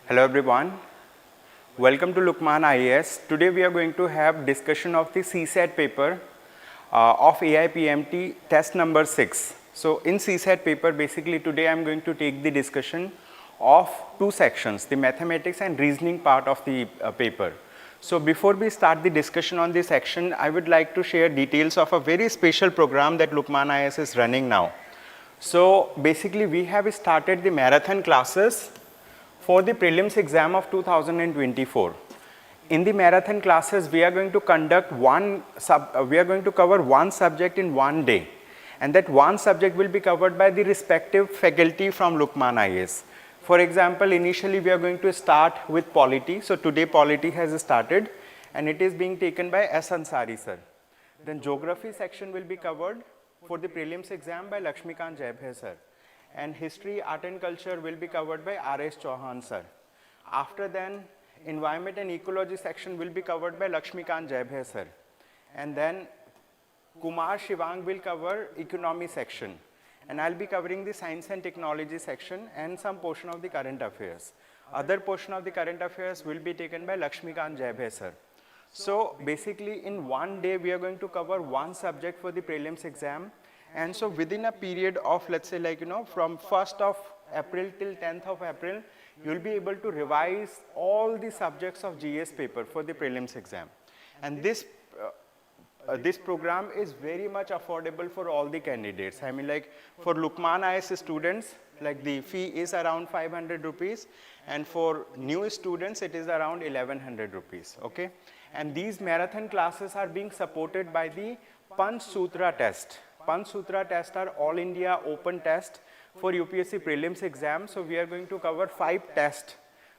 Hello everyone, welcome to Lukmaan IAS. Today we are going to have discussion of the CSAT paper of AIPMT test number 6. So in CSAT paper basically today I am going to take the discussion of two sections, the mathematics and reasoning part of the paper. So before we start the discussion on this section, I would like to share details of a very special program that Lukmaan IAS is running now. So basically we have started the marathon classes for the prelims exam of 2024. In the marathon classes, we are going to conduct we are going to cover one subject in one day, and that one subject will be covered by the respective faculty from Lukmaan IAS. For example, initially we are going to start with polity. So today polity has started, and it is being taken by S. Ansari sir. Then geography section will be covered for the prelims exam by Lakshmikant Jaibhe sir. And history, art and culture will be covered by R.S. Chauhan sir. After then, environment and ecology section will be covered by Lakshmikant Jaibhe sir. And then Kumar Shivang will cover economy section. And I'll be covering the science and technology section and some portion of the current affairs. Other portion of the current affairs will be taken by Lakshmikant Jaibhe sir. So basically in one day we are going to cover one subject for the prelims exam. And so within a period of, let's say, from 1st of April till 10th of April, you'll be able to revise all the subjects of GS paper for the prelims exam. And this program is very much affordable for all the candidates. I mean, like for Lukmaan IAS students, like the fee is around 500 rupees, and for new students, it is around 1100 rupees, okay? And these marathon classes are being supported by the Panch Sutra test. Panch Sutra tests are all India open test for UPSC Prelims exam. So we are going to cover 5 tests,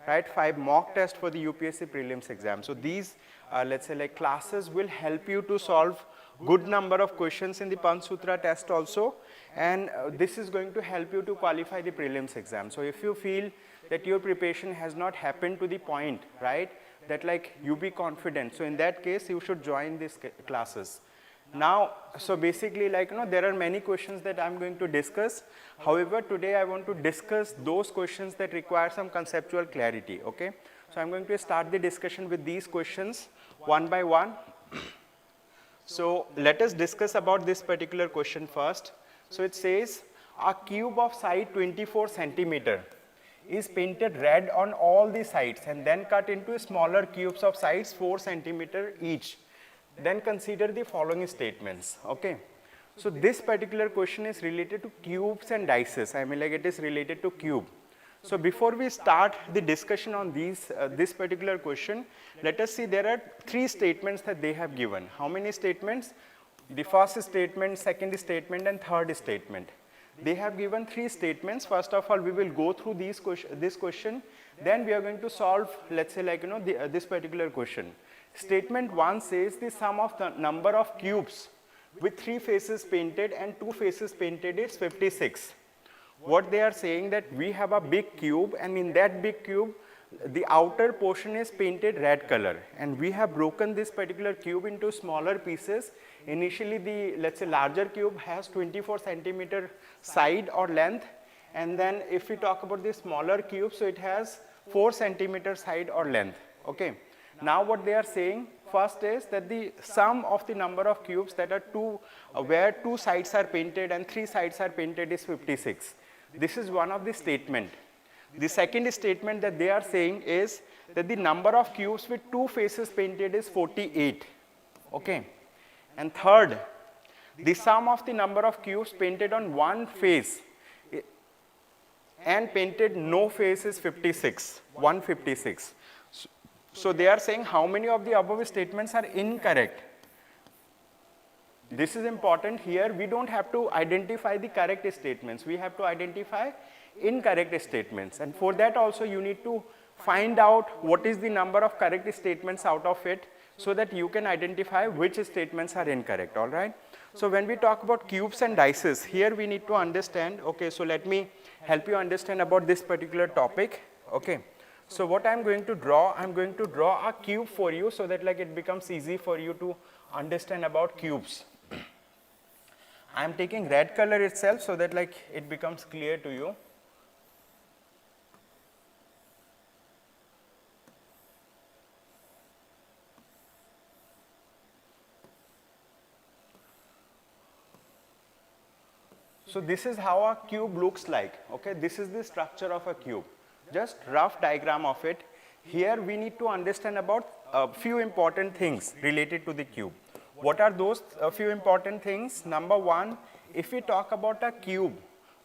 right? 5 mock tests for the UPSC Prelims exam. So these, let's say, classes will help you to solve good number of questions in the Panch Sutra test also. And this is going to help you to qualify the prelims exam. So if you feel that your preparation has not happened to the point, right, that you be confident. So in that case, you should join these classes. Now, so basically there are many questions that I'm going to discuss. However, today I want to discuss those questions that require some conceptual clarity, okay? So I'm going to start the discussion with these questions one by one. So let us discuss about this particular question first. So it says, a cube of side 24 centimeter is painted red on all the sides and then cut into smaller cubes of size 4 centimeter each. Then consider the following statements, okay? So this particular question is related to cubes and dices. I mean, it is related to cube. So before we start the discussion on this particular question, let us see there are 3 statements that they have given. How many statements? The first statement, second statement, and third statement. They have given 3 statements. First of all, we will go through this question. Then we are going to solve, let's say, this particular question. Statement 1 says the sum of the number of cubes with 3 faces painted and 2 faces painted is 56. What they are saying that we have a big cube, and in that big cube, the outer portion is painted red color, and we have broken this particular cube into smaller pieces. Initially, the, let's say, larger cube has 24 centimeter side or length, and then if we talk about the smaller cube, so it has 4 centimeter side or length, okay? Now what they are saying first is that the sum of the number of cubes that are where 2 sides are painted and 3 sides are painted is 56. This is one of the statement. The second statement that they are saying is that the number of cubes with 2 faces painted is 48, okay? And third, the sum of the number of cubes painted on one face and painted no face is 56, 156. So they are saying how many of the above statements are incorrect. This is important. Here we don't have to identify the correct statements. We have to identify incorrect statements. And for that also you need to find out what is the number of correct statements out of it so that you can identify which statements are incorrect, all right? So when we talk about cubes and dices, here we need to understand, okay, so let me help you understand about this particular topic, okay? So what I'm going to draw a cube for you so that it becomes easy for you to understand about cubes. I'm taking red color itself so that it becomes clear to you. So this is how a cube looks like, okay? This is the structure of a cube. Just rough diagram of it. Here we need to understand about a few important things related to the cube. What are those few important things? Number one, if we talk about a cube,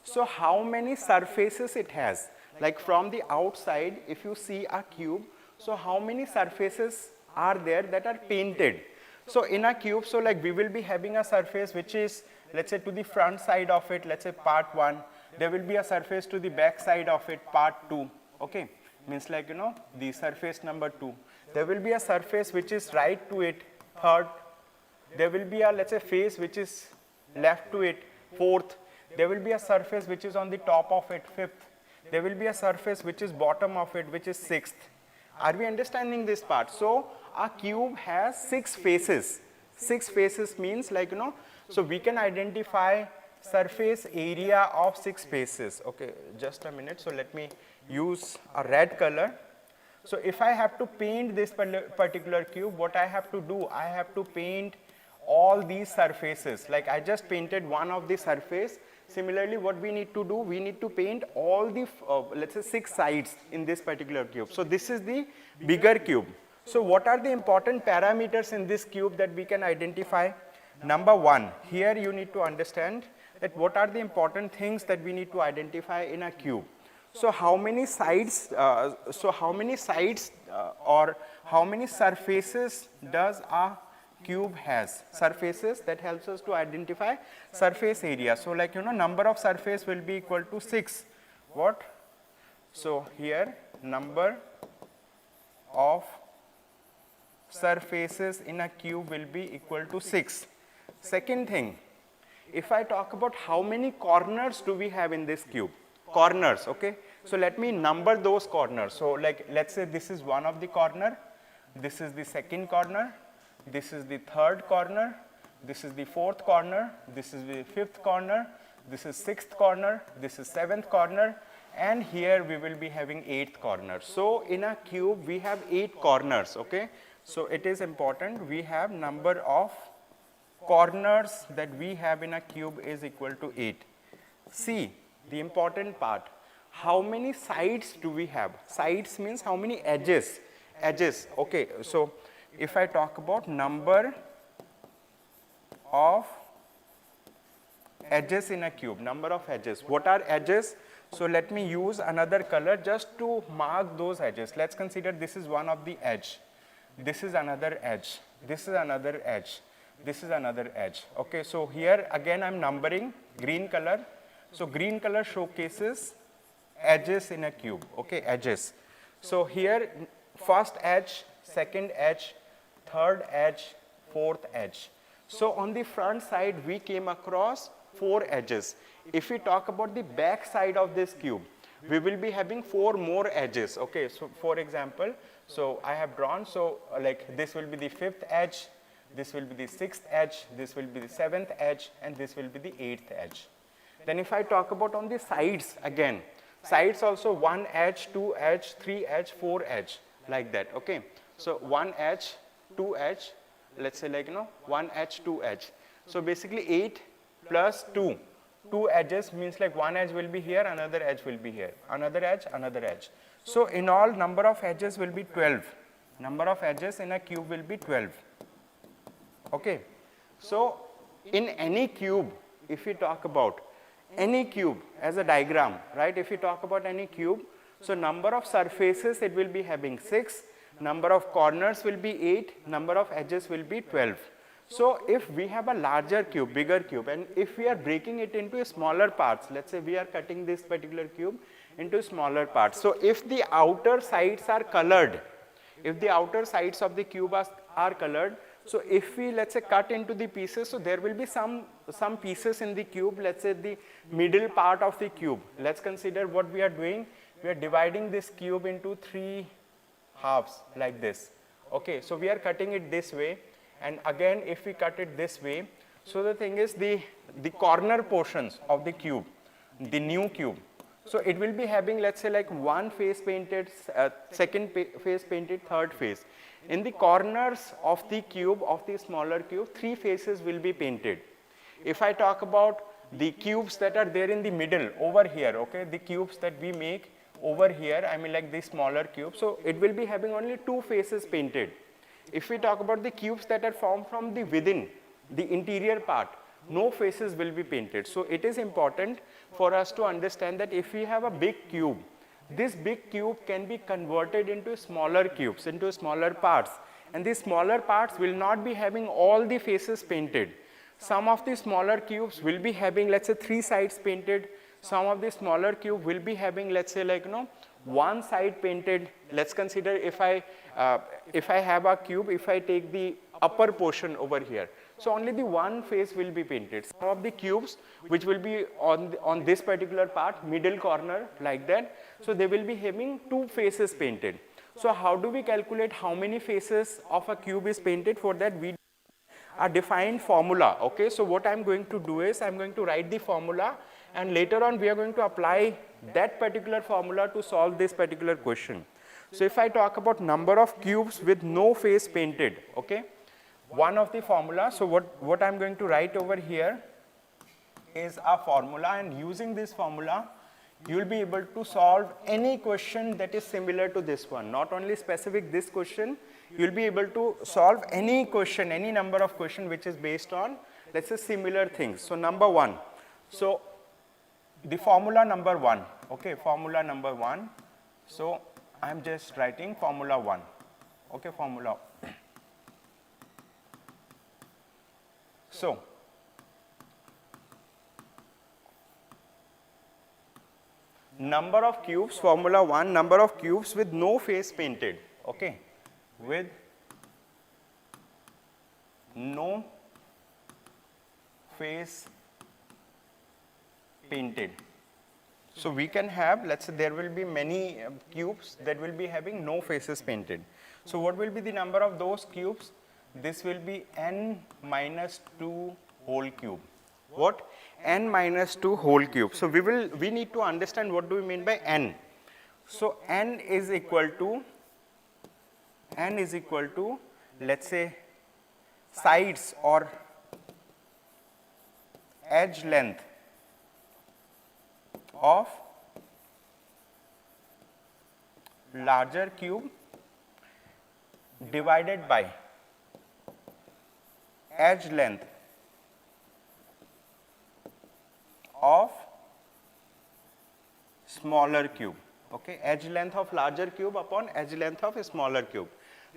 so how many surfaces it has? Like from the outside, if you see a cube, so how many surfaces are there that are painted? So in a cube, so like we will be having a surface which is, let's say, to the front side of it, let's say part 1. There will be a surface to the back side of it, part 2, okay? Means like, you know, the surface number 2. There will be a surface which is right to it, third. There will be a, let's say, face which is left to it, fourth. There will be a surface which is on the top of it, fifth. There will be a surface which is bottom of it, which is sixth. Are we understanding this part? So a cube has 6 faces. 6 faces means like, you know, so we can identify surface area of 6 faces. Okay, just a minute. So let me use a red color. So if I have to paint this particular cube, what I have to do? I have to paint all these surfaces. Like I just painted one of the surface. Similarly, what we need to do? We need to paint all the, let's say 6 sides in this particular cube. So this is the bigger cube. So what are the important parameters in this cube that we can identify? Number one, here you need to understand that what are the important things that we need to identify in a cube. So how many sides, or how many surfaces does a cube has? Surfaces, that helps us to identify surface area. So like, you know, number of surface will be equal to 6. What? So here number of surfaces in a cube will be equal to 6. Second thing, if I talk about how many corners do we have in this cube? Corners, okay? So let me number those corners. So like, let's say this is one of the corner, this is the second corner, this is the third corner, this is the fourth corner, this is the fifth corner, this is sixth corner, this is seventh corner, and here we will be having 8th corner. So in a cube we have 8 corners, okay? So it is important, we have number of corners that we have in a cube is equal to 8. See, the important part, how many sides do we have? Sides means how many edges? Edges, okay. So if I talk about number of edges in a cube, number of edges. What are edges? So let me use another color just to mark those edges. Let's consider this is one of the edge. This is another edge. This is another edge. This is another edge. Okay, so here again I'm numbering green color. So green color showcases edges in a cube, okay, edges. So here first edge, second edge, third edge, fourth edge. So on the front side we came across 4 edges. If we talk about the back side of this cube, we will be having 4 more edges, okay. So for example, so I have drawn, so like this will be the 5th edge, this will be the 6th edge, this will be the 7th edge, and this will be the 8th edge. Then if I talk about on the sides again, sides also 1 edge, 2 edge, 3 edge, 4 edge, like that, okay. So 1 edge, 2 edge, let's say like, you know, 1 edge, 2 edge. So basically 8 plus 2. 2 edges means like 1 edge will be here, another edge will be here, another edge, another edge. So in all number of edges will be 12. Number of edges in a cube will be 12. Okay. So in any cube, if we talk about any cube as a diagram, right? If we talk about any cube, so number of surfaces it will be having 6, number of corners will be 8, number of edges will be 12. So if we have a larger cube, bigger cube, and if we are breaking it into smaller parts, let's say we are cutting this particular cube into smaller parts. So if the outer sides are colored, if the outer sides of the cube are colored, so if we, let's say, cut into the pieces, so there will be some pieces in the cube, let's say the middle part of the cube. Let's consider what we are doing. We are dividing this cube into 3 halves like this. Okay, so we are cutting it this way, and again if we cut it this way, so the thing is the corner portions of the cube, the new cube, so it will be having, let's say, like 1 face painted, second face painted, third face. In the corners of the cube, of the smaller cube, 3 faces will be painted. If I talk about the cubes that are there in the middle over here, okay, the cubes that we make over here, I mean like the smaller cubes, so it will be having only 2 faces painted. If we talk about the cubes that are formed from the within, the interior part, no faces will be painted. So it is important for us to understand that if we have a big cube, this big cube can be converted into smaller cubes, into smaller parts, and these smaller parts will not be having all the faces painted. Some of the smaller cubes will be having, let's say, 3 sides painted. Some of the smaller cube will be having, let's say, like, 1 side painted. Let's consider if I have a cube, if I take the upper portion over here, so only the 1 face will be painted. Some of the cubes which will be on this particular part, middle corner, like that, so they will be having 2 faces painted. So how do we calculate how many faces of a cube is painted? For that we a defined formula, okay. So what I'm going to do is I'm going to write the formula, and later on we are going to apply that particular formula to solve this particular question. So if I talk about number of cubes with no face painted, okay, one of the formula, so what I'm going to write over here is a formula, and using this formula you will be able to solve any question that is similar to this one. Not only specific this question, you will be able to solve any question, any number of question which is based on, let's say, similar things. So number 1, so the formula number 1, okay, formula number 1, so I'm just writing formula 1, okay, formula. So number of cubes, formula 1, number of cubes with no face painted, okay, with no face painted. So we can have, let's say, there will be many cubes that will be having no faces painted. So what will be the number of those cubes? This will be n minus 2 whole cube. What? N minus 2 whole cube. So we need to understand what do we mean by n. So n is equal to, let's say, sides or edge length of larger cube divided by edge length of smaller cube, okay, edge length of larger cube upon edge length of a smaller cube.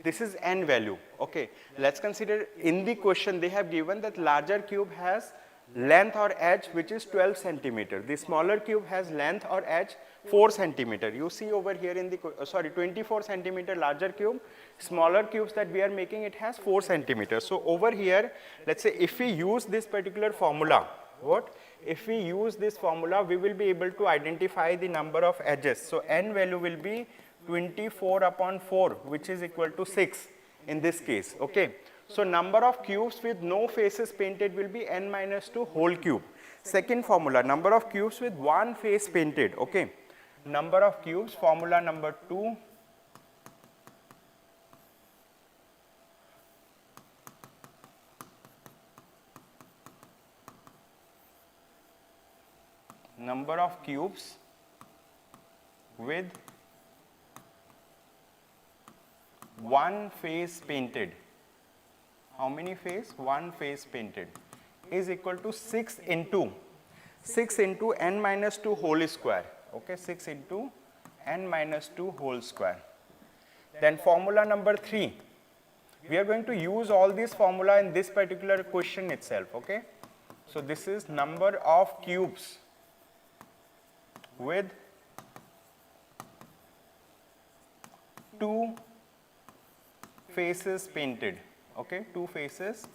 This is n value, okay. Let's consider in the question they have given that larger cube has length or edge which is 12 centimeter. The smaller cube has length or edge 4 centimeter. You see over here in the, 24 centimeter larger cube, smaller cubes that we are making, it has 4 centimeters. So over here, let's say if we use this particular formula, what? If we use this formula, we will be able to identify the number of edges. So n value will be 24 upon 4, which is equal to 6 in this case, okay. So number of cubes with no faces painted will be n minus 2 whole cube. Second formula, number of cubes with 1 face painted, okay. Number of cubes, formula number 2, number of cubes with 1 face painted. How many face? 1 face painted is equal to 6 into n minus 2 whole square, okay, 6 into n minus 2 whole square. Then formula number 3, we are going to use all these formula in this particular question itself, okay. So this is number of cubes with 2 faces painted, okay, 2 faces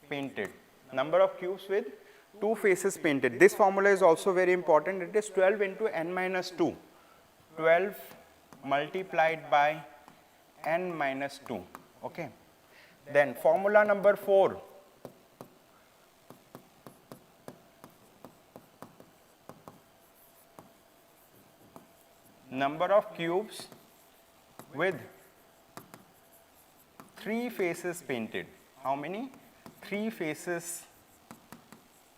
painted. Number of cubes with 2 faces painted. This formula is also very important. It is 12 into n minus 2. 12 multiplied by n minus 2, okay. Then formula number 4, number of cubes with 3 faces painted. How many? 3 faces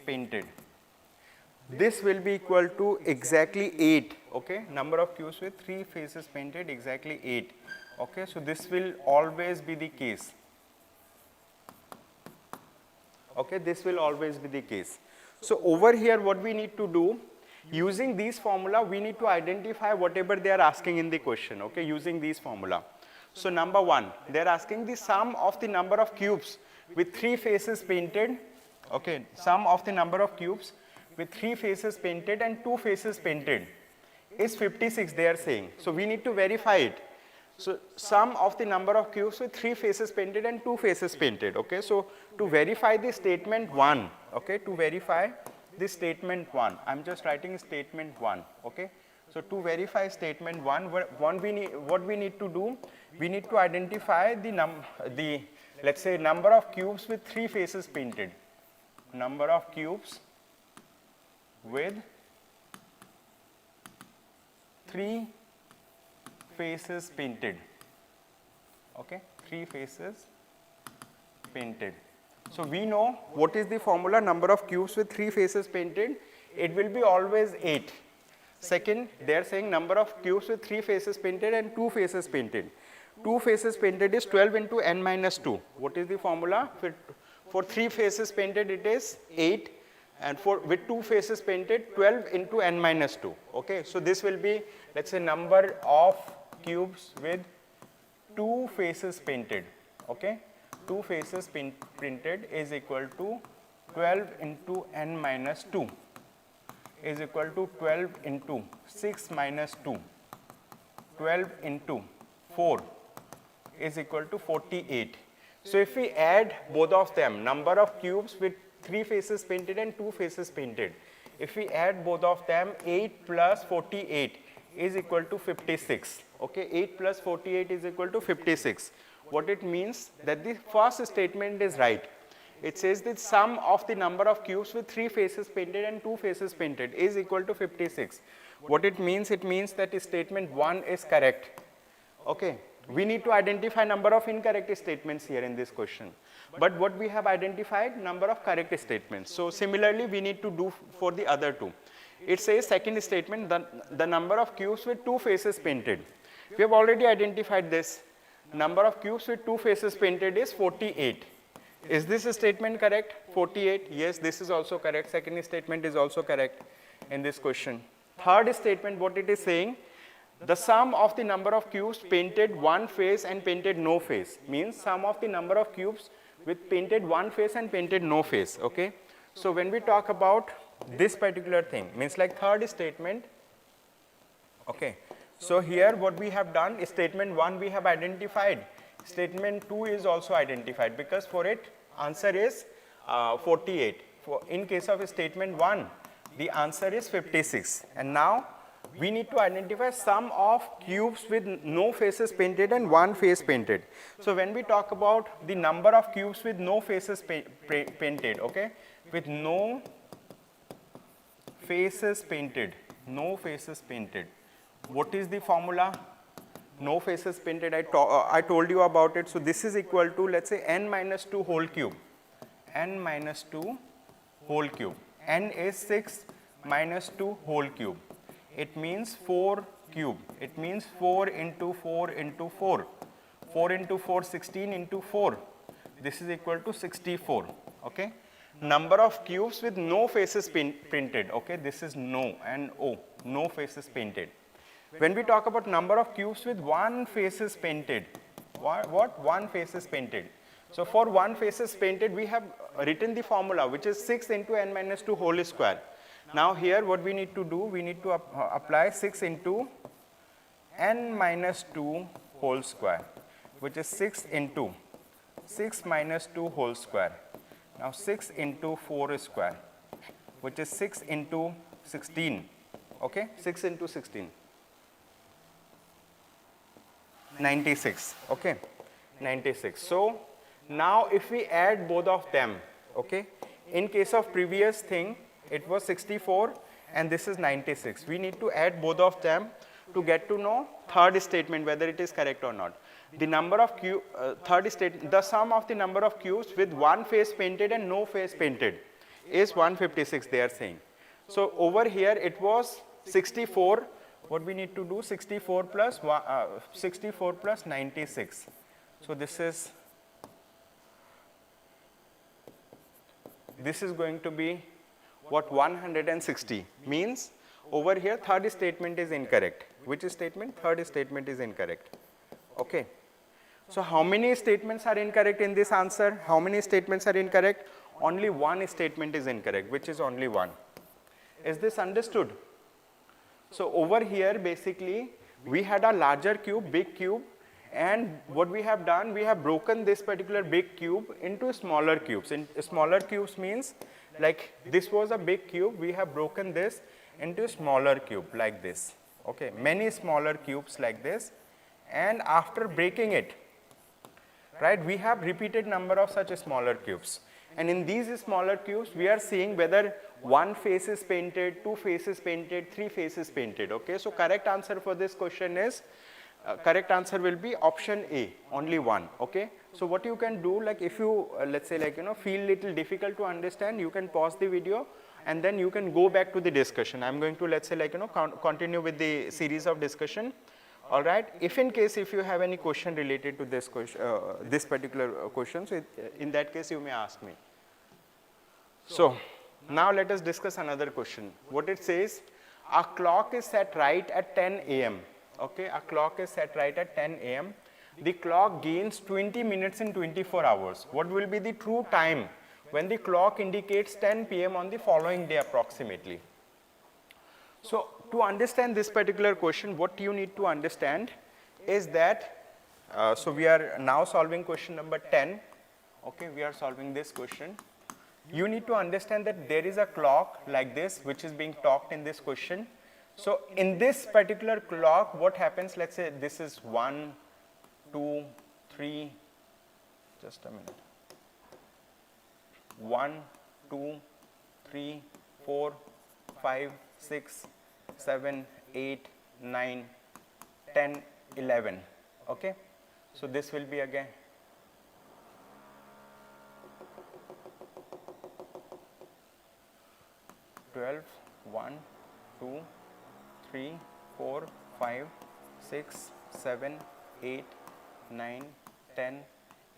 painted. This will be equal to exactly 8, okay? Number of cubes with 3 faces painted, exactly 8. Okay, so this will always be the case. Okay, this will always be the case. So over here what we need to do, using these formula, we need to identify whatever they are asking in the question, okay, using these formula. So number 1, they are asking the sum of the number of cubes with 3 faces painted, okay, sum of the number of cubes with 3 faces painted and 2 faces painted is 56, they are saying. So we need to verify it. So sum of the number of cubes with 3 faces painted and 2 faces painted, okay. So to verify the statement 1, okay, to verify this statement 1, I'm just writing statement 1, okay. So to verify statement 1, what we need to do, we need to identify the let's say number of cubes with 3 faces painted, number of cubes with 3 faces painted, okay, 3 faces painted. So we know what is the formula, number of cubes with 3 faces painted, it will be always 8. Second, they are saying number of cubes with 3 faces painted and 2 faces painted. 2 faces painted is 12 into n minus 2. What is the formula? For 3 faces painted it is 8, and with 2 faces painted 12 into n minus 2. Okay, so this will be, let's say, number of cubes with 2 faces painted. Okay, 2 faces painted is equal to 12 into n minus 2 is equal to 12 into 6 minus 2, 12 into 4 is equal to 48. So if we add both of them, number of cubes with 3 faces painted and 2 faces painted, if we add both of them, 8 plus 48 is equal to 56. Okay, 8 plus 48 is equal to 56. What it means, that the first statement is right. It says the sum of the number of cubes with 3 faces painted and 2 faces painted is equal to 56. What it means that statement 1 is correct. Okay, we need to identify number of incorrect statements here in this question. But what we have identified, number of correct statements. So similarly, we need to do for the other two. It says second statement, the number of cubes with 2 faces painted. We have already identified this. Number of cubes with 2 faces painted is 48. Is this statement correct? 48. Yes, this is also correct. Second statement is also correct in this question. Third statement, what it is saying, the sum of the number of cubes painted one face and painted no face, means sum of the number of cubes with painted one face and painted no face. Okay, so when we talk about this particular thing, means like third statement. Okay, so here what we have done is statement 1 we have identified, statement 2 is also identified, because for it answer is 48. In case of statement 1, the answer is 56. And now we need to identify sum of cubes with no faces painted and one face painted. So when we talk about the number of cubes with no faces painted, okay, with no faces painted, no faces painted, what is the formula? No faces painted, I told you about it. So this is equal to, let's say, n minus 2 whole cube, n minus 2 whole cube. N is 6 minus 2 whole cube. It means 4 cube. It means 4 into 4 into 4. 4 into 4, 16 into 4. This is equal to 64. Okay. Number of cubes with no faces painted. Okay. This is no and O. No faces painted. When we talk about number of cubes with one faces painted, what? One faces painted. So for one faces painted, we have written the formula, which is 6 into n minus 2 whole square. Now here what we need to do, we need to apply 6 into n minus 2 whole square, which is 6 into 6 minus 2 whole square. Now 6 into 4 square, which is 6 into 16. Okay, 6 into 16. 96. Okay, 96. So now if we add both of them, okay, in case of previous thing it was 64 and this is 96. We need to add both of them to get to know third statement whether it is correct or not. The number of third statement, the sum of the number of cubes with one face painted and no face painted is 156 they are saying. So over here it was 64, what we need to do, 64 plus 96. So this is going to be what, 160, means over here third statement is incorrect. Which statement? Third statement is incorrect. Okay. So how many statements are incorrect in this answer? How many statements are incorrect? Only one statement is incorrect, which is only one. Is this understood? So over here basically we had a larger cube, big cube, and what we have done, we have broken this particular big cube into smaller cubes. In smaller cubes means like this was a big cube, we have broken this into smaller cube like this. Okay, many smaller cubes like this, and after breaking it, right, we have repeated number of such smaller cubes. And in these smaller cubes, we are seeing whether one face is painted, two faces painted, three faces painted. Okay, so correct answer for this question is, correct answer will be option A, only one. Okay, so what you can do, like if you let's say like feel little difficult to understand, you can pause the video and then you can go back to the discussion. I'm going to let's say like continue with the series of discussion. All right. If in case if you have any question related to this question, this particular question, so in that case you may ask me. So now let us discuss another question. What it says, a clock is set right at 10 a.m. Okay, a clock is set right at 10 a.m. The clock gains 20 minutes in 24 hours. What will be the true time when the clock indicates 10 p.m. on the following day approximately? So to understand this particular question, what you need to understand is that, so we are now solving question number 10. Okay, we are solving this question. You need to understand that there is a clock like this which is being talked in this question. So in this particular clock, what happens, let's say this is 1, 2, 3, just a minute, 1, 2, 3, 4, 5, 6, 7, 8, 9, 10, 11. Okay, so this will be again 12, 1, 2, 3, 4, 5, 6, 7, 8, 9, 10,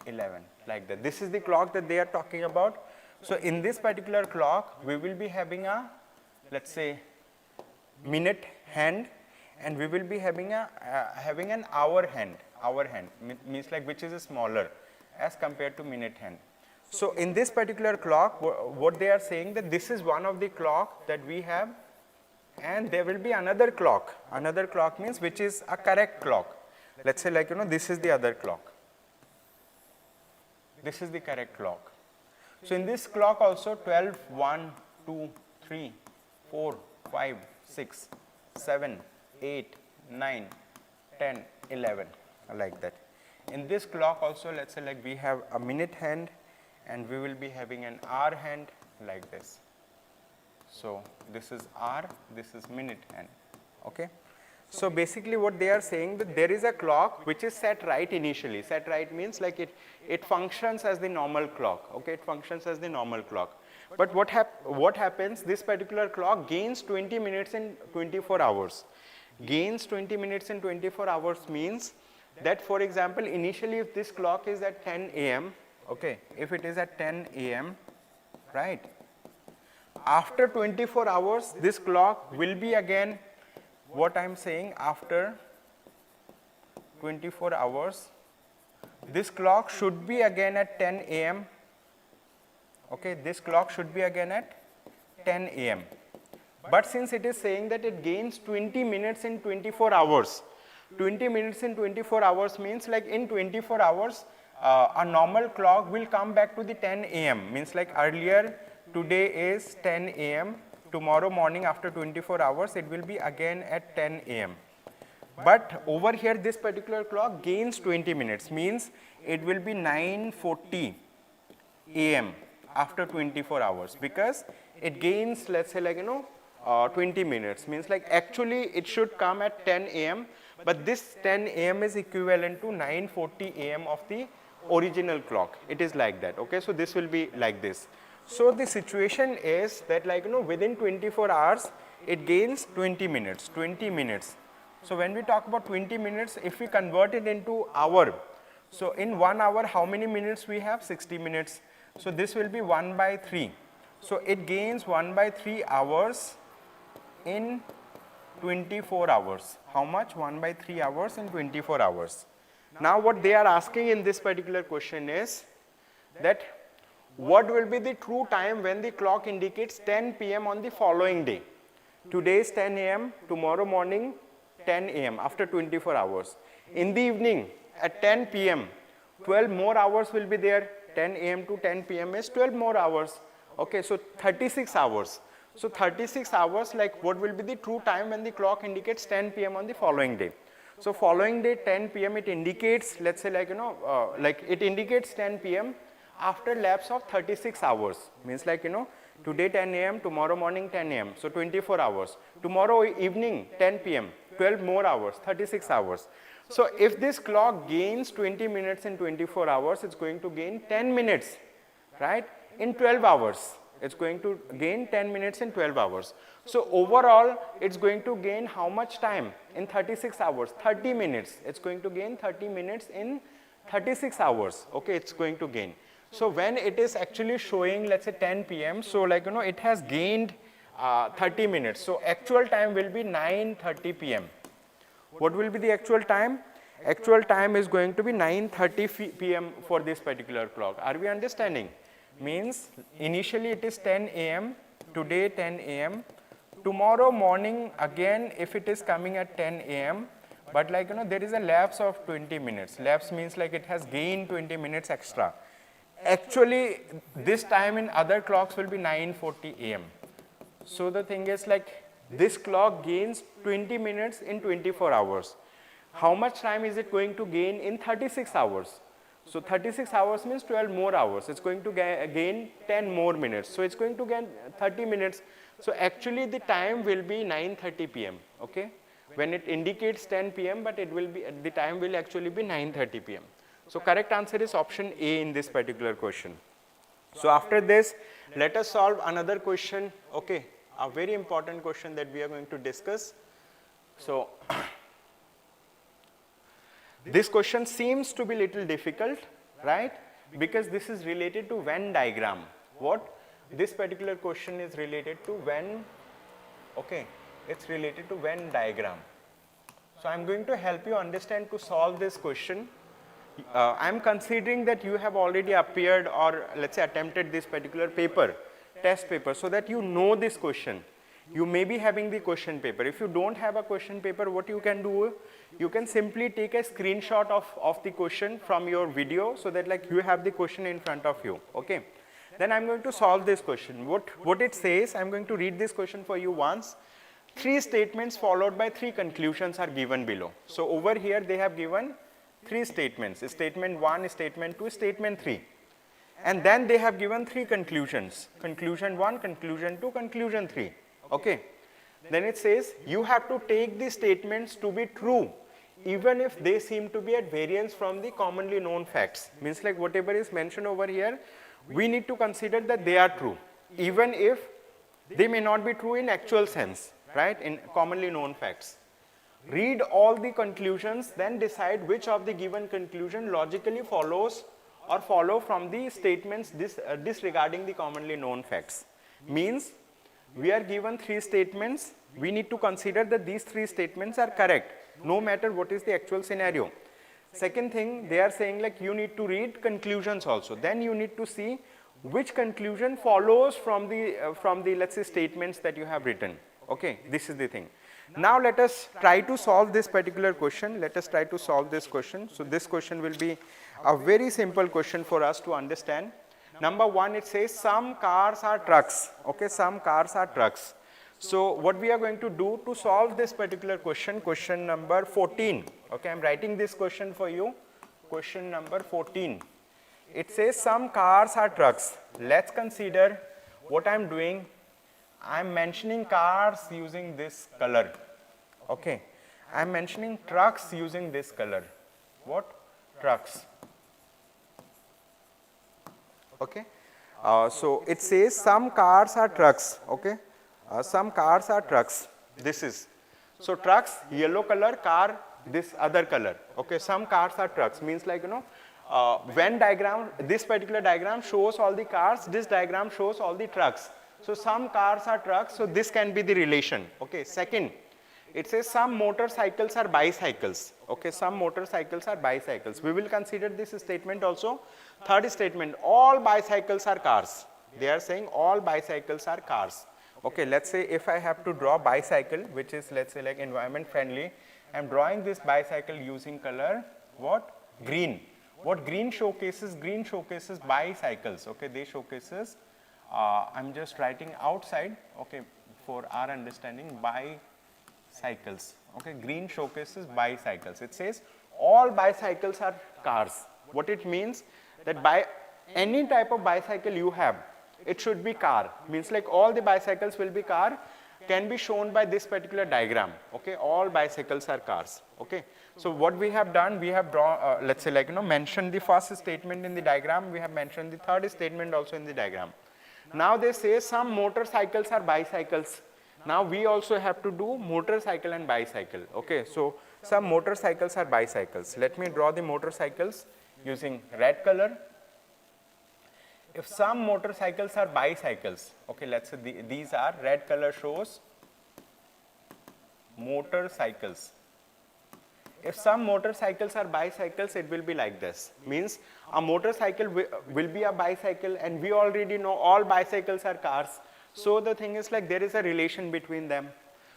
11, like that. This is the clock that they are talking about. So in this particular clock, we will be having a, let's say, minute hand, and we will be having a having an hour hand. Hour hand means like which is smaller as compared to minute hand. So in this particular clock, what they are saying that this is one of the clock that we have, and there will be another clock. Another clock means which is a correct clock. Let's say like this is the other clock. This is the correct clock. So in this clock also 12, 1, 2, 3, 4, 5, 6, 7, 8, 9, 10, 11, like that. In this clock also, let's say like we have a minute hand and we will be having an hour hand like this. So this is hour, this is minute hand. Okay. So basically what they are saying that there is a clock which is set right initially. Set right means like it functions as the normal clock. Okay, it functions as the normal clock. But what happens, this particular clock gains 20 minutes in 24 hours. Gains 20 minutes in 24 hours means that, for example, initially if this clock is at 10 a.m., okay, if it is at 10 a.m., right, after 24 hours, this clock will be again, what I am saying, after 24 hours, this clock should be again at 10 a.m. Okay, this clock should be again at 10 a.m. But since it is saying that it gains 20 minutes in 24 hours, 20 minutes in 24 hours means like in 24 hours, a normal clock will come back to the 10 a.m. Means like earlier, today is 10 a.m. Tomorrow morning after 24 hours, it will be again at 10 a.m. But over here, this particular clock gains 20 minutes, means it will be 9:40 a.m. after 24 hours, because it gains, let's say like 20 minutes, means like actually it should come at 10 a.m. but this 10 a.m. is equivalent to 9:40 a.m. of the original clock. It is like that. Okay, so this will be like this. So the situation is that like within 24 hours it gains 20 minutes. So when we talk about 20 minutes, if we convert it into hour, so in 1 hour how many minutes we have? 60 minutes. So this will be 1 by 3. So it gains 1 by 3 hours in 24 hours. How much? 1 by 3 hours in 24 hours. Now what they are asking in this particular question is that what will be the true time when the clock indicates 10 p.m. on the following day? Today is 10 a.m., tomorrow morning 10 a.m. after 24 hours. In the evening at 10 p.m., 12 more hours will be there. 10 a.m. to 10 p.m. is 12 more hours. Okay, so 36 hours. So 36 hours, like what will be the true time when the clock indicates 10 p.m. on the following day? So following day 10 p.m. it indicates, let's say like like it indicates 10 p.m. after lapse of 36 hours. Means like today 10 a.m., tomorrow morning 10 a.m. So 24 hours. Tomorrow evening 10 p.m. 12 more hours, 36 hours. So if this clock gains 20 minutes in 24 hours, it's going to gain 10 minutes, right? In 12 hours. It's going to gain 10 minutes in 12 hours. So overall, it's going to gain how much time in 36 hours? 30 minutes. It's going to gain 30 minutes in 36 hours. Okay, it's going to gain. So when it is actually showing, let's say 10 p.m., so like, it has gained 30 minutes. So actual time will be 9:30 p.m. What will be the actual time? Actual time is going to be 9:30 p.m. for this particular clock. Are we understanding? Means initially it is 10 a.m., today 10 a.m., tomorrow morning again if it is coming at 10 a.m., but like there is a lapse of 20 minutes. Lapse means like it has gained 20 minutes extra. Actually this time in other clocks will be 9:40 a.m. So the thing is like this clock gains 20 minutes in 24 hours. How much time is it going to gain in 36 hours? So 36 hours means 12 more hours. It's going to gain 10 more minutes. So it's going to gain 30 minutes. So actually the time will be 9:30 p.m. Okay, when it indicates 10 p.m. but it will be the time will actually be 9:30 p.m. So correct answer is option A in this particular question. So after this, let us solve another question. Okay, a very important question that we are going to discuss. So this question seems to be little difficult, right? Because this is related to Venn diagram. What? This particular question is related to Venn, okay, it's related to Venn diagram. So I'm going to help you understand to solve this question. I'm considering that you have already appeared or let's say attempted this particular paper, test paper, so that you know this question. You may be having the question paper. If you don't have a question paper, what you can do, you can simply take a screenshot of the question from your video so that like you have the question in front of you. Okay. Then I'm going to solve this question. What it says, I'm going to read this question for you once. 3 statements followed by 3 conclusions are given below. So over here they have given 3 statements. Statement 1, statement 2, statement 3. And then they have given 3 conclusions. Conclusion 1, conclusion 2, conclusion 3. Okay. Then it says you have to take the statements to be true even if they seem to be at variance from the commonly known facts. Means like whatever is mentioned over here, we need to consider that they are true even if they may not be true in actual sense, right, in commonly known facts. Read all the conclusions, then decide which of the given conclusion logically follows or follow from the statements disregarding the commonly known facts. Means we are given 3 statements. We need to consider that these 3 statements are correct, no matter what is the actual scenario. Second thing, they are saying like you need to read conclusions also. Then you need to see which conclusion follows from the let's say statements that you have written. Okay, this is the thing. Now let us try to solve this particular question. Let us try to solve this question. So this question will be a very simple question for us to understand. Number 1, it says some cars are trucks. Okay, some cars are trucks. So what we are going to do to solve this particular question, question number 14. Okay, I'm writing this question for you. Question number 14. It says some cars are trucks. Let's consider what I'm doing. I'm mentioning cars using this color. Okay, I'm mentioning trucks using this color. What? Trucks. Okay. So it says some cars are trucks, okay. Some cars are trucks. This is, so trucks, yellow color, car, this other color, okay. Some cars are trucks, means like, Venn diagram, this particular diagram shows all the cars, this diagram shows all the trucks. So some cars are trucks, so this can be the relation, okay. Second, it says some motorcycles are bicycles, okay. Some motorcycles are bicycles. We will consider this statement also. Third statement, all bicycles are cars. They are saying all bicycles are cars. Okay, let's say if I have to draw bicycle, which is, let's say, like environment friendly, I am drawing this bicycle using color, what? Green. What green showcases? Green showcases bicycles, okay. They showcases, I'm just writing outside, okay, for our understanding, bicycles, okay. Green showcases bicycles. It says all bicycles are cars. What it means, that by any type of bicycle you have, it should be car, means like all the bicycles will be car, can be shown by this particular diagram, okay. All bicycles are cars, okay. So what we have done, we have drawn, let's say, like, mentioned the first statement in the diagram, we have mentioned the third statement also in the diagram. Now they say some motorcycles are bicycles. Now we also have to do motorcycle and bicycle, okay. So some motorcycles are bicycles. Let me draw the motorcycles using red color. If some motorcycles are bicycles, okay, let's say these are, red color shows motorcycles. If some motorcycles are bicycles, it will be like this. Means a motorcycle will be a bicycle, and we already know all bicycles are cars. So the thing is like there is a relation between them.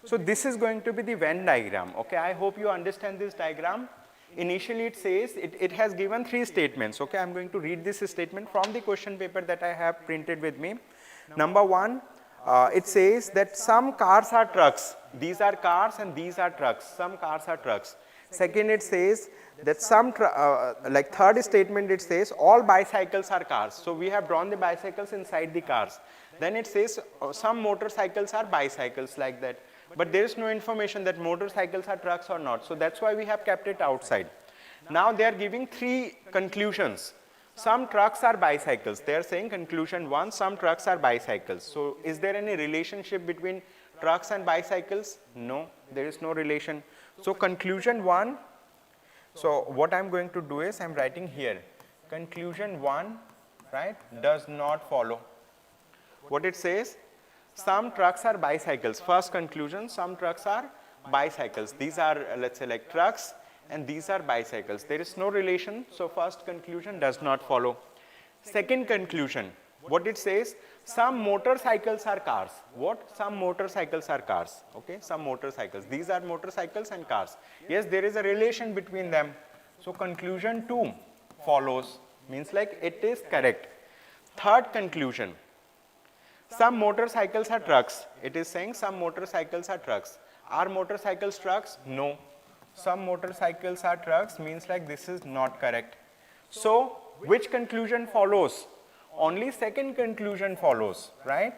So this is going to be the Venn diagram, okay. I hope you understand this diagram. Initially it says, it has given three statements, okay. I am going to read this statement from the question paper that I have printed with me. Number one, it says that some cars are trucks. These are cars and these are trucks. Some cars are trucks. Second, it says that some, like third statement, it says all bicycles are cars. So we have drawn the bicycles inside the cars. Then it says some motorcycles are bicycles, like that. But there is no information that motorcycles are trucks or not. So that's why we have kept it outside. Now they are giving three conclusions. Some trucks are bicycles. They are saying conclusion one, some trucks are bicycles. So is there any relationship between trucks and bicycles? No, there is no relation. So conclusion one, so what I'm going to do is I'm writing here, conclusion one, right, does not follow. What it says, some trucks are bicycles. First conclusion, some trucks are bicycles. These are, let's say, like trucks, and these are bicycles. There is no relation, so first conclusion does not follow. Second conclusion, what it says, some motorcycles are cars. What? Some motorcycles are cars, okay, some motorcycles. These are motorcycles and cars. Yes, there is a relation between them. So conclusion 2 follows, means like it is correct. Third conclusion, some motorcycles are trucks. It is saying some motorcycles are trucks. Are motorcycles trucks? No. Some motorcycles are trucks, means like this is not correct. So which conclusion follows? Only second conclusion follows, right?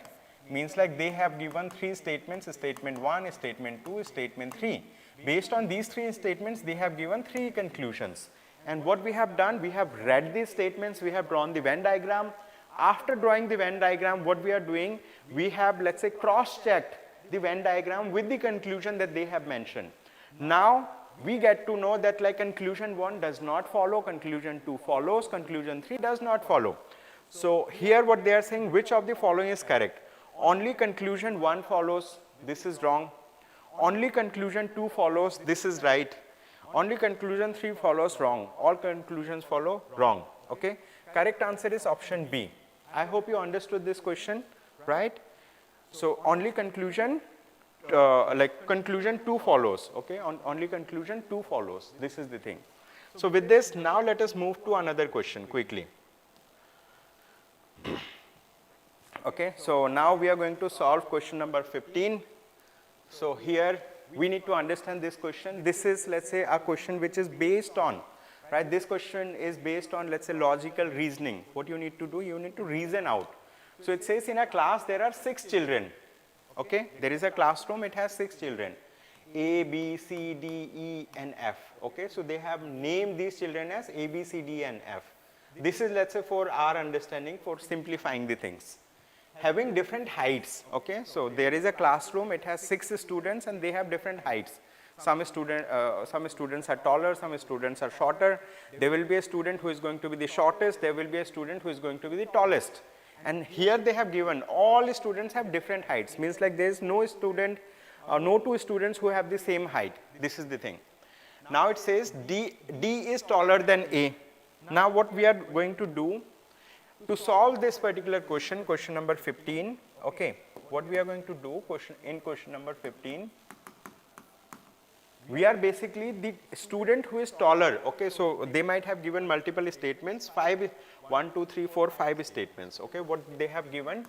Means like they have given three statements, statement 1, statement 2, statement 3. Based on these three statements, they have given three conclusions. And what we have done, we have read these statements, we have drawn the Venn diagram. After drawing the Venn diagram, what we are doing, we have, let's say, cross-checked the Venn diagram with the conclusion that they have mentioned. Now we get to know that like conclusion 1 does not follow, conclusion 2 follows, conclusion 3 does not follow. So here what they are saying, which of the following is correct? Only conclusion 1 follows, this is wrong. Only conclusion 2 follows, this is right. Only conclusion 3 follows, wrong. All conclusions follow, wrong. Okay? Correct answer is option B. I hope you understood this question, right? So only conclusion, like conclusion 2 follows, okay? Only conclusion 2 follows. This is the thing. So with this, now let us move to another question quickly. Okay, so now we are going to solve question number 15. So here we need to understand this question. This is, let's say, a question which is based on, right? This question is based on, let's say, logical reasoning. What you need to do, you need to reason out. So it says in a class there are 6 children. Okay, there is a classroom, it has 6 children. A, B, C, D, E and F. Okay, so they have named these children as A, B, C, D and F. This is, let's say, for our understanding, for simplifying the things. Having different heights, okay, so there is a classroom, it has 6 students and they have different heights. Some students are taller, some students are shorter. There will be a student who is going to be the shortest, there will be a student who is going to be the tallest. And here they have given all students have different heights, means like there is no student, no two students who have the same height. This is the thing. Now it says D is taller than A. Now what we are going to do to solve this particular question, question number 15, okay, what we are going to do in question number 15, we are basically the student who is taller, okay, so they might have given multiple statements, 1, 2, 3, 4, 5 statements, okay, what they have given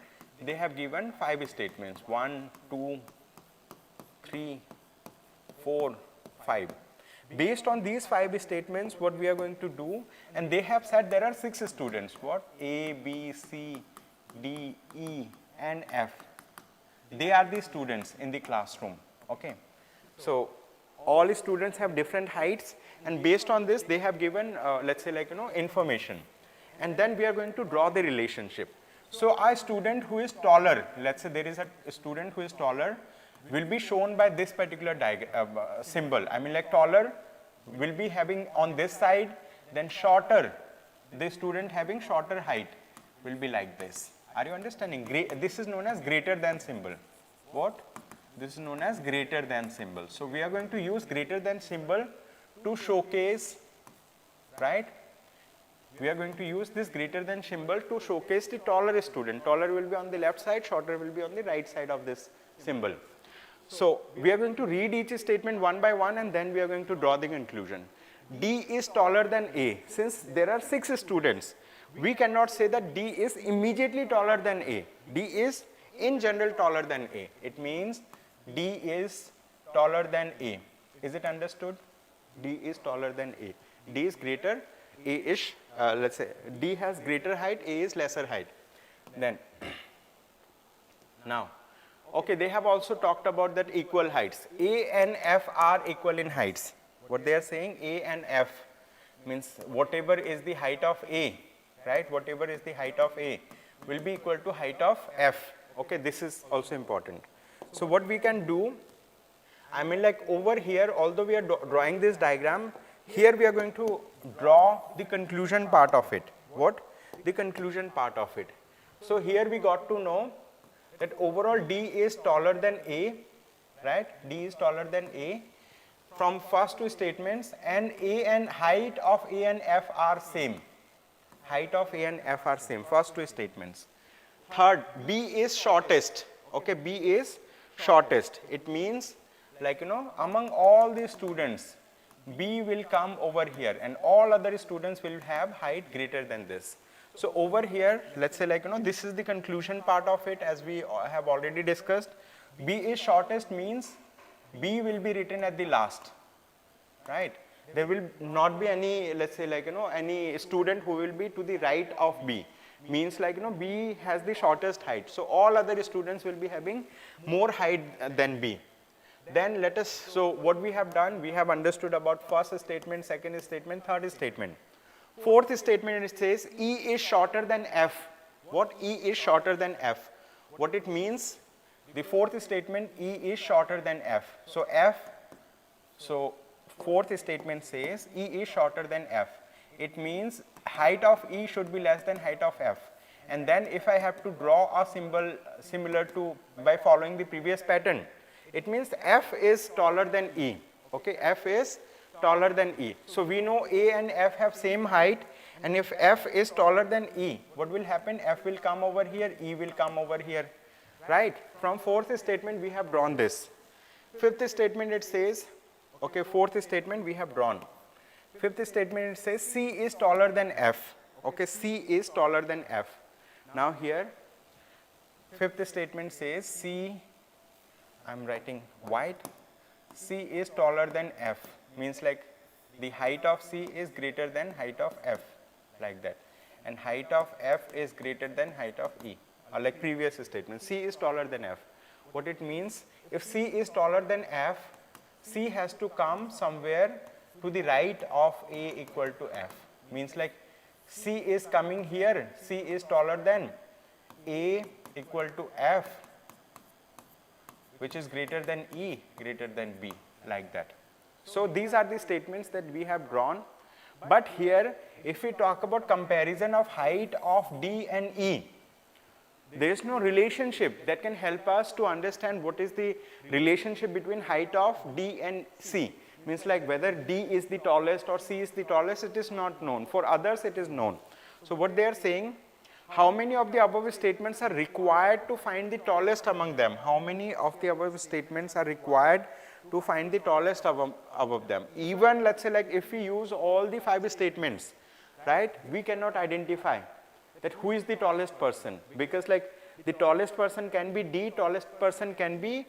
5 statements, 1, 2, 3, 4, 5. Based on these 5 statements, what we are going to do, and they have said there are 6 students, what? A, B, C, D, E, and F. They are the students in the classroom, okay. So all students have different heights, and based on this, they have given, let's say, like, information. And then we are going to draw the relationship. So a student who is taller, let's say there is a student who is taller, will be shown by this particular symbol. I mean, like, taller will be having on this side, then shorter, the student having shorter height will be like this. Are you understanding? This is known as greater than symbol. What? This is known as greater than symbol. So we are going to use greater than symbol to showcase, right? We are going to use this greater than symbol to showcase the taller student. Taller will be on the left side, shorter will be on the right side of this symbol. So we are going to read each statement one by one, and then we are going to draw the conclusion. D is taller than A. Since there are 6 students, we cannot say that D is immediately taller than A. D is in general taller than A. It means D is taller than A. Is it understood? D is taller than A. D is greater, A is, let's say, D has greater height, A is lesser height. Then, now, okay, they have also talked about that equal heights. A and F are equal in heights. What they are saying, A and F means whatever is the height of A, right? Whatever is the height of A will be equal to height of F. Okay, this is also important. So what we can do, I mean, like, over here, although we are drawing this diagram, here we are going to draw the conclusion part of it. What? The conclusion part of it. So here we got to know that overall D is taller than A, right? D is taller than A from first 2 statements, and A and height of A and F are same. Height of A and F are same, first 2 statements. Third, B is shortest, okay, B is shortest. It means, like, among all the students, B will come over here and all other students will have height greater than this. So over here, let's say, like, this is the conclusion part of it, as we have already discussed. B is shortest means B will be written at the last, right? There will not be any, let's say, like, any student who will be to the right of B. Means, like, B has the shortest height. So all other students will be having more height than B. Then let us, so what we have done, we have understood about first statement, second statement, third statement. Fourth statement, it says E is shorter than F. What? E is shorter than F. What it means? The fourth statement, E is shorter than F. So fourth statement says E is shorter than F. It means height of E should be less than height of F. And then if I have to draw a symbol similar to by following the previous pattern, it means F is taller than E. Okay, F is taller than E. So we know A and F have same height, and if F is taller than E, what will happen? F will come over here, E will come over here, right? From fourth statement we have drawn this. Fifth statement it says, okay, fourth statement we have drawn. Fifth statement it says C is taller than F. Okay, C is taller than F. Now here, fifth statement says C, I'm writing white, C is taller than F. Means, like, the height of C is greater than height of F, like that. And height of F is greater than height of E, or like previous statement, C is taller than F. What it means, if C is taller than F, C has to come somewhere to the right of A equal to F. Means, like, C is coming here, C is taller than A equal to F, which is greater than E, greater than B, like that. So these are the statements that we have drawn. But here, if we talk about comparison of height of D and E, there is no relationship that can help us to understand what is the relationship between height of D and C. Means like whether D is the tallest or C is the tallest, it is not known. For others, it is known. So what they are saying, how many of the above statements are required to find the tallest among them? How many of the above statements are required to find the tallest above them? Even let's say like if we use all the 5 statements, right, we cannot identify that who is the tallest person, because like the tallest person can be D, tallest person can be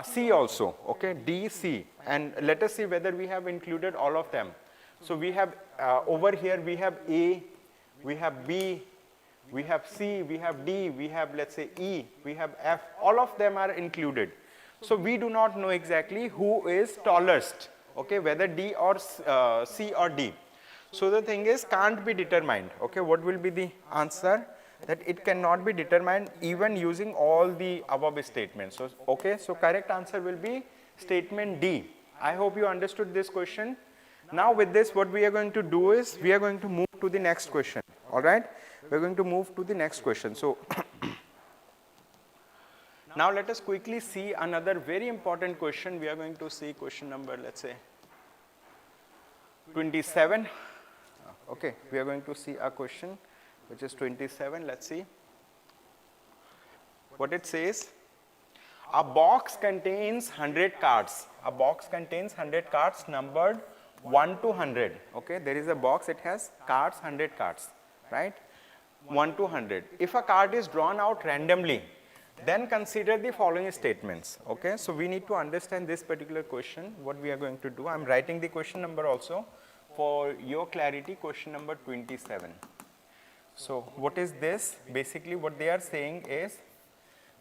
C also, okay, D, C, and let us see whether we have included all of them. So we have over here we have A, we have B, we have C, we have D, we have let's say E, we have F, all of them are included. So we do not know exactly who is tallest, okay, whether D or C or D. So the thing is can't be determined, okay. What will be the answer? That it cannot be determined even using all the above statements. So okay, so correct answer will be statement D. I hope you understood this question. Now with this, what we are going to do is we are going to move to the next question. All right, we are going to move to the next question. So now let us quickly see another very important question. We are going to see question number, let's say 27. Okay, we are going to see a question which is 27. Let's see what it says. A box contains 100 cards. A box contains 100 cards numbered 1 to 100. Okay, there is a box, it has cards, 100 cards, right? 1 to 100. If a card is drawn out randomly, then consider the following statements. Okay, so we need to understand this particular question. What we are going to do, I am writing the question number also for your clarity, question number 27. So what is this? Basically what they are saying is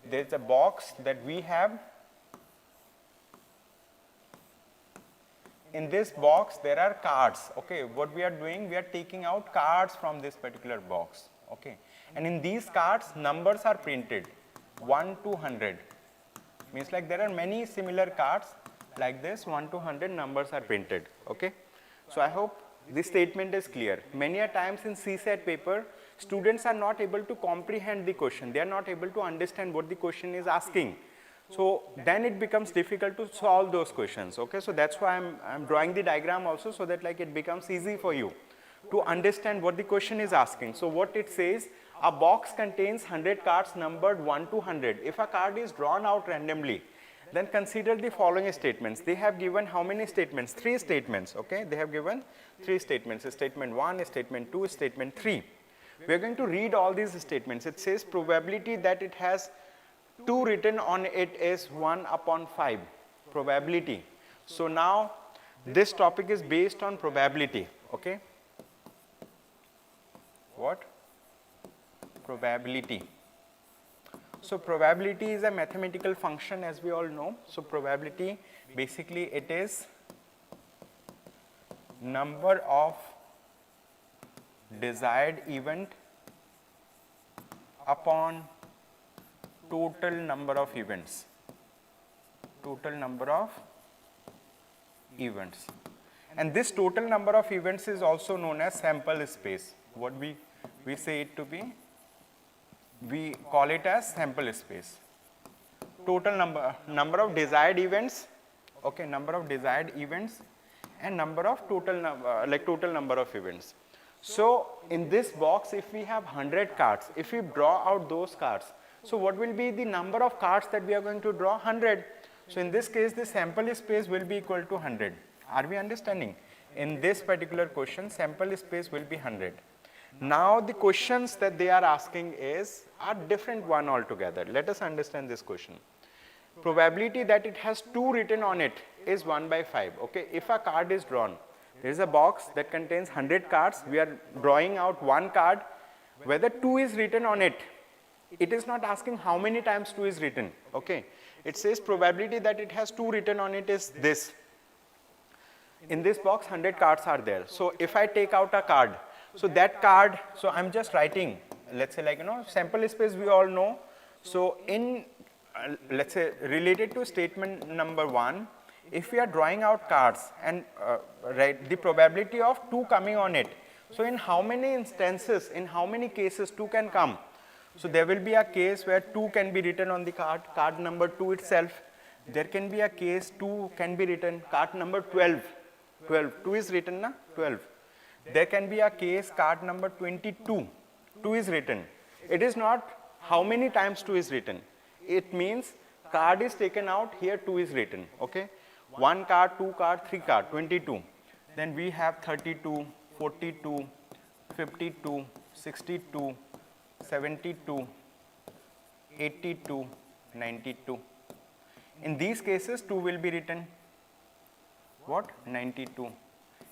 there is a box that we have. In this box there are cards. Okay, what we are doing, we are taking out cards from this particular box. Okay, and in these cards numbers are printed 1 to 100. Means like there are many similar cards like this, 1 to 100 numbers are printed. Okay, so I hope this statement is clear. Many a times in CSAT paper, students are not able to comprehend the question. They are not able to understand what the question is asking. So then it becomes difficult to solve those questions. Okay, so that's why I'm drawing the diagram also, so that like it becomes easy for you to understand what the question is asking. So what it says, a box contains 100 cards numbered 1 to 100. If a card is drawn out randomly, then consider the following statements. They have given how many statements? 3 statements. Okay, they have given 3 statements. Statement 1, statement 2, statement 3. We are going to read all these statements. It says probability that it has 2 written on it is 1 upon 5. Probability. So now this topic is based on probability. Okay. What? Probability. So probability is a mathematical function, as we all know. So probability, basically it is number of desired event upon total number of events. Total number of events. And this total number of events is also known as sample space. What we say it to be? We call it as sample space. Total number of desired events, okay, number of desired events and number of total number of events. So in this box, if we have 100 cards, if we draw out those cards, so what will be the number of cards that we are going to draw? 100. So in this case, the sample space will be equal to 100. Are we understanding? In this particular question, sample space will be 100. Now the questions that they are asking are different one altogether. Let us understand this question. Probability that it has 2 written on it is 1 by 5. Okay, if a card is drawn, there is a box that contains 100 cards. We are drawing out one card. Whether 2 is written on it, it is not asking how many times 2 is written. Okay, it says probability that it has 2 written on it is this. In this box, 100 cards are there. So if I take out a card, So that card, so I'm just writing, let's say like, sample space we all know. So in, let's say related to statement number 1, if we are drawing out cards and right, the probability of 2 coming on it. So in how many instances, in how many cases 2 can come? So there will be a case where 2 can be written on the card number 2 itself. There can be a case 2 can be written, card number 12, 2 is written, na? 12. There can be a case card number 22, 2 is written. It is not how many times 2 is written. It means card is taken out, here 2 is written, okay? 1 card, 2 card, 3 card, 22. Then we have 32, 42, 52, 62, 72, 82, 92. In these cases, 2 will be written. What? 92.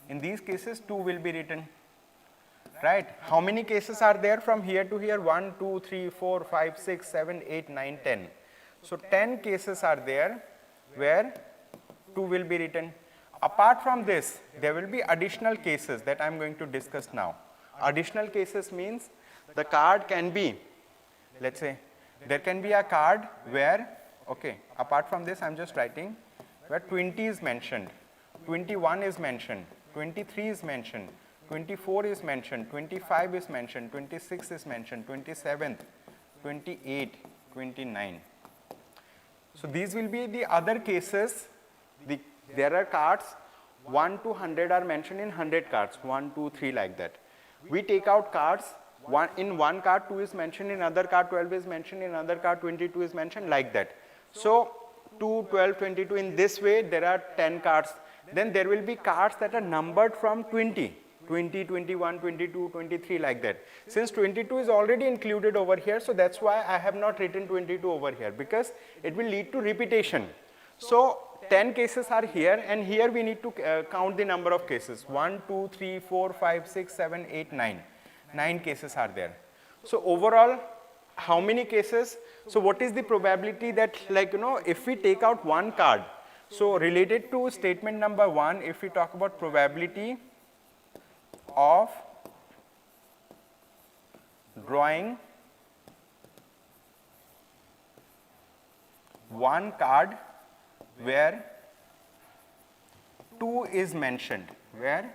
In these cases, 2 will be written. Right? How many cases are there from here to here? 1, 2, 3, 4, 5, 6, 7, 8, 9, 10. So 10 cases are there where 2 will be written. Apart from this, there will be additional cases that I am going to discuss now. Additional cases means the card can be, let's say, there can be a card where, okay, apart from this I am just writing, where 20 is mentioned, 21 is mentioned, 23 is mentioned, 24 is mentioned, 25 is mentioned, 26 is mentioned, 27, 28, 29. So these will be the other cases. There are cards, 1 to 100 are mentioned in 100 cards, 1, 2, 3 like that. We take out cards, in one card 2 is mentioned, in another card 12 is mentioned, in another card 22 is mentioned, like that. So 2, 12, 22, in this way there are 10 cards. Then there will be cards that are numbered from 20, 21, 22, 23 like that. Since 22 is already included over here, so that's why I have not written 22 over here, because it will lead to repetition. So 10 cases are here, and here we need to count the number of cases. 1, 2, 3, 4, 5, 6, 7, 8, 9. 9 cases are there. So overall, how many cases? So what is the probability that, like, if we take out one card, so related to statement number 1, if we talk about probability of drawing one card where 2 is mentioned, where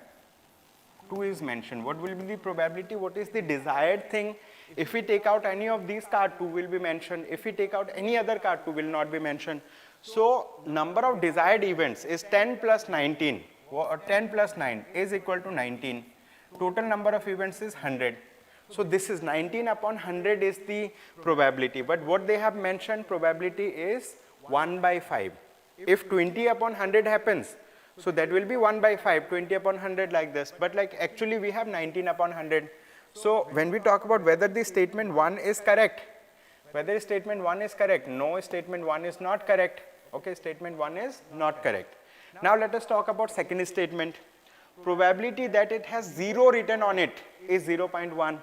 2 is mentioned, what will be the probability? What is the desired thing? If we take out any of these cards, 2 will be mentioned. If we take out any other card, 2 will not be mentioned. So number of desired events is 10 plus 19, or 10 plus 9 is equal to 19. Total number of events is 100. So this is 19 upon 100 is the probability. But what they have mentioned, probability is 1 by 5. If 20 upon 100 happens, so that will be 1 by 5, 20 upon 100 like this. But like actually we have 19 upon 100. So when we talk about whether the statement 1 is correct, whether statement 1 is correct, no, statement 1 is not correct. Okay, statement 1 is not correct. Now let us talk about second statement. Probability that it has 0 written on it is 0.1.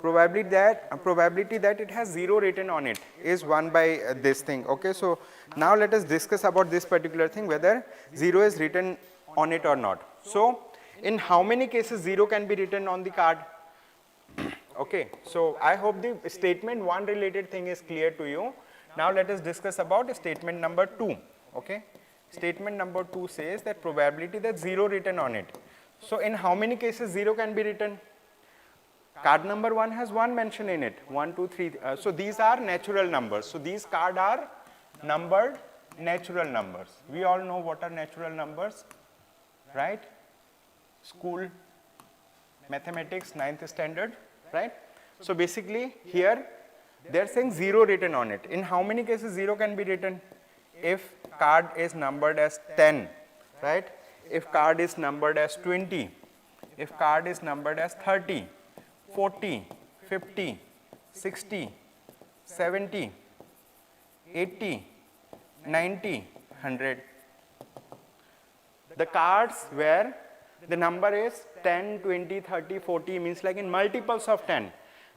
Probability that it has 0 written on it is 1 by this thing. Okay, so now let us discuss about this particular thing, whether 0 is written on it or not. So in how many cases 0 can be written on the card? Okay, so I hope the statement 1 related thing is clear to you. Now let us discuss about statement number 2. Okay, statement number 2 says that probability that 0 written on it. So in how many cases 0 can be written? Card number 1 has 1 mention in it, 1, 2, 3. So these are natural numbers. So these cards are numbered natural numbers. We all know what are natural numbers, right? School, mathematics, 9th standard, right? So basically here they are saying 0 written on it. In how many cases 0 can be written? If card is numbered as 10, right? If card is numbered as 20, if card is numbered as 30, 40, 50, 60, 70, 80, 90, 100. The cards where the number is 10, 20, 30, 40 means like in multiples of 10,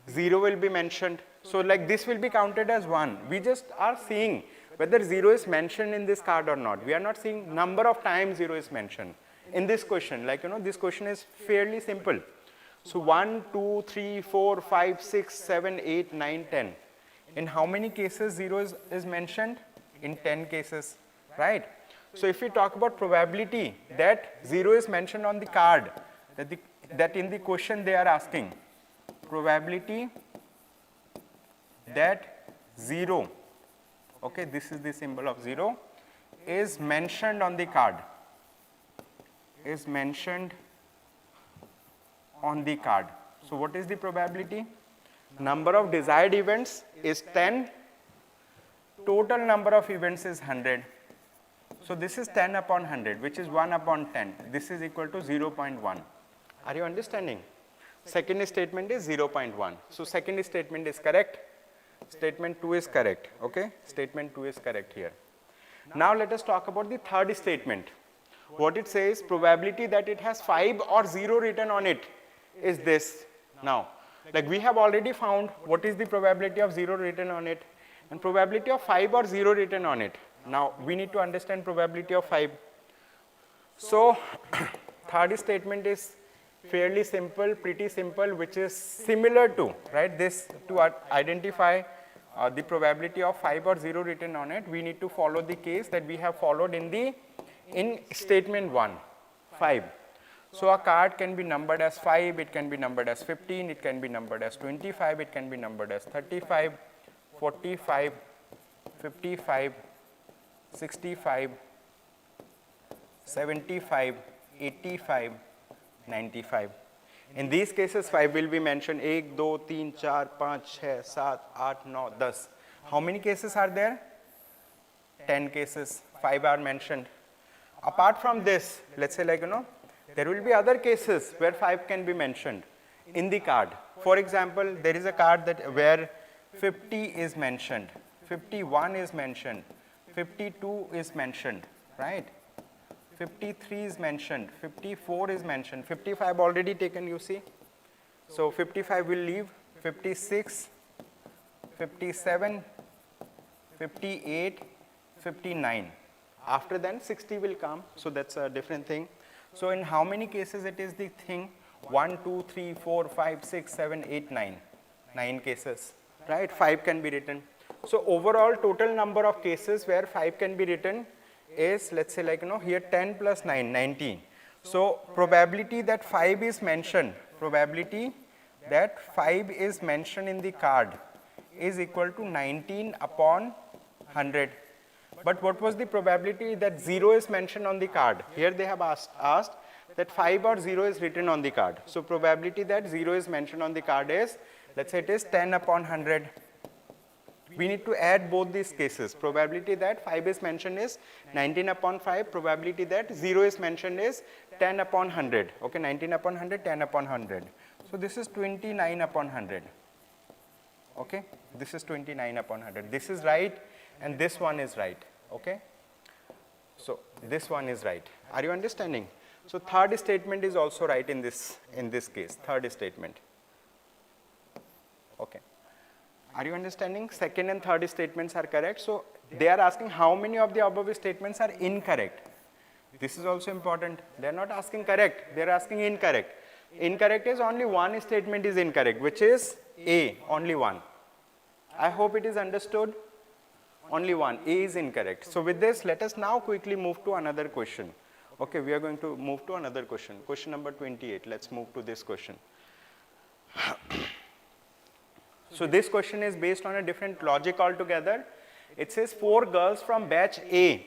0 will be mentioned. So like this will be counted as 1. We just are seeing whether 0 is mentioned in this card or not. We are not seeing number of times 0 is mentioned in this question. Like this question is fairly simple. So 1, 2, 3, 4, 5, 6, 7, 8, 9, 10. In how many cases 0 is mentioned? In 10 cases, right? So if we talk about probability that 0 is mentioned on the card, that in the question they are asking, probability that 0, okay, this is the symbol of 0, is mentioned on the card, is mentioned on the card. So what is the probability? Number of desired events is 10, total number of events is 100. So this is 10 upon 100, which is 1 upon 10. This is equal to 0.1. Are you understanding? Second statement is 0.1. So second statement is correct. Statement 2 is correct. Okay? Statement 2 is correct here. Now let us talk about the third statement. What it says, probability that it has 5 or 0 written on it is this. Now, like we have already found what is the probability of 0 written on it and probability of 5 or 0 written on it. Now, we need to understand probability of 5. So, third statement is fairly simple, pretty simple, which is similar to, right, this to identify the probability of 5 or 0 written on it, we need to follow the case that we have followed in statement 1, 5. So a card can be numbered as 5, it can be numbered as 15, it can be numbered as 25, it can be numbered as 35, 45, 55, 65, 75, 85, 95. In these cases, 5 will be mentioned 1, 2, 3, 4, 5, 6, 7, 8, 9, 10. How many cases are there? 10 cases, 5 are mentioned. Apart from this, let's say like, there will be other cases where 5 can be mentioned in the card. For example, there is a card that where 50 is mentioned, 51 is mentioned, 52 is mentioned, right? 53 is mentioned, 54 is mentioned, 55 already taken, you see. So 55 will leave, 56, 57, 58, 59. After then 60 will come, so that's a different thing. So in how many cases it is the thing? 1, 2, 3, 4, 5, 6, 7, 8, 9. 9 cases, right? 5 can be written. So overall total number of cases where 5 can be written is, let's say like, here 10 plus 9, 19. So probability that 5 is mentioned, probability that 5 is mentioned in the card is equal to 19 upon 100. But what was the probability that 0 is mentioned on the card? Here they have asked that 5 or 0 is written on the card. So probability that 0 is mentioned on the card is, let's say it is 10 upon 100. We need to add both these cases. Probability that 5 is mentioned is 19 upon 5. Probability that 0 is mentioned is 10 upon 100. Okay, 19 upon 100, 10 upon 100. So this is 29 upon 100. Okay, this is 29 upon 100. This is right and this one is right. Okay, so this one is right. Are you understanding? So third statement is also right in this case. Third statement. Okay. Are you understanding? Second and third statements are correct. So they are asking how many of the above statements are incorrect. This is also important. They are not asking correct. They are asking incorrect. Incorrect is only one statement is incorrect, which is A, only one. I hope it is understood. Only one. A is incorrect. So with this, let us now quickly move to another question. Okay, we are going to move to another question. Question number 28. Let's move to this question. So this question is based on a different logic altogether. It says 4 girls from batch A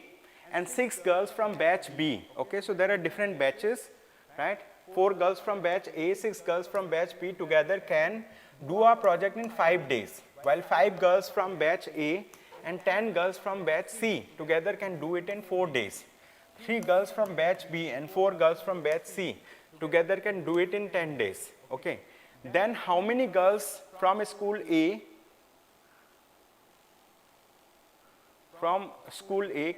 and 6 girls from batch B. Okay, so there are different batches, right? 4 girls from batch A, 6 girls from batch B together can do a project in 5 days, while 5 girls from batch A and 10 girls from batch C together can do it in 4 days. 3 girls from batch B and 4 girls from batch C together can do it in 10 days. Okay. Then how many girls from school A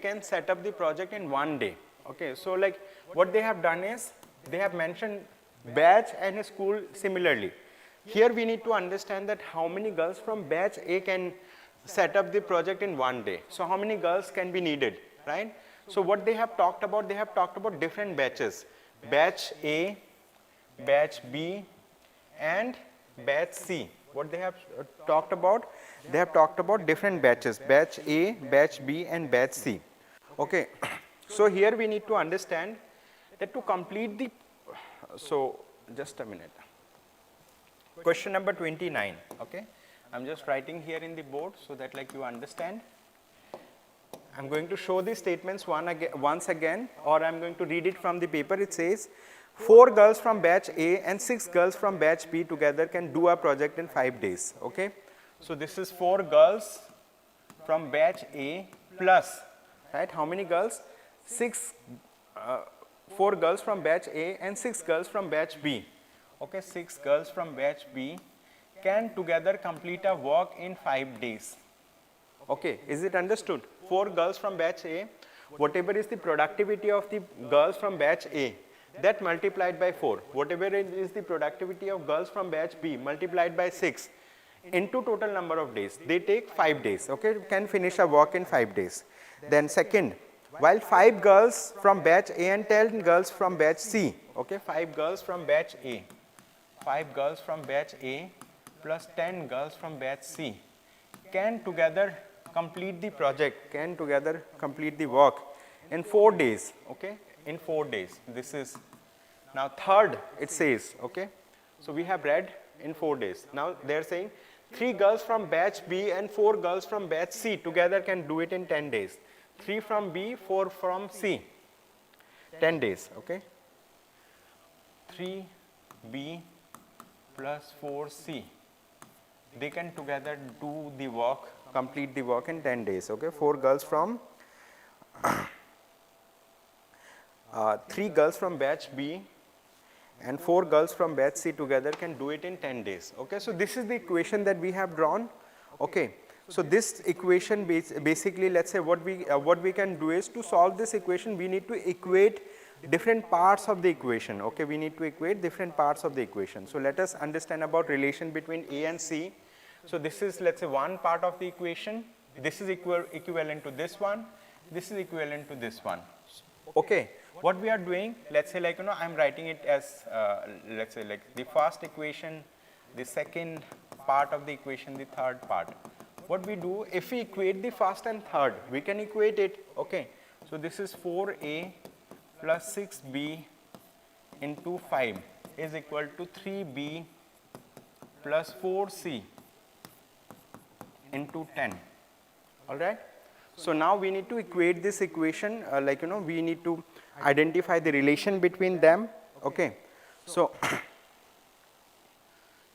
can set up the project in 1 day? Okay, so like what they have done is they have mentioned batch and school similarly. Here we need to understand that how many girls from batch A can set up the project in 1 day. So how many girls can be needed, right? So what they have talked about different batches. Batch A, batch B, and batch C. What they have talked about? They have talked about different batches, batch A, batch B and batch C. Okay. So here we need to understand that to complete the, so just a minute. Question number 29, okay. I'm just writing here in the board so that like you understand. I'm going to show these statements once again, or I'm going to read it from the paper. It says, 4 girls from batch A and 6 girls from batch B together can do a project in 5 days, okay. So this is 4 girls from batch A plus, right, how many girls? 4 girls from batch A and 6 girls from batch B, okay. 6 girls from batch B can together complete a work in 5 days. Okay, is it understood? 4 girls from batch A, whatever is the productivity of the girls from batch A, that multiplied by 4. Whatever is the productivity of girls from batch B multiplied by 6 into total number of days. They take 5 days, okay, can finish a work in 5 days. Then second, while 5 girls from batch A and 10 girls from batch C, okay, 5 girls from batch A, 5 girls from batch A plus 10 girls from batch C can together complete the project, can together complete the work in 4 days, okay, in 4 days. This is, now third it says, okay, so we have read in 4 days. Now they are saying 3 girls from batch B and 4 girls from batch C together can do it in 10 days. 3 from B, 4 from C, 10 days, okay. 3B plus 4C, they can together do the work, complete the work in 10 days, okay. 4 girls from 3 girls from batch B and 4 girls from batch C together can do it in 10 days, okay. So this is the equation that we have drawn, okay. So this equation basically, let's say what we can do is, to solve this equation we need to equate different parts of the equation, okay. We need to equate different parts of the equation. So let us understand about relation between A and C. So this is, let's say, one part of the equation. This is equivalent to this one. This is equivalent to this one, okay. What we are doing, let's say, like, you know, I'm writing it as let's say like the first equation, the second part of the equation, the third part. What we do, if we equate the first and third, we can equate it, okay. So this is 4A plus 6B into 5 is equal to 3B plus 4C into 10, all right. So now we need to equate this equation, like, you know, we need to identify the relation between them, okay. So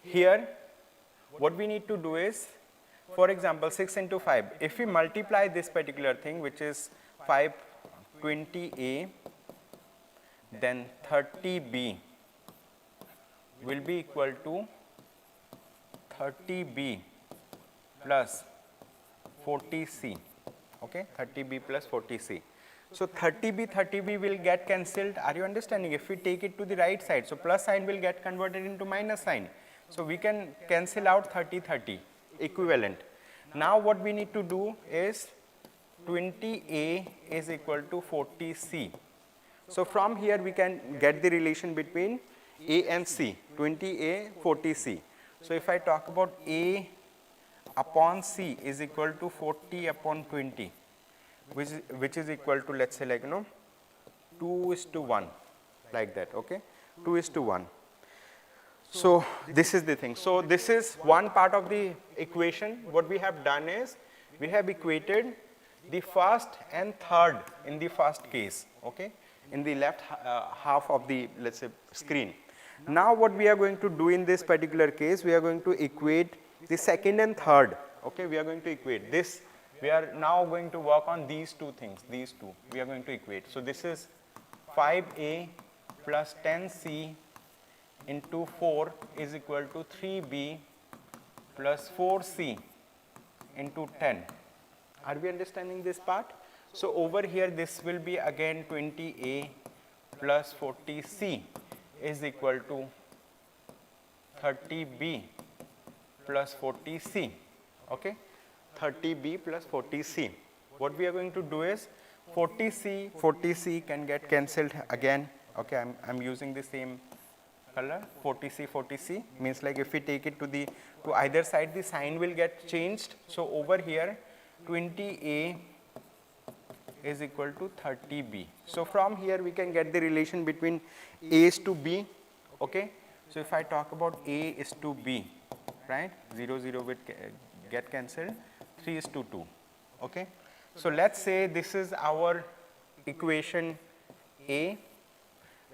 here what we need to do is, for example, 6 into 5, if we multiply this particular thing, which is 520A, then 30B will be equal to 30B plus 40C, okay, 30B plus 40C. So 30B will get cancelled. Are you understanding? If we take it to the right side, so plus sign will get converted into minus sign. So we can cancel out 30 equivalent. Now what we need to do is 20A is equal to 40C. So from here we can get the relation between A and C, 20A, 40C. So if I talk about A upon C is equal to 40 upon 20, which is equal to, let's say, like, you know, 2:1, like that, okay, 2:1. So this is the thing. So this is one part of the equation. What we have done is, we have equated the first and third in the first case, okay, in the left half of the, let's say, screen. Now what we are going to do in this particular case, we are going to equate the second and third, okay. We are going to equate this. We are now going to work on these two things, these two we are going to equate. So this is 5A plus 10C into 4 is equal to 3B plus 4C into 10. Are we understanding this part? So over here this will be again 20A plus 40C is equal to 30B plus 40C, okay, 30B plus 40C. What we are going to do is 40C can get cancelled again, okay. I'm using the same color 40C 40C means like if we take it to either side, the sign will get changed. So over here 20A is equal to 30B. So from here we can get the relation between A is to B. Okay. So if I talk about A is to B, right, 0 0 will get cancelled, 3 is to 2. Okay. So let's say this is our equation A,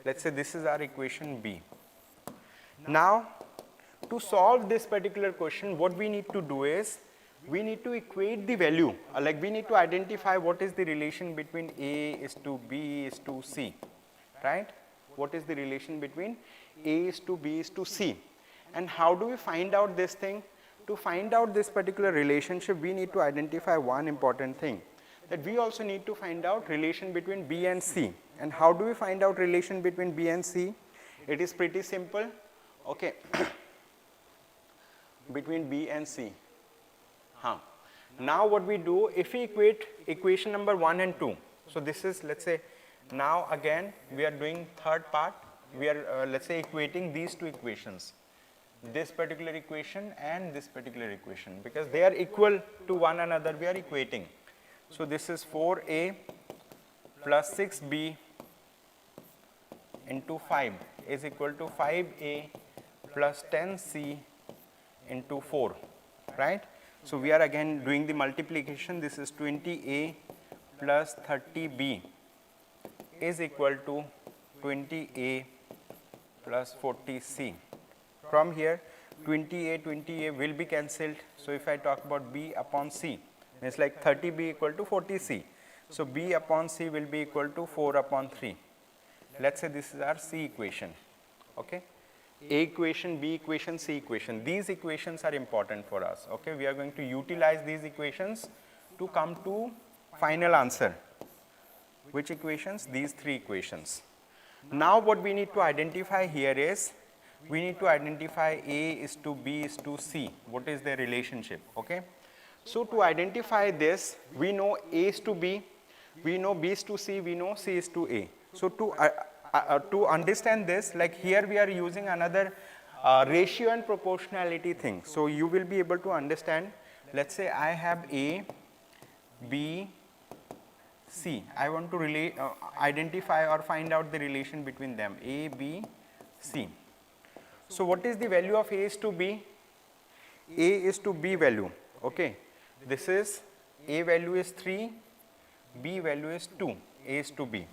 let's say this is our equation B. Now to solve this particular question, what we need to do is we need to equate the value, like we need to identify what is the relation between A is to B is to C, right? What is the relation between A is to B is to C, and how do we find out this thing? To find out this particular relationship, we need to identify one important thing, that we also need to find out relation between B and C. And how do we find out relation between B and C? It is pretty simple. Okay. Between B and C. Now what we do, if we equate equation number 1 and 2, so this is, let's say, now again we are doing third part, we are let's say equating these two equations, this particular equation and this particular equation, because they are equal to one another, we are equating. So this is 4A plus 6B into 5 is equal to 5A plus 10C into 4, right? So we are again doing the multiplication. This is 20A plus 30B is equal to 20A plus 40C. From here 20A will be cancelled. So if I talk about B upon C, it's like 30B equal to 40C. So B upon C will be equal to 4 upon 3. Let's say this is our C equation. Okay. A equation, B equation, C equation. These equations are important for us. Okay, we are going to utilize these equations to come to final answer. Which equations? These three equations. Now what we need to identify here is, we need to identify A is to B is to C. What is their relationship? Okay. So to identify this, we know A is to B, we know B is to C, we know C is to A. So to understand this, like here we are using another ratio and proportionality thing. So you will be able to understand, let's say I have A, B, C. I want to identify or find out the relation between them, A, B, C. So what is the value of A is to B? A is to B value. Okay. This is, A value is 3, B value is 2, A is to B.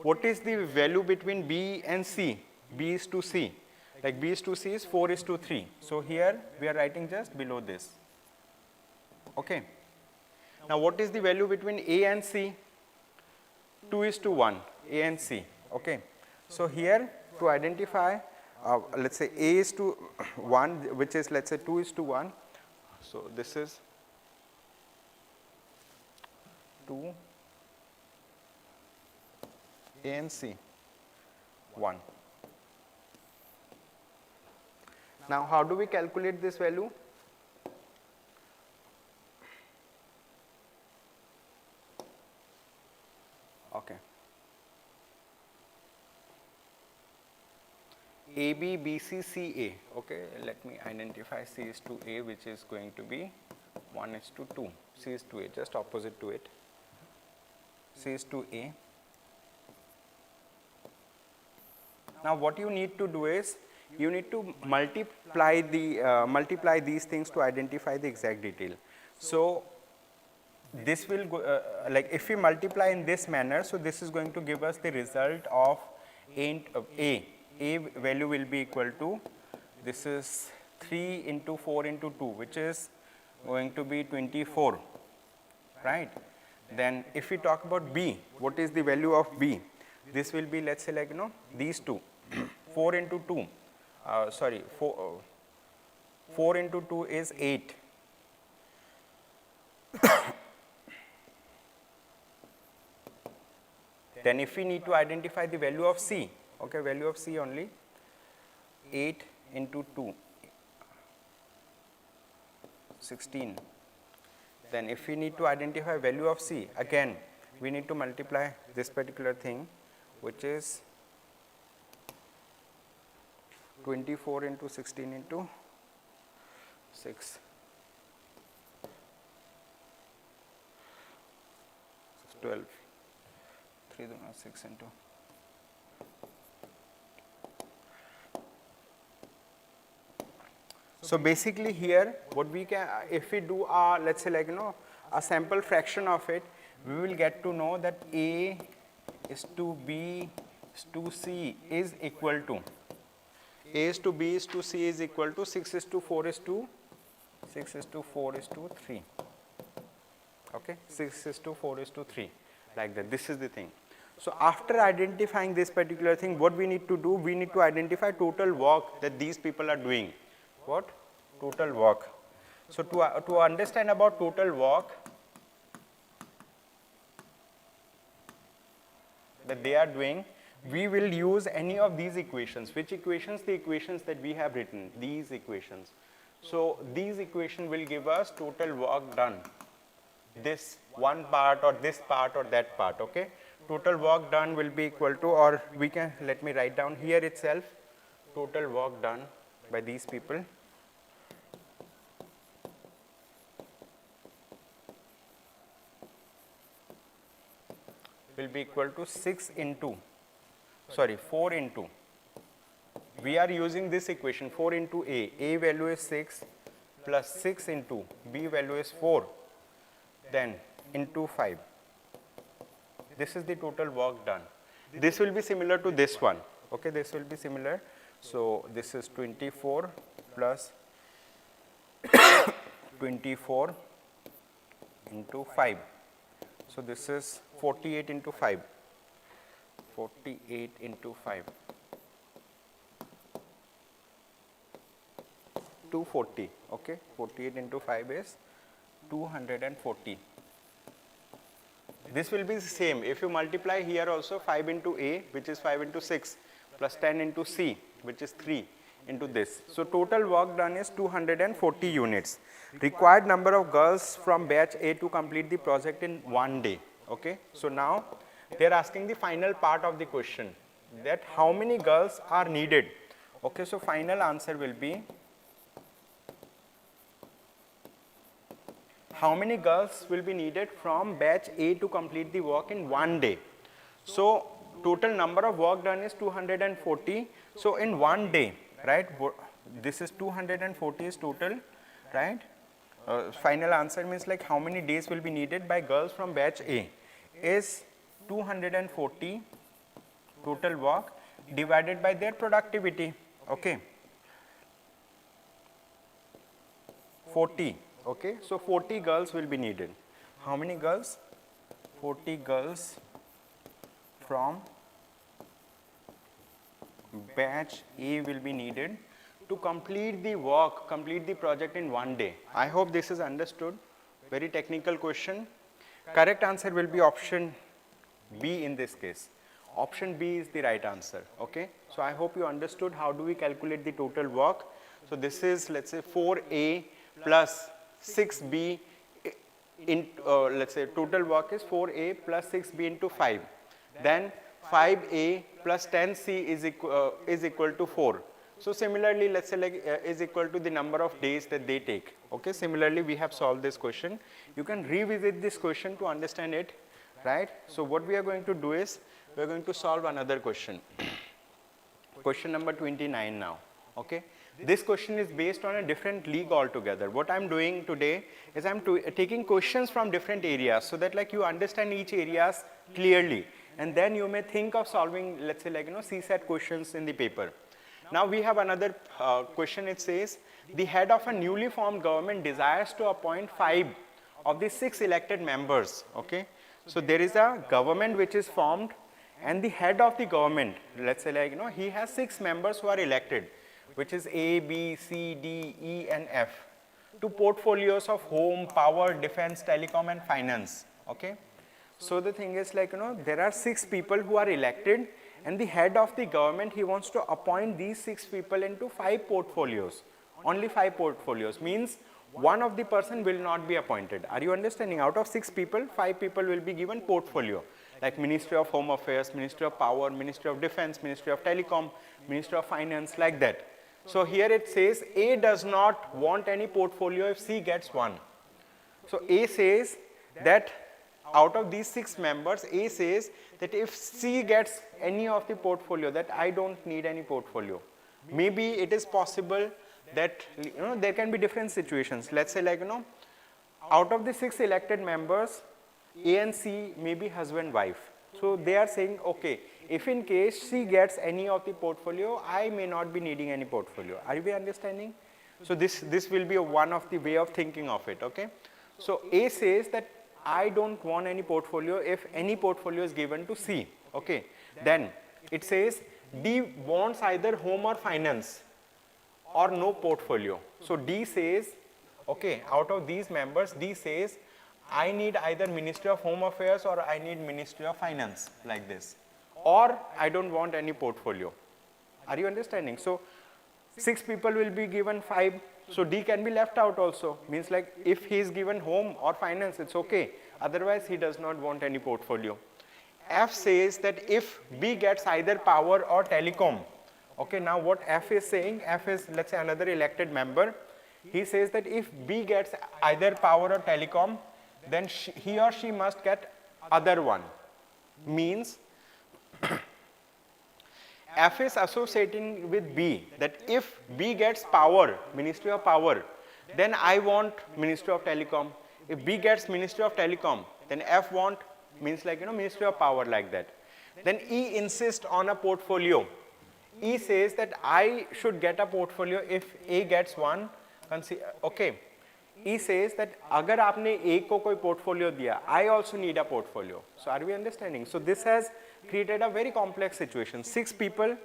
What is the value between B and C? B is to C. Like B is to C is 4 is to 3. So here we are writing just below this. Okay. Now what is the value between A and C? 2 is to 1, A and C. Okay. So here to identify, let's say A is to 1, which is, let's say 2 is to 1. So this is 2, A and C, 1. Now how do we calculate this value? Okay. AB, BC, CA. Okay, let me identify C is to A, which is going to be 1 is to 2. C is to A, just opposite to it. C is to A. Now what you need to do is, you need to multiply these things to identify the exact detail. So this will go, like if we multiply in this manner, so this is going to give us the result of A. A value will be equal to, this is 3 into 4 into 2, which is going to be 24, right? Then if we talk about B, what is the value of B? This will be, let's say, like, you know, these two, 4 into 2, 4 into 2 is 8. Then if we need to identify the value of C, okay, value of C only, 8 into 2, 16. Then if we need to identify value of C, again, we need to multiply this particular thing, which is 24 into 16 into 6. 12. 3 6 into. So basically here, what we can, if we do a, let's say like, a sample fraction of it, we will get to know that A is to B is to C is equal to, A is to B is to C is equal to 6 is to 4 is to 6 is to 4 is to 3. Okay, 6 is to 4 is to 3, like that. This is the thing. So after identifying this particular thing, what we need to do, we need to identify total work that these people are doing. What? Total work. So to understand about total work that they are doing, we will use any of these equations. Which equations? The equations that we have written, these equations. So these equations will give us total work done. This one part or this part or that part, okay? Total work done will be equal to, or we can, let me write down here itself, total work done by these people will be equal to 4 into, we are using this equation 4 into A value is 6 plus 6 into B value is 4, then into 5. This is the total work done. This will be similar to this one, okay, this will be similar. So this is 24 plus 24 into 5. So this is 48 into 5, 48 into 5, 240, okay, 48 into 5 is 240. This will be the same. If you multiply here also 5 into A, which is 5 into 6, plus 10 into C, which is 3 into this. So total work done is 240 units. Required number of girls from batch A to complete the project in 1 day. Okay. So now they are asking the final part of the question, that how many girls are needed. Okay. So final answer will be, how many girls will be needed from batch A to complete the work in 1 day. So total number of work done is 240. So in 1 day, right, this is 240 is total, right. Final answer means like how many days will be needed by girls from batch A is 240 total work divided by their productivity. Okay. 40. Okay. So 40 girls will be needed. How many girls? 40 girls from batch A will be needed to complete the work, complete the project in 1 day. I hope this is understood. Very technical question. Correct answer will be option B in this case. Option B is the right answer. Okay. So I hope you understood how do we calculate the total work. So this is, let's say, 4A plus 6B in, let's say total work is 4A plus 6B into 5. Then 5A plus 10C is equal to 4. So similarly, let's say like is equal to the number of days that they take. Okay. Similarly, we have solved this question. You can revisit this question to understand it, right. So what we are going to do is, we are going to solve another question. Question number 29 now. Okay. This question is based on a different league altogether. What I'm doing today is I'm taking questions from different areas so that like you understand each areas clearly, and then you may think of solving, let's say like CSAT questions in the paper. Now we have another question. It says the head of a newly formed government desires to appoint 5 of the 6 elected members. Okay. So there is a government which is formed, and the head of the government, let's say like he has 6 members who are elected, which is A, B, C, D, E and F, to portfolios of home, power, defense, telecom and finance. Okay. So the thing is like there are 6 people who are elected, and the head of the government, he wants to appoint these 6 people into 5 portfolios. Only 5 portfolios means one of the person will not be appointed. Are you understanding? Out of 6 people, 5 people will be given portfolio, like Ministry of Home Affairs, Ministry of Power, Ministry of Defense, Ministry of Telecom, Ministry of Finance, like that. So here it says A does not want any portfolio if C gets 1. So A says that out of these 6 members, A says that if C gets any of the portfolio, that I don't need any portfolio. Maybe it is possible that there can be different situations. Let's say out of the 6 elected members, A and C may be husband-wife. So they are saying, okay, if in case C gets any of the portfolio, I may not be needing any portfolio. Are we understanding? So this will be one of the way of thinking of it, okay? So A says that I don't want any portfolio if any portfolio is given to C, okay? Then it says D wants either home or finance or no portfolio. So D says, okay, out of these members, D says, I need either Ministry of Home Affairs or I need Ministry of Finance, like this. Or I don't want any portfolio. Are you understanding? So 6 people will be given 5. So D can be left out also. Means like if he is given home or finance, it's okay. Otherwise, he does not want any portfolio. F says that if B gets either power or telecom. Okay, now what F is saying, F is, let's say, another elected member. He says that if B gets either power or telecom, then he or she must get other one. Means F is associating with B, that if B gets power, Ministry of Power, then I want Ministry of Telecom. If B gets Ministry of Telecom, then F want, means like, Ministry of Power, like that. Then E insists on a portfolio. E says that I should get a portfolio if A gets one. Okay. E says that agar aapne A ko koi portfolio diya, I also need a portfolio. So are we understanding? So this has created a very complex situation. 6 people,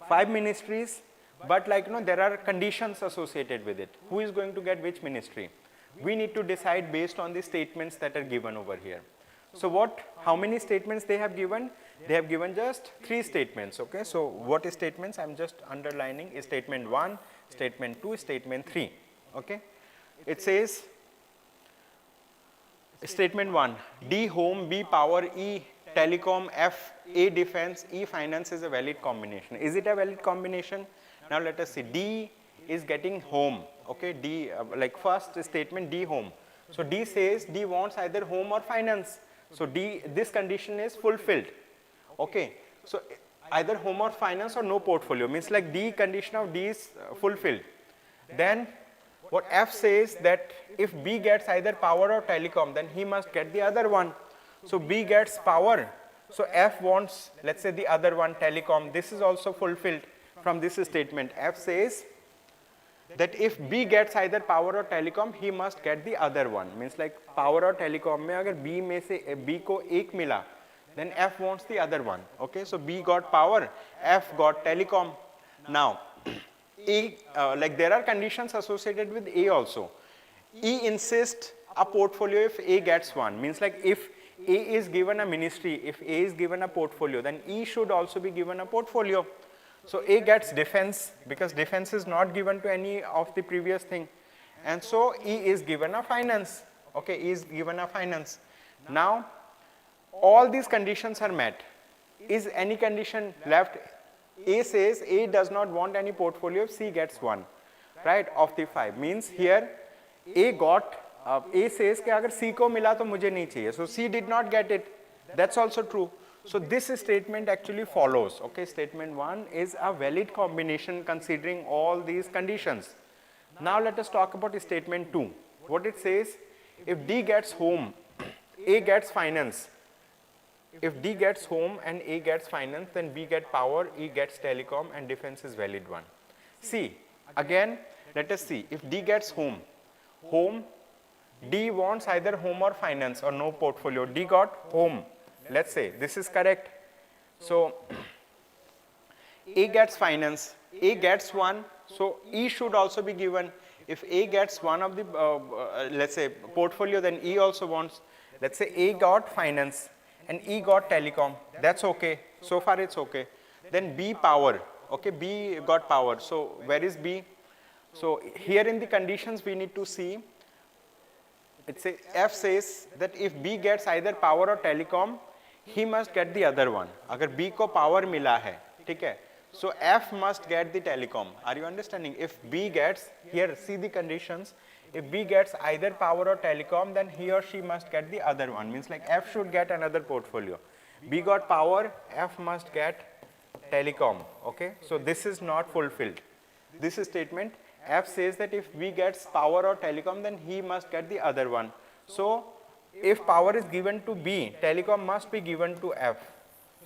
5 ministries, but there are conditions associated with it. Who is going to get which ministry? We need to decide based on the statements that are given over here. So how many statements they have given? They have given just 3 statements, okay? So what is statements? I'm just underlining is statement 1, statement 2, statement 3, okay? It says, statement 1, D home, B power, E telecom, F A defense, E finance is a valid combination. Is it a valid combination? Now let us see. D is getting home, okay? D, like first statement, D home. So D says D wants either home or finance. So D, this condition is fulfilled, okay? So either home or finance or no portfolio, means like D condition of D is fulfilled. Then what F says that if B gets either power or telecom, then he must get the other one. So B gets power. So F wants, let's say, the other one, telecom. This is also fulfilled from this statement. F says that if B gets either power or telecom, he must get the other one. Means like power or telecom mein agar B mein se B ko ek mila, then F wants the other one. Okay, so B got power, F got telecom. Now, A, there are conditions associated with A also. E insists a portfolio if A gets one. Means like if A is given a ministry, if A is given a portfolio, then E should also be given a portfolio. So A gets defense because defense is not given to any of the previous thing. And so E is given a finance. Okay, E is given a finance. Now, all these conditions are met. Is any condition left? A says A does not want any portfolio if C gets one, right, of the 5. Means here A got, A says कि अगर C को मिला तो मुझे नहीं चाहिए. So C did not get it. That's also true. So this statement actually follows. Okay, statement 1 is a valid combination considering all these conditions. Now let us talk about statement 2. What it says, if D gets home, A gets finance. If D gets home and A gets finance, then B gets power, E gets telecom, and defense is valid one. See, again, let us see. If D gets home, D wants either home or finance or no portfolio. D got home. Let's say this is correct. So A gets finance, A gets one, so E should also be given. If A gets one of the, let's say, portfolio, then E also wants. Let's say A got finance and E got telecom. That's okay. So far it's okay. Then B power. Okay, B got power. So where is B? So here in the conditions we need to see. It says F says that if B gets either power or telecom, he must get the other one. अगर B को power मिला है, ठीक है? So F must get the telecom. Are you understanding? If B gets, here see the conditions, if B gets either power or telecom, then he or she must get the other one. Means like F should get another portfolio. B got power, F must get telecom. Okay, so this is not fulfilled. This statement, F says that if B gets power or telecom, then he must get the other one. So if power is given to B, telecom must be given to F.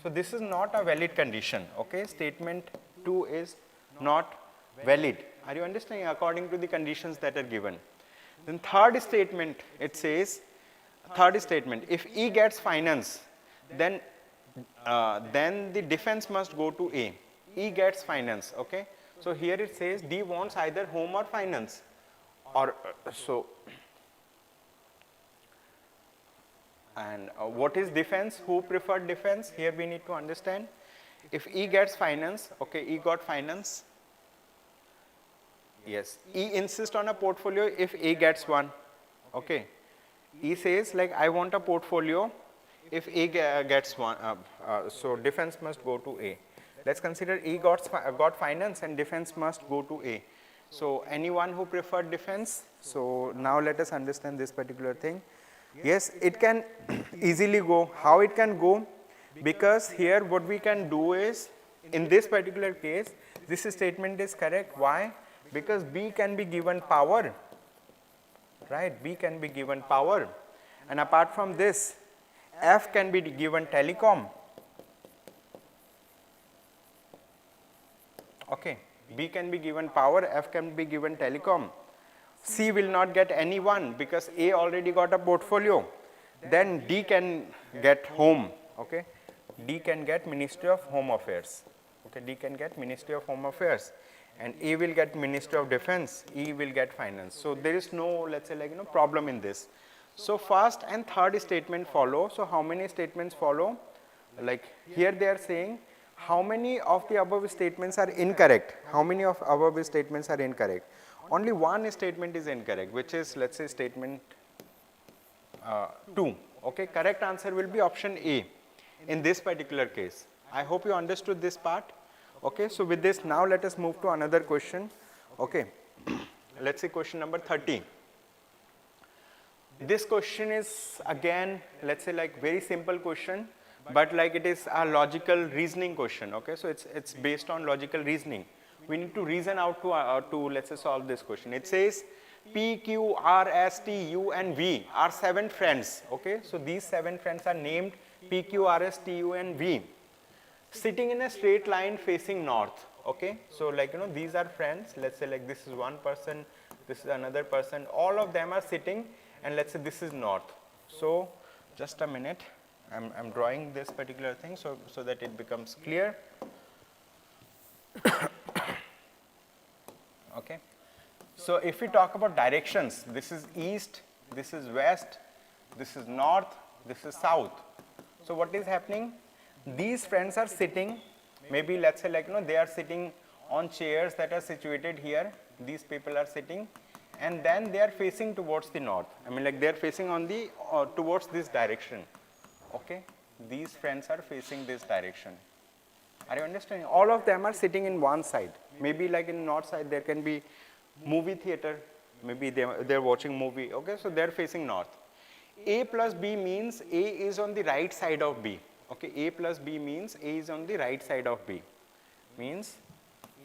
So this is not a valid condition. Okay, statement 2 is not valid. Are you understanding? According to the conditions that are given. Then third statement, it says, third statement, if E gets finance, then the defense must go to A. E gets finance. Okay, so here it says D wants either home or finance, or and what is defense? Who preferred defense? Here we need to understand. If E gets finance, okay, E got finance. Yes, E insists on a portfolio if A gets one. Okay, E says like I want a portfolio if A gets one. So defense must go to A. Let's consider E got finance and defense must go to A. So anyone who preferred defense? So now let us understand this particular thing. Yes, it can easily go. How it can go? Because here what we can do is, in this particular case, this statement is correct. Why? Because B can be given power, right? B can be given power, and apart from this, F can be given telecom. Okay, B can be given power, F can be given telecom. C will not get any one because A already got a portfolio. Then D can get home. Okay, D can get Ministry of Home Affairs. Okay, D can get Ministry of Home Affairs, and A will get Ministry of Defense. E will get finance. So there is no, let's say, like problem in this. So first and third statement follow. So how many statements follow? Like here they are saying how many of the above statements are incorrect. How many of above statements are incorrect? Only one statement is incorrect, which is, let's say, statement 2. Okay, correct answer will be option A in this particular case. I hope you understood this part. Okay, so with this, now let us move to another question. Okay, let's see question number 30. This question is again, let's say, like very simple question, but like it is a logical reasoning question. Okay, so it's based on logical reasoning. We need to reason out to let's say solve this question. It says P, Q, R, S, T, U and V are 7 friends. Okay, so these 7 friends are named P, Q, R, S, T, U and V, sitting in a straight line facing north. Okay, so like these are friends. Let's say like this is one person, this is another person. All of them are sitting, and let's say this is north. So just a minute, I'm drawing this particular thing so that it becomes clear. Okay, so if we talk about directions, this is east, this is west, this is north, this is south. So what is happening? These friends are sitting, maybe let's say like they are sitting on chairs that are situated here. These people are sitting, and then they are facing towards the north. I mean like they are facing on the towards this direction. Okay, these friends are facing this direction. Are you understanding? All of them are sitting in one side. Maybe like in north side there can be movie theater. Maybe they're watching movie. Okay, so they're facing north. A plus B means A is on the right side of B. Okay, A plus B means A is on the right side of B. Means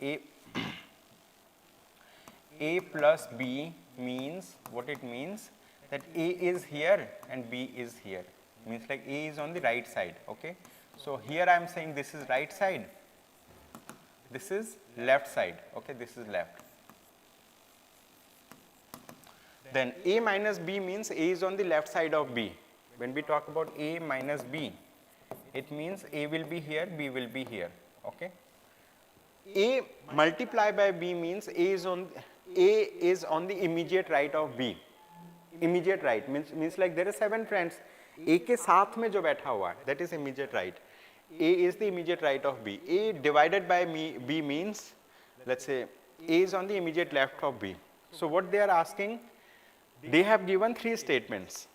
A plus B means, what it means, that A is here and B is here. Means like A is on the right side. Okay, so here I am saying this is right side, this is left side. Okay, this is left. Then A minus B means A is on the left side of B. When we talk about A minus B, it means A will be here, B will be here. Okay, A multiply by B means A is on the immediate right of B. Immediate right means like there are 7 friends. A के साथ में जो बैठा हुआ है, that is immediate right. A is the immediate right of B. A divided by B means, let's say, A is on the immediate left of B. So what they are asking, they have given 3 statements.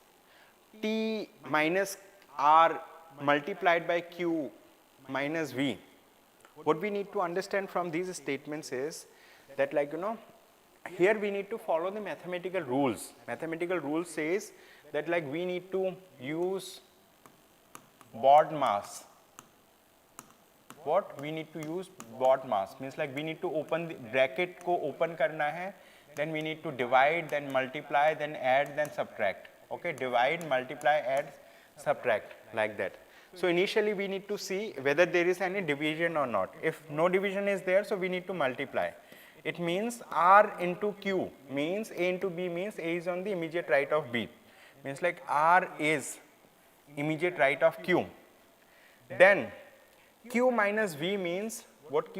T minus R multiplied by Q minus V. what we need to understand from these statements is that, like, you know, here we need to follow the mathematical rules. Mathematical rules says that, like, we need to use board mass. What? We need to use board mass, means like we need to open the bracket को open करना है, then we need to divide, then multiply, then add, then subtract. Okay, divide, multiply, add, subtract, like that. So initially we need to see whether there is any division or not. If no division is there, so we need to multiply. It means R into Q means A into B means A is on the immediate right of B. Means like R is immediate right of Q. Then Q minus V means what?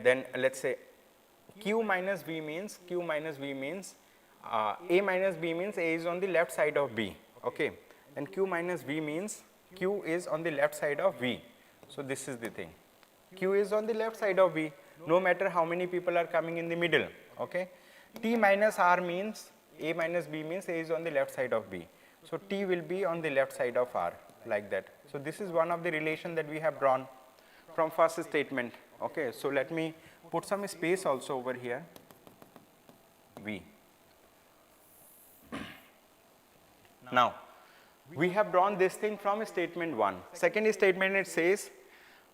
Then let's say Q minus V means A minus B means A is on the left side of B. Okay, and Q minus V means Q is on the left side of V. So this is the thing. Q is on the left side of V, no matter how many people are coming in the middle. Okay, T minus R means A minus B means A is on the left side of B. So T will be on the left side of R, like that. So this is one of the relation that we have drawn from first statement. Okay, so let me put some space also over here. V. Now we have drawn this thing from statement 1. Second statement, it says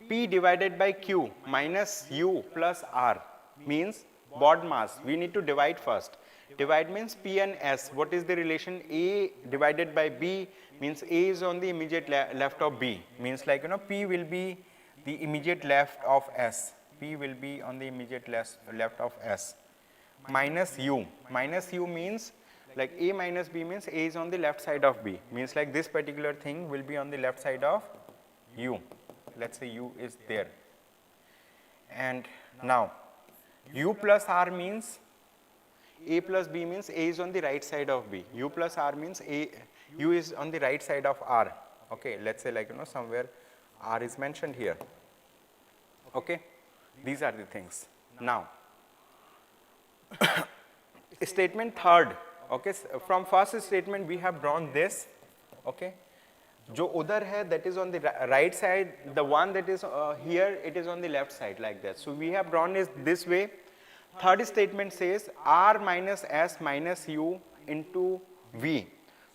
P divided by Q minus U plus R means board mass. We need to divide first. Divide means P and S. What is the relation? A divided by B means A is on the immediate left of B. Means like, you know, P will be the immediate left of S. P will be on the immediate left of S. Minus U. Minus U means like A minus B means A is on the left side of B. Means like this particular thing will be on the left side of U. Let's say U is there. And now U plus R means A plus B means A is on the right side of B. U plus R means U is on the right side of R. Okay, let's say, like, you know, somewhere R is mentioned here. Okay, these are the things. Now statement third. Okay, from first statement we have drawn this. Okay, जो उधर है, that is on the right side, the one that is here, it is on the left side, like that. So we have drawn is this way. Third statement says R minus S minus U into V.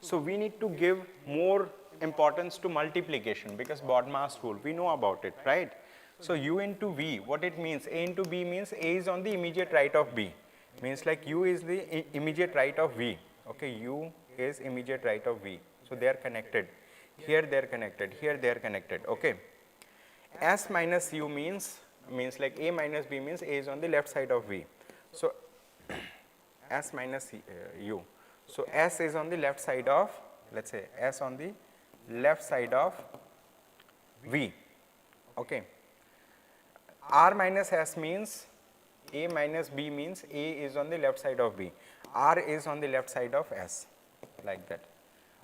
So we need to give more importance to multiplication because board mass rule, we know about it, right? So U into V, what it means? A into B means A is on the immediate right of B. Means like U is the immediate right of V. Okay, U is immediate right of V. So they are connected. Here they are connected. Here they are connected. Okay. S minus U means like A minus B means A is on the left side of V. So S minus U. So S is on the left side of, let's say S on the left side of V. Okay. R minus S means A minus B means A is on the left side of B. R is on the left side of S, like that.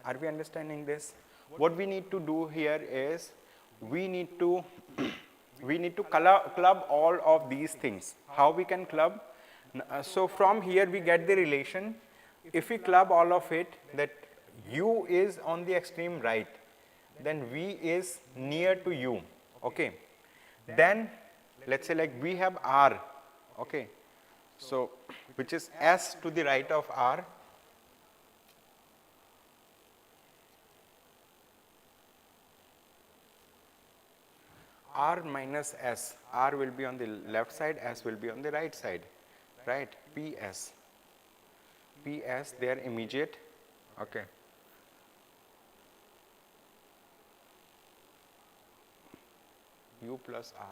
Are we understanding this? What we need to do here is we need to club all of these things. How we can club? So from here we get the relation. If we club all of it, that U is on the extreme right, then V is near to U. Okay. Then let's say like we have R. Okay. So which is S to the right of R. R minus S, R will be on the left side, S will be on the right side, right? PS, PS, they are immediate, okay. U plus R.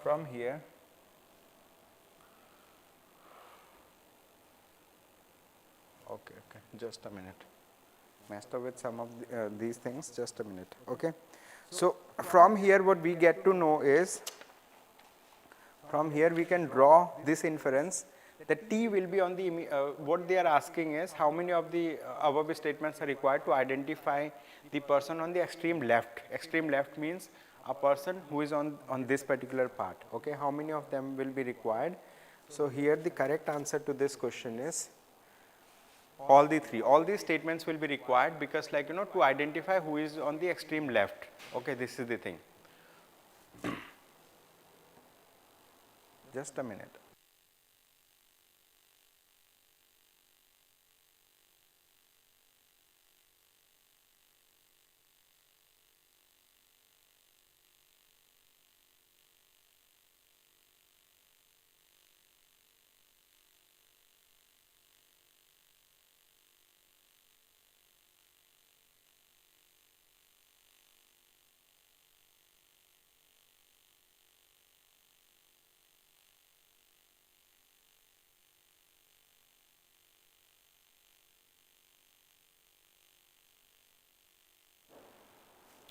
From here, okay, just a minute. Messed up with some of these things, just a minute, okay. So from here what we get to know is, from here we can draw this inference that T will be on the, what they are asking is how many of the above statements are required to identify the person on the extreme left. Extreme left means a person who is on this particular part, okay. How many of them will be required? So here the correct answer to this question is All these statements will be required because to identify who is on the extreme left. Okay, this is the thing. Just a minute.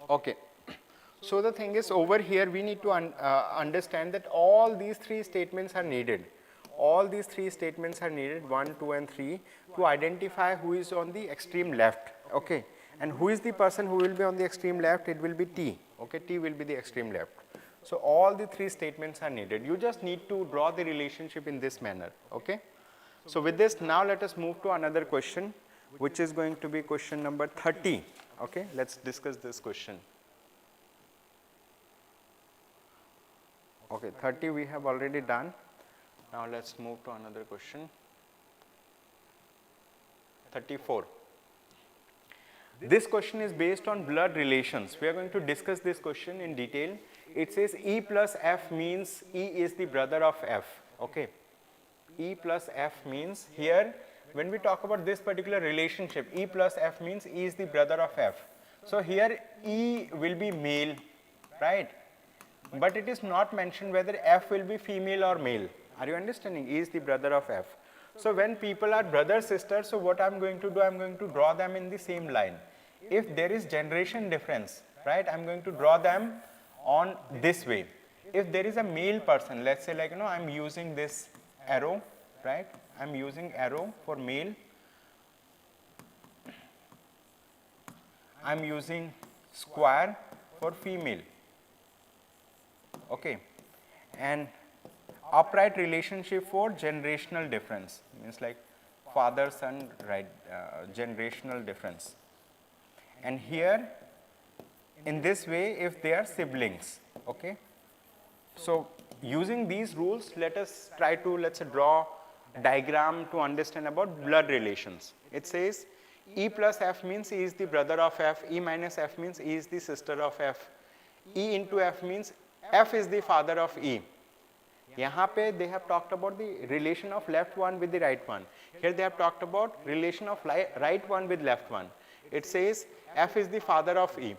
Okay. So the thing is, over here we need to understand that all these three statements are needed. All these three statements are needed, 1, 2 and 3, to identify who is on the extreme left. Okay. And who is the person who will be on the extreme left? It will be T. Okay. T will be the extreme left. So all the three statements are needed. You just need to draw the relationship in this manner. Okay. So with this, now let us move to another question, which is going to be question number 30. Okay. Let's discuss this question. Okay, 30 we have already done. Now let's move to another question. 34. This question is based on blood relations. We are going to discuss this question in detail. It says E plus F means E is the brother of F. Okay. E plus F means, here when we talk about this particular relationship, E plus F means E is the brother of F. So here E will be male, right? But it is not mentioned whether F will be female or male. Are you understanding? E is the brother of F. So when people are brother sisters, so what I am going to do, I am going to draw them in the same line. If there is generation difference, right, I am going to draw them on this way. If there is a male person, let's say I am using this arrow, right, I am using arrow for male, I am using square for female. Okay, and upright relationship for generational difference, means like father son, right, generational difference. And here in this way, if they are siblings. Okay, so using these rules, let us try to, let's say, draw a diagram to understand about blood relations. It says E plus F means E is the brother of F, E minus F means E is the sister of F, E into F means F is the father of E. Yahan pe they have talked about the relation of left one with the right one. Here they have talked about relation of right one with left one. It says F is the father of E.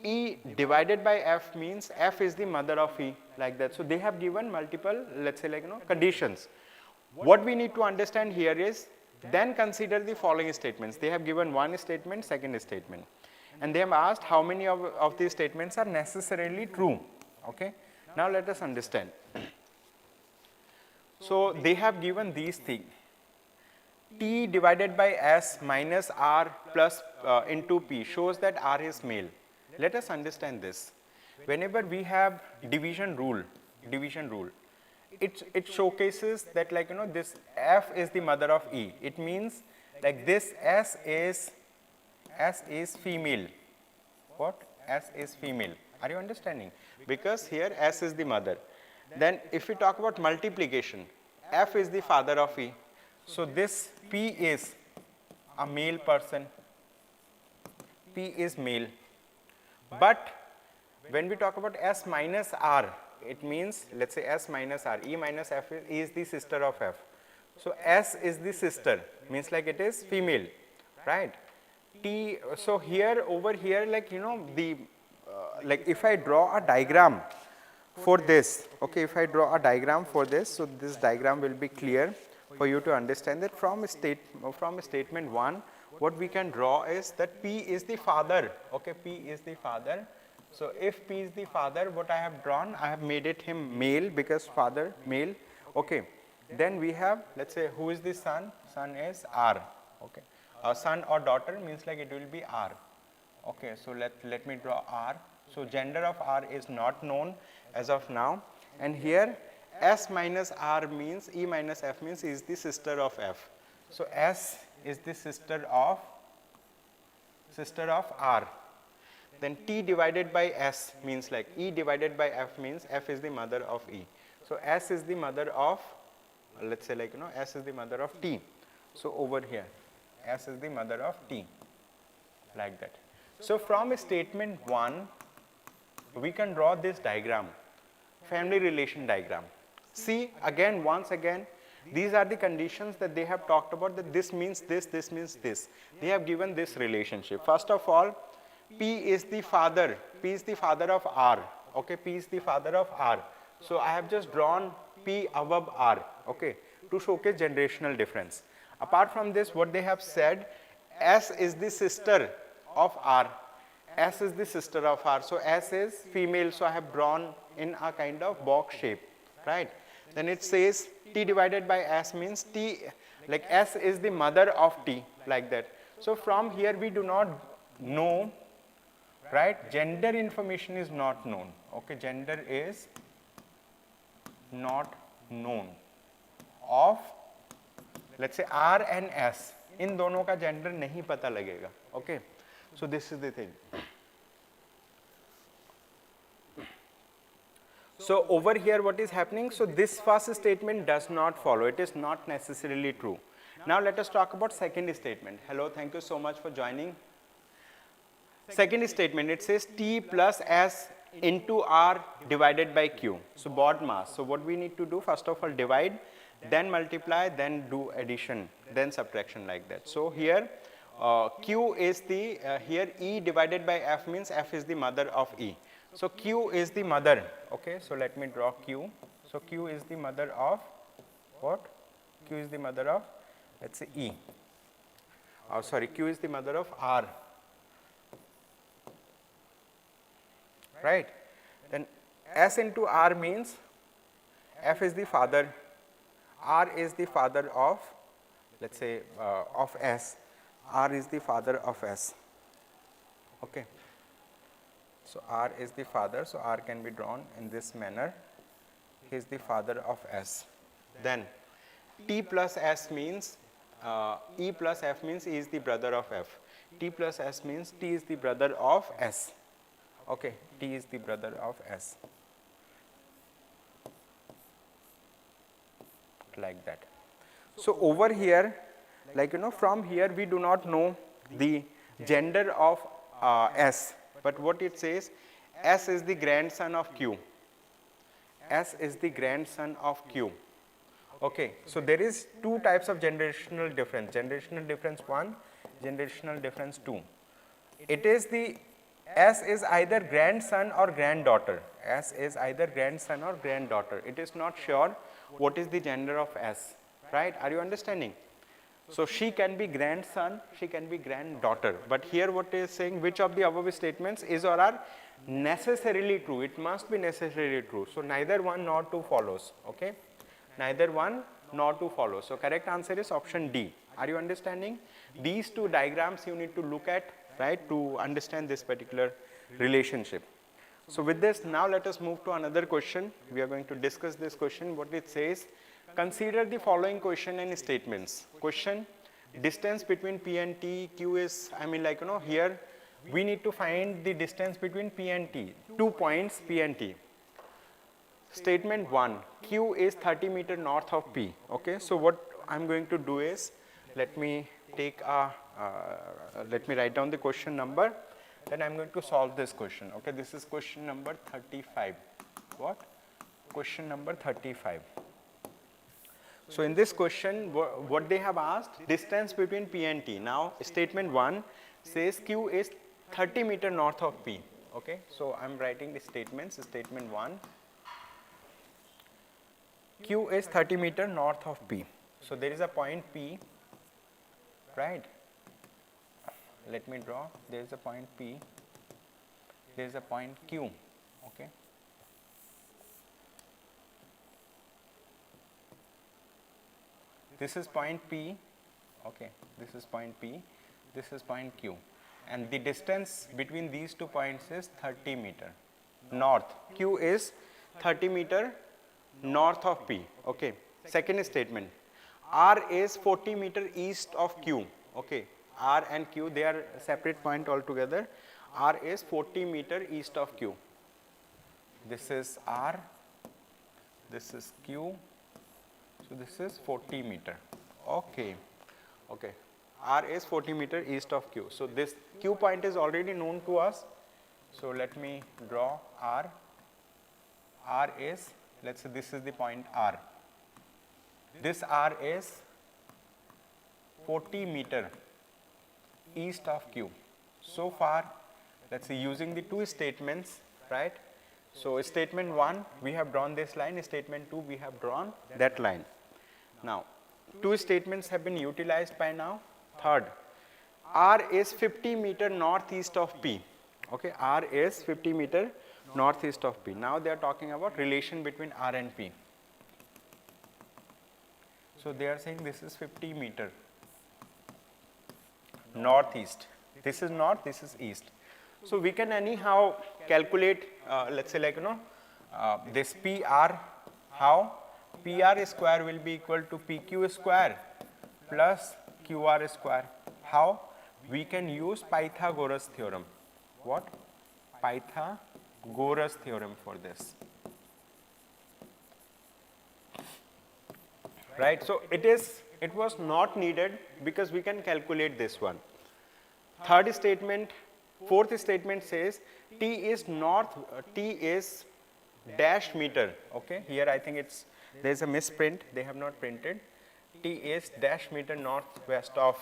E divided by F means F is the mother of E, like that. So they have given multiple, let's say, conditions. What we need to understand here is, then consider the following statements. They have given one statement, second statement, and they have asked how many of these statements are necessarily true. Okay. Now let us understand. So they have given these things. T divided by S minus R plus into P shows that R is male. Let us understand this. Whenever we have division rule, it showcases that this F is the mother of E. It means like this S is female. What? S is female. Are you understanding? Because here S is the mother. Then if we talk about multiplication, F is the father of E. So this P is a male person. P is male. But when we talk about S minus R, it means, let's say, S minus R, E minus F is the sister of F. So S is the sister, means like it is female, right? T, so here, over here, if I draw a diagram for this, okay, if I draw a diagram for this, so this diagram will be clear for you to understand that from statement 1, what we can draw is that P is the father, okay, P is the father. So if P is the father, what I have drawn, I have made it him male because father, male, okay. Then we have, let's say, who is the son? Son is R, okay. Son or daughter means like it will be R. Okay, so let me draw R. So gender of R is not known as of now. And here S minus R means, E minus F means is the sister of F. So S is the sister of R. Then T divided by S means like E divided by F means F is the mother of E. So S is the mother of, let's say like, S is the mother of T. So over here, S is the mother of T, like that. So from statement 1, we can draw this diagram, family relation diagram. See again, once again, these are the conditions that they have talked about, that this means this means this. They have given this relationship. First of all, P is the father of R, okay, P is the father of R. So I have just drawn P above R, okay, to showcase generational difference. Apart from this, what they have said, S is the sister of R, S is the sister of R, so S is female, so I have drawn in a kind of box shape, right. Then it says T divided by S means T, like S is the mother of T, like that. So from here we do not know, right, gender information is not known, okay, gender is not known of, let's say R and S, इन दोनों का gender नहीं पता लगेगा, okay. So this is the thing. So over here what is happening, so this first statement does not follow, it is not necessarily true. Now let us talk about second statement. Hello, thank you so much for joining. Second statement, it says T plus S into R divided by Q. So board mass. So what we need to do, first of all divide, then multiply, then do addition, then subtraction, like that. So here Q is the, here E divided by F means F is the mother of E. So Q is the mother, okay, so let me draw Q. So Q is the mother of what? Q is the mother of, let's say E. Oh, sorry, Q is the mother of R. Right. Then S into R means F is the father, R is the father of, let's say, of S. R is the father of S. Okay. So R is the father, so R can be drawn in this manner. He is the father of S. Then T plus S means E plus F means E is the brother of F. T plus S means T is the brother of S. Okay, T is the brother of S. Like that. So over here, like from here we do not know the gender of S, but what it says, S is the grandson of Q. S is the grandson of Q. Okay, so there is two types of generational difference. Generational difference 1, generational difference 2. It is the S is either grandson or granddaughter. S is either grandson or granddaughter. It is not sure what is the gender of S, right? Are you understanding? So she can be grandson, she can be granddaughter. But here what is saying, which of the above statements is or are necessarily true? It must be necessarily true. So neither one nor two follows, okay? Neither one nor two follows. So correct answer is option D. Are you understanding? These two diagrams you need to look at, right, to understand this particular relationship. So with this, now let us move to another question. We are going to discuss this question. What it says, consider the following question and statements. Question, distance between P and T, Q is, here we need to find the distance between P and T, 2 points P and T. Statement 1, Q is 30 meter north of P. Okay, so what I'm going to do is, let me take a, let me write down the question number, then I'm going to solve this question. Okay, this is question number 35. What? Question number 35. So in this question, what they have asked, distance between P and T. Now statement 1 says Q is 30 meter north of P. Okay, so I'm writing the statements. Statement 1, Q is 30 meter north of P. So there is a point P, right? Let me draw. There is a point P, there is a point Q. Okay. This is point P, okay, this is point P, this is point Q, and the distance between these 2 points is 30 meter north. Q is 30 meter north of P. Okay. Second statement, R is 40 meter east of Q. Okay, R and Q, they are separate point altogether. R is 40 meter east of Q. This is R, this is Q, so this is 40 meter. Okay, okay. R is 40 meter east of Q. So this Q point is already known to us. So let me draw R. R is, let's say this is the point R. This R is 40 meter east of Q. So far, let's say using the two statements, right? So statement 1, we have drawn this line. Statement 2, we have drawn that line. Now, two statements have been utilized by now. Third, R is 50 meter northeast of P. Okay, R is 50 meter northeast of P. Now they are talking about relation between R and P. So they are saying this is 50 meter northeast. This is north, this is east. So we can anyhow calculate, let's say like, this PR, how? PR square will be equal to PQ square plus QR square. How? We can use Pythagoras theorem. What? Pythagoras theorem for this. Right, so it was not needed because we can calculate this one. Third statement, fourth statement says T is dash meter. Okay, here I think there is a misprint, they have not printed. T is dash meter northwest of,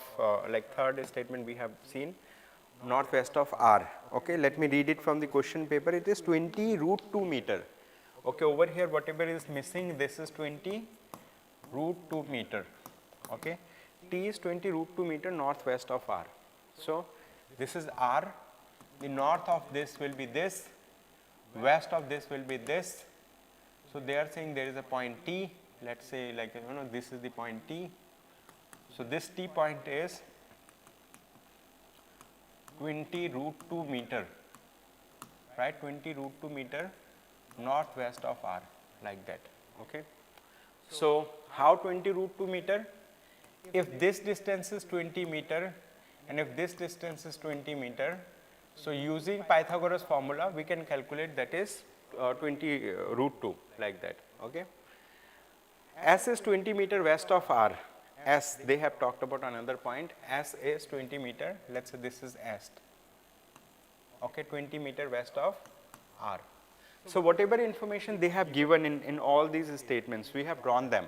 like third statement we have seen, northwest of R. Okay, let me read it from the question paper. It is 20 root 2 meter. Okay, over here whatever is missing, this is 20 root 2 meter. Okay, T is 20 root 2 meter northwest of R. So this is R, the north of this will be this, west of this will be this. So they are saying there is a point T, let's say like, this is the point T. So this T point is 20 root 2 meter, right, 20 root 2 meter northwest of R, like that. Okay. So how 20 root 2 meter? If this distance is 20 meter and if this distance is 20 meter, so using Pythagoras formula we can calculate that is 20 root 2, like that. Okay. S is 20 meter west of R. S, they have talked about another point. S is 20 meter, let's say this is S. Okay, 20 meter west of R. So whatever information they have given in all these statements, we have drawn them.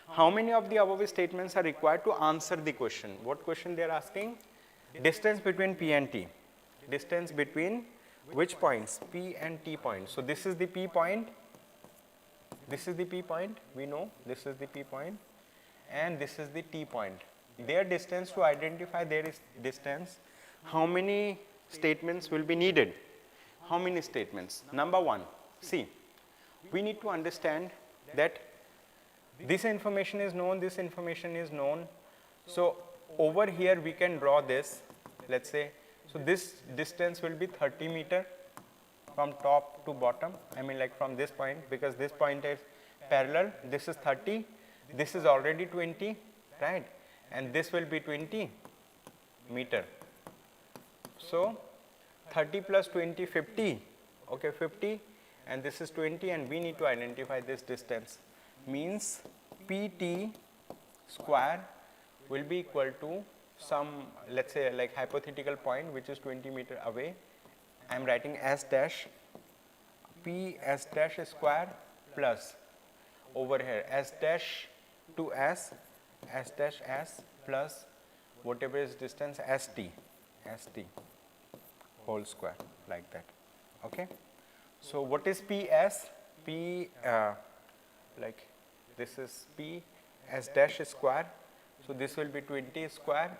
How many of the above statements are required to answer the question? What question they are asking? Distance between P and T. Distance between which points? P and T points. So this is the P point. This is the P point. We know this is the P point. And this is the T point. Their distance, to identify their distance, how many statements will be needed? How many statements? Number one, see, we need to understand that this information is known, this information is known. So over here we can draw this, let's say, so this distance will be 30 meter from top to bottom. I mean like from this point, because this point is parallel, this is 30, this is already 20, right, and this will be 20 meter. So 30 plus 20, 50, okay, 50, and this is 20, and we need to identify this distance. Means PT square will be equal to some, let's say like hypothetical point which is 20 meter away. I am writing S dash, P S dash square plus over here S dash to S dash S plus whatever is distance ST whole square, like that. Okay. So what is PS? P like this is P S dash square. So this will be 20 square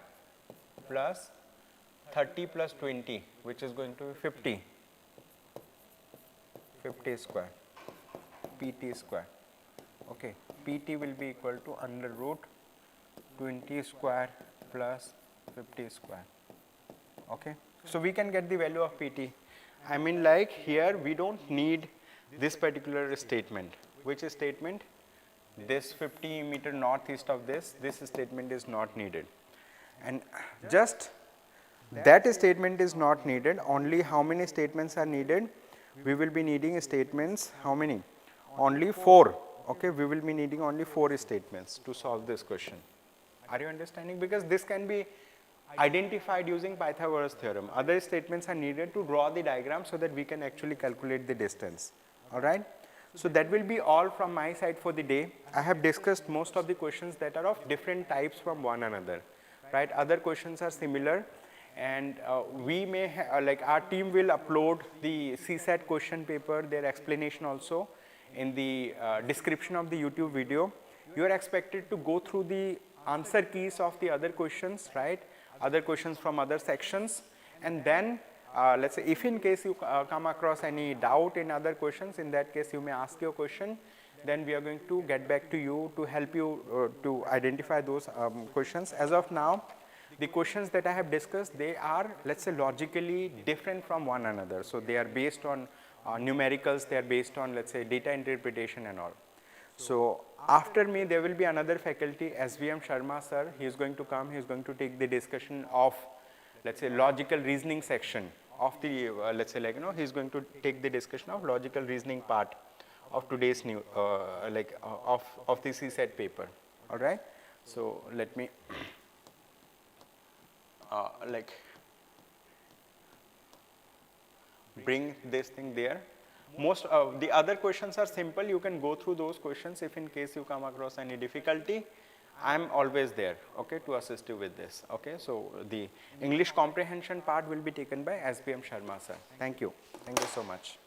plus 30 plus 20, which is going to be 50. 50 square, PT square. Okay, PT will be equal to under root 20 square plus 50 square. Okay, so we can get the value of PT. I mean like here we don't need this particular statement. Which statement? this 50 meter northeast of this statement is not needed. And just that statement is not needed, only how many statements are needed? We will be needing statements, how many? Only 4, okay, we will be needing only 4 statements to solve this question. Are you understanding? Because this can be identified using Pythagoras theorem. Other statements are needed to draw the diagram so that we can actually calculate the distance, alright. So that will be all from my side for the day. I have discussed most of the questions that are of different types from one another, right. Other questions are similar, and we may like our team will upload the CSAT question paper, their explanation also in the description of the YouTube video. You are expected to go through the answer keys of the other questions, right, other questions from other sections, and then let's say if in case you come across any doubt in other questions, in that case you may ask your question, then we are going to get back to you to help you to identify those questions. As of now, the questions that I have discussed, they are, let's say, logically different from one another. So they are based on numericals, they are based on, let's say, data interpretation and all. So after me there will be another faculty, SVM Sharma sir. He is going to come, he is going to take the discussion of, let's say, logical reasoning section of the let's say, like, you know, he is going to take the discussion of logical reasoning part of today's new of the CSAT paper, all right. So let me like bring this thing there. Most of the other questions are simple, you can go through those questions. If in case you come across any difficulty, I am always there, okay, to assist you with this, okay. So the English comprehension part will be taken by SBM Sharma sir. Thank you so much.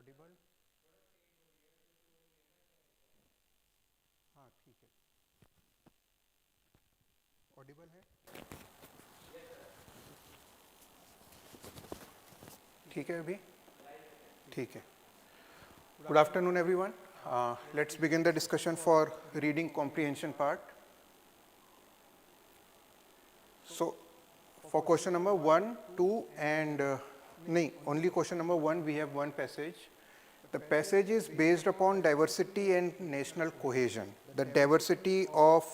Audible? हाँ ठीक है, Audible है? ठीक है अभी? ठीक है. Good afternoon everyone. Let's begin the discussion for reading comprehension part. So for question number 1, 2 and only question number 1 we have one passage. The passage is based upon diversity and national cohesion. The diversity of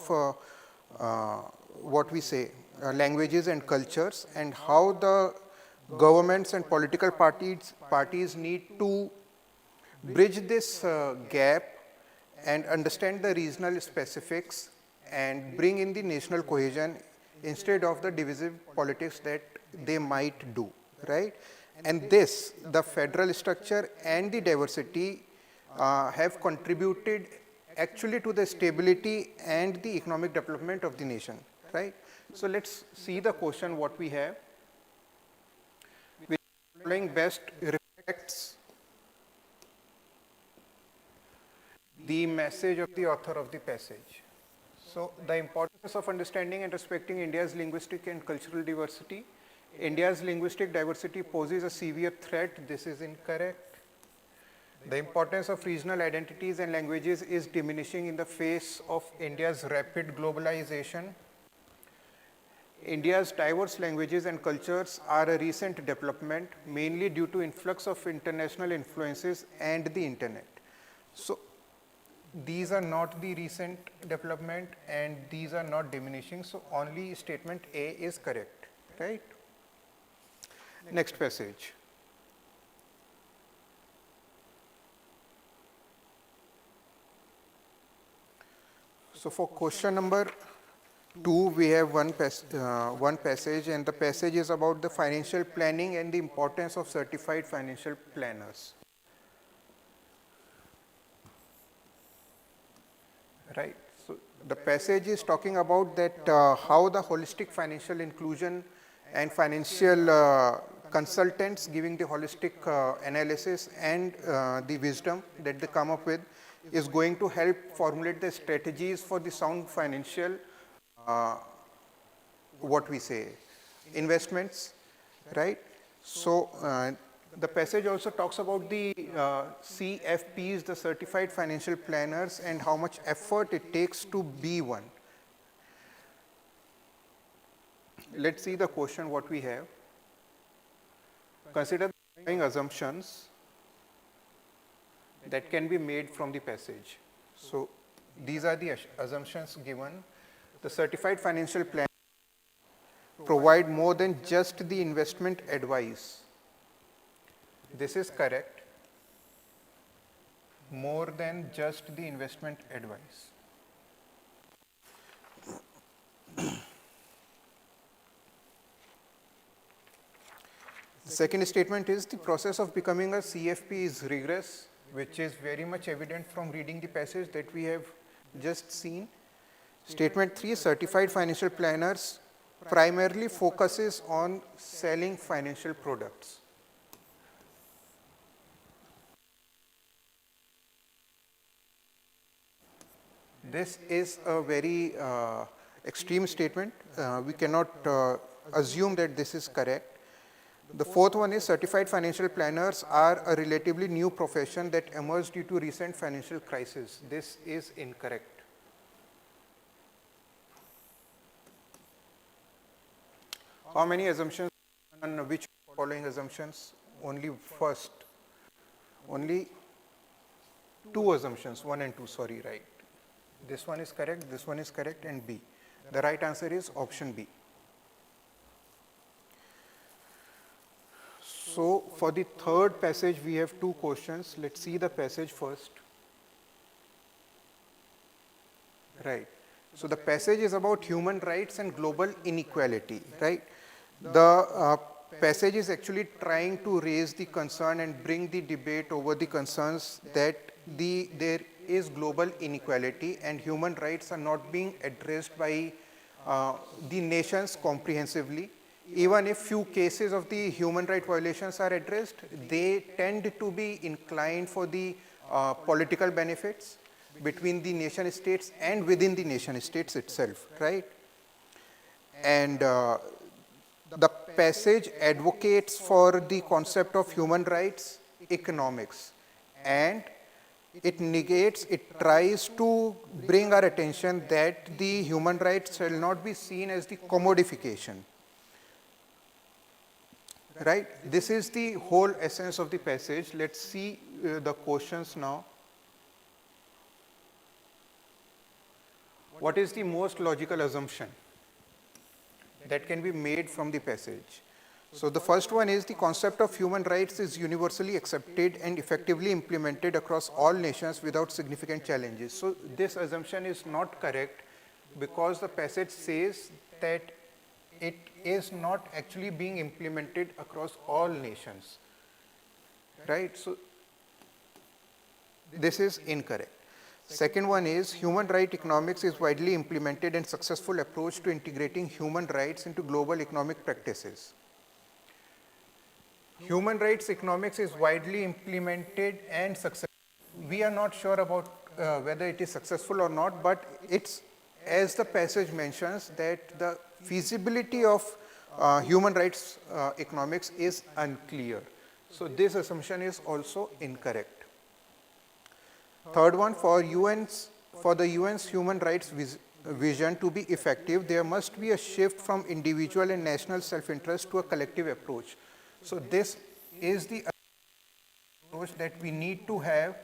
what we say languages and cultures, and how the governments and political parties need to bridge this gap and understand the regional specifics and bring in the national cohesion instead of the divisive politics that they might do, right? And this, the federal structure and the diversity have contributed actually to the stability and the economic development of the nation, right? So let's see the question what we have. Which following best reflects the message of the author of the passage. So the importance of understanding and respecting India's linguistic and cultural diversity. India's linguistic diversity poses a severe threat. This is incorrect. The importance of regional identities and languages is diminishing in the face of India's rapid globalization. India's diverse languages and cultures are a recent development, mainly due to influx of international influences and the internet. So these are not the recent development and these are not diminishing, so only statement A is correct, right? Next passage. So for question number 2, we have one passage, and the passage is about the financial planning and the importance of certified financial planners. Right. So the passage is talking about that how the holistic financial inclusion and financial consultants giving the holistic analysis and the wisdom that they come up with is going to help formulate the strategies for the sound financial what we say investments, right? So the passage also talks about the CFPs, the Certified Financial Planners, and how much effort it takes to be one. Let's see the question what we have. Consider the following assumptions that can be made from the passage. So these are the assumptions given. The Certified Financial Planners provide more than just the investment advice. This is correct. More than just the investment advice. The second statement is the process of becoming a CFP is rigorous, which is very much evident from reading the passage that we have just seen. Statement 3, certified financial planners primarily focuses on selling financial products. This is a very extreme statement. We cannot assume that this is correct. The fourth one is certified financial planners are a relatively new profession that emerged due to recent financial crisis. This is incorrect. How many assumptions and which following assumptions? Only first. Only 2 assumptions, 1 and 2, sorry, right. This one is correct, and B. The right answer is option B. So for the third passage, we have 2 questions. Let's see the passage first. Right. So the passage is about human rights and global inequality, right? The passage is actually trying to raise the concern and bring the debate over the concerns that there is global inequality and human rights are not being addressed by the nations comprehensively. even if few cases of the human right violations are addressed, they tend to be inclined for the political benefits between the nation states and within the nation states itself, right? And the passage advocates for the concept of human rights economics, and it tries to bring our attention that the human rights shall not be seen as the commodification. Right? This is the whole essence of the passage. Let's see the questions now. What is the most logical assumption that can be made from the passage? So the first one is the concept of human rights is universally accepted and effectively implemented across all nations without significant challenges. So this assumption is not correct because the passage says that it is not actually being implemented across all nations, right? So this is incorrect. Second one is human right economics is widely implemented and successful approach to integrating human rights into global economic practices. Human rights economics is widely implemented and successful. We are not sure about whether it is successful or not, but it's, as the passage mentions, that the feasibility of human rights economics is unclear. So this assumption is also incorrect. Third one, for the UN's human rights vision to be effective, there must be a shift from individual and national self-interest to a collective approach. So this is the approach that we need to have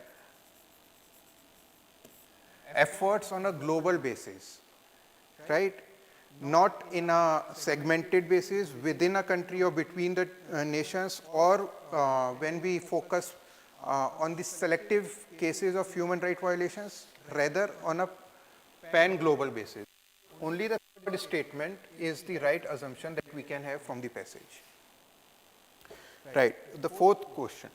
efforts on a global basis, right? Not in a segmented basis within a country or between the nations, or when we focus on the selective cases of human rights violations, rather on a pan-global basis. Only the third statement is the right assumption that we can have from the passage. Right, the fourth question.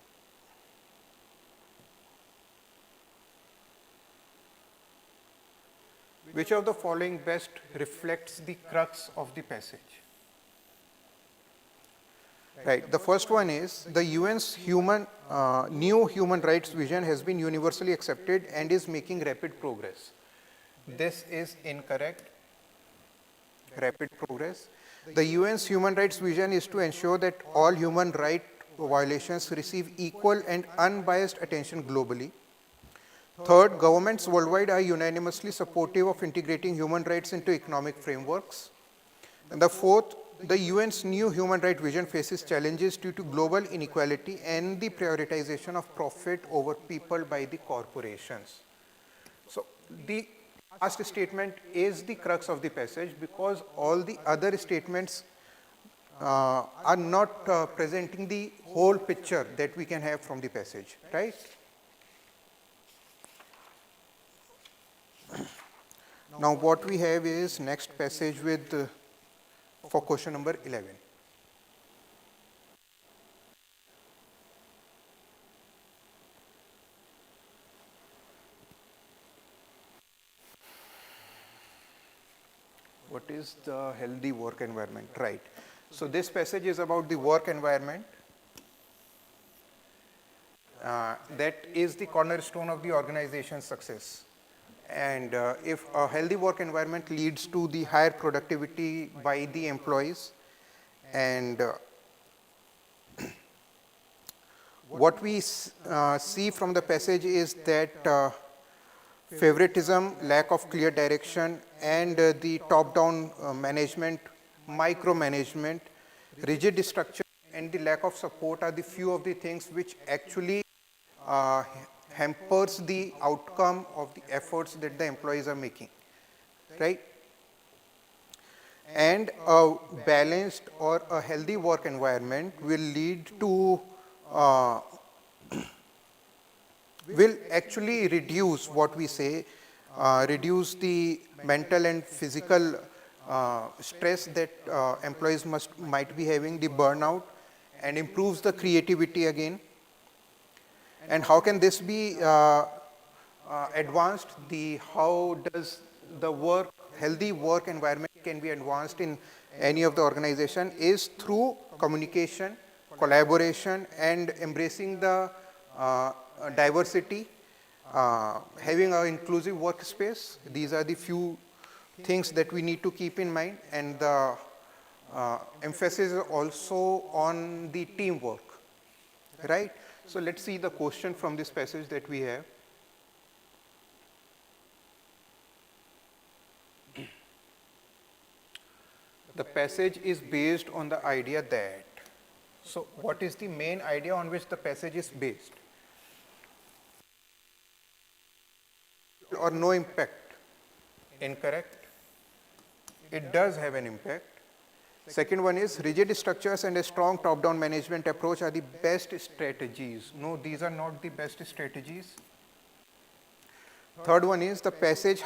Which of the following best reflects the crux of the passage? Right, the first one is the UN's new human rights vision has been universally accepted and is making rapid progress. This is incorrect. Rapid progress. The UN's human rights vision is to ensure that all human rights violations receive equal and unbiased attention globally. Third, governments worldwide are unanimously supportive of integrating human rights into economic frameworks. And the fourth, the UN's new human rights vision faces challenges due to global inequality and the prioritization of profit over people by the corporations. So the last statement is the crux of the passage because all the other statements are not presenting the whole picture that we can have from the passage, right? Now what we have is next passage with for question number 11. What is the healthy work environment? Right. So this passage is about the work environment. That is the cornerstone of the organization's success. And if a healthy work environment leads to the higher productivity by the employees, and what we see from the passage is that favoritism, lack of clear direction, and the top-down management, micromanagement, rigid structure, and the lack of support are the few of the things which actually hampers the outcome of the efforts that the employees are making, right? And a balanced or a healthy work environment will lead to, will actually reduce what we say, reduce the mental and physical stress that employees might be having, the burnout, and improves the creativity again. And how can this be advanced? How does the healthy work environment can be advanced in any of the organization is through communication, collaboration, and embracing the diversity, having an inclusive workspace. These are the few things that we need to keep in mind, and the emphasis is also on the teamwork, right? So let's see the question from this passage that we have. The passage is based on the idea that, so what is the main idea on which the passage is based? Or no impact? Incorrect. It does have an impact. Second one is rigid structures and a strong top-down management approach are the best strategies. No, these are not the best strategies. Third one is the passage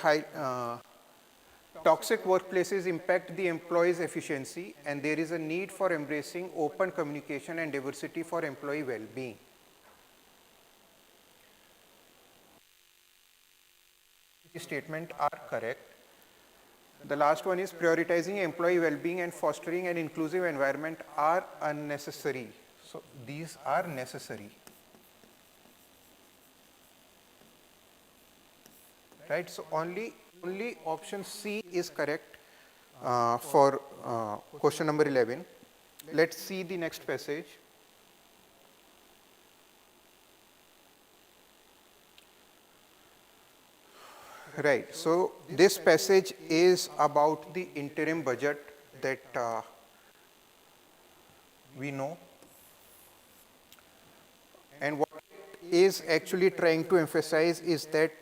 toxic workplaces impact the employee's efficiency, and there is a need for embracing open communication and diversity for employee well-being. The statements are correct. The last one is prioritizing employee well-being and fostering an inclusive environment are unnecessary. So these are necessary. Right, so only option C is correct for question number 11. Let's see the next passage. Right, so this passage is about the interim budget that we know, and what it is actually trying to emphasize is that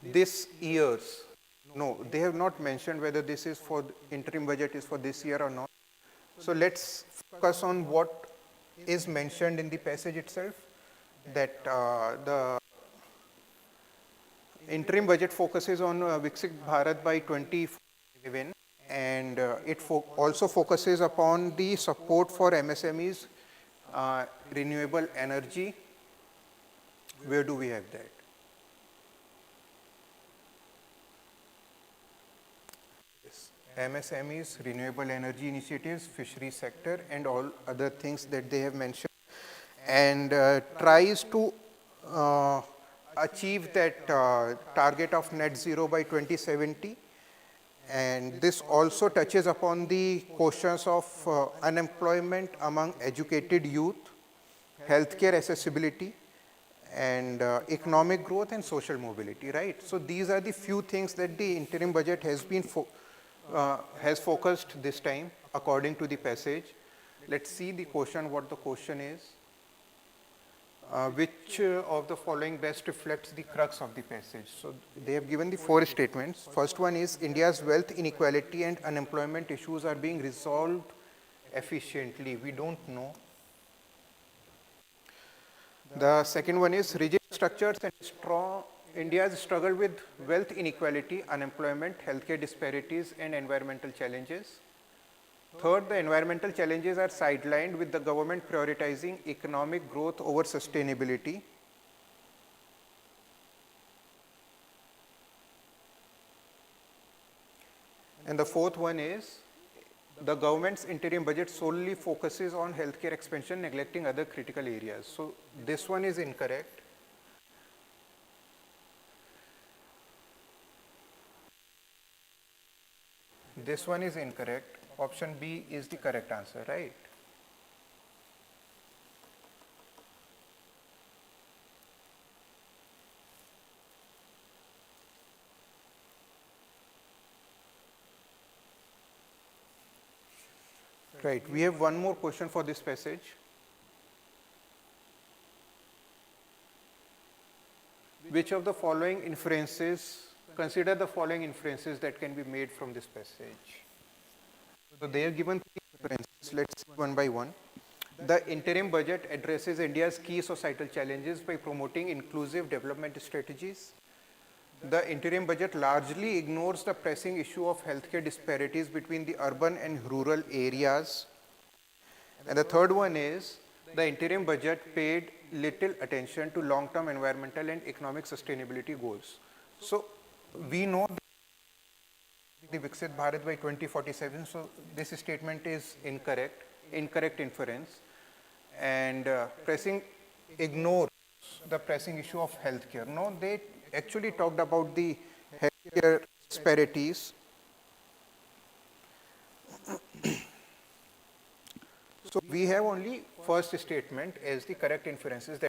this year's, no, they have not mentioned whether this is for interim budget is for this year or not. So let's focus on what is mentioned in the passage itself, that the interim budget focuses on Viksit Bharat by 2047, and it also focuses upon the support for MSMEs, renewable energy. Where do we have that? MSMEs, renewable energy initiatives, fisheries sector, and all other things that they have mentioned, and tries to achieve that target of net zero by 2070. And this also touches upon the questions of unemployment among educated youth, healthcare accessibility, and economic growth and social mobility, right? So these are the few things that the interim budget has been has focused this time according to the passage. Let's see the question, what the question is. Which of the following best reflects the crux of the passage? So they have given the 4 statements. First one is India's wealth inequality and unemployment issues are being resolved efficiently. We don't know. The second one is rigid structures and strong India's struggle with wealth inequality, unemployment, healthcare disparities, and environmental challenges. Third, the environmental challenges are sidelined with the government prioritizing economic growth over sustainability. And the fourth one is the government's interim budget solely focuses on healthcare expansion, neglecting other critical areas. So this one is incorrect. This one is incorrect. Option B is the correct answer, right? Right, we have one more question for this passage. Which of the following inferences, consider the following inferences that can be made from this passage. So they have given 3 inferences, let's see one by one. The interim budget addresses India's key societal challenges by promoting inclusive development strategies. The interim budget largely ignores the pressing issue of healthcare disparities between the urban and rural areas. And the third one is the interim budget paid little attention to long-term environmental and economic sustainability goals. So we know the Viksit Bharat by 2047. So this statement is incorrect, incorrect inference. And pressing ignores the pressing issue of healthcare. No, they actually talked about the healthcare disparities. So we have only first statement as the correct inferences.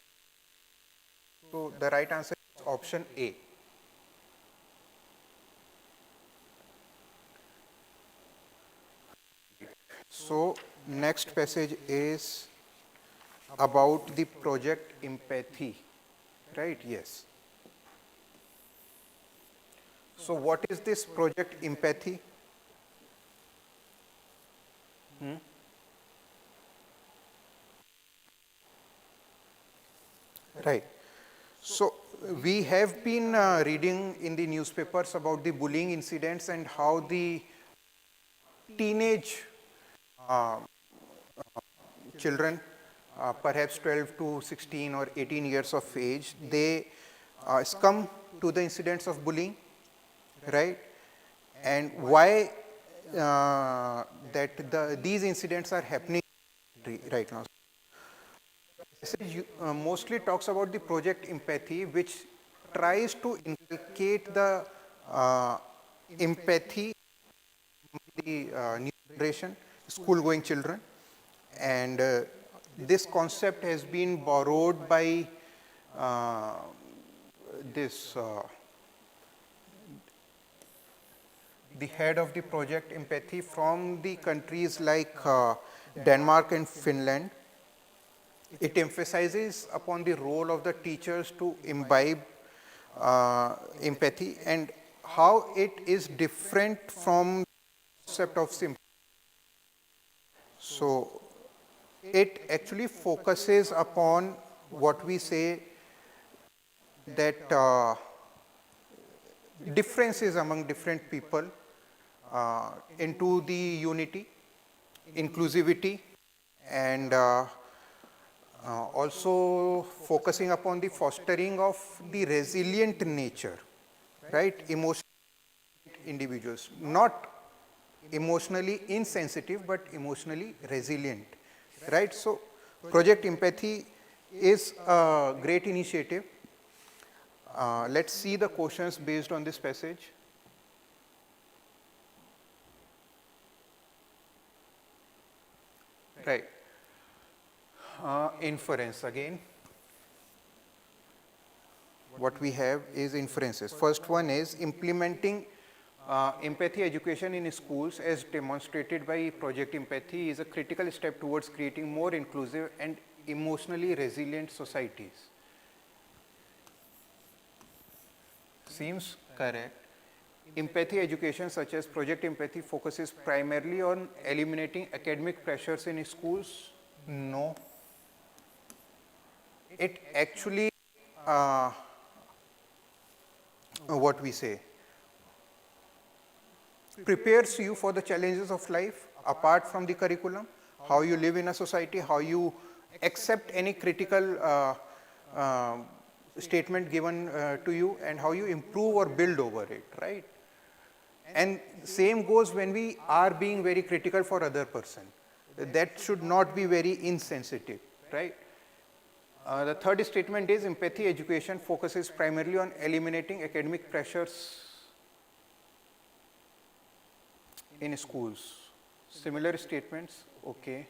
So the right answer is option A. So next passage is about the project empathy, right? Yes. So what is this project empathy? Right. So we have been reading in the newspapers about the bullying incidents and how the teenage children, perhaps 12 to 16 or 18 years of age, they succumb to the incidents of bullying, right? And why these incidents are happening right now. Mostly talks about the project empathy, which tries to inculcate the empathy in the new generation, school-going children. And this concept has been borrowed by the head of the project empathy from the countries like Denmark and Finland. It emphasizes upon the role of the teachers to imbibe empathy and how it is different from the concept of sympathy. So it actually focuses upon what we say that differences among different people into the unity, inclusivity, and also focusing upon the fostering of the resilient nature, right? Emotional individuals, not emotionally insensitive, but emotionally resilient, right? So project empathy is a great initiative. Let's see the questions based on this passage. Right. Inference again. What we have is inferences. First one is implementing empathy education in schools as demonstrated by project empathy is a critical step towards creating more inclusive and emotionally resilient societies. Seems correct. Empathy education such as project empathy focuses primarily on eliminating academic pressures in schools. No. It actually, what we say, prepares you for the challenges of life apart from the curriculum, how you live in a society, how you accept any critical statement given to you, and how you improve or build over it, right? And same goes when we are being very critical for other person. That should not be very insensitive, right? The third statement is empathy education focuses primarily on eliminating academic pressures in schools. Similar statements, okay.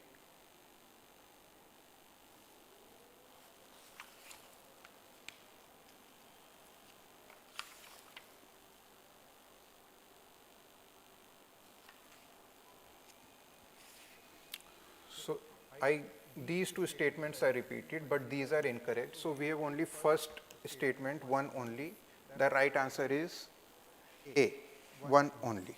So these two statements are repeated, but these are incorrect. So we have only first statement, one only. The right answer is A, one only.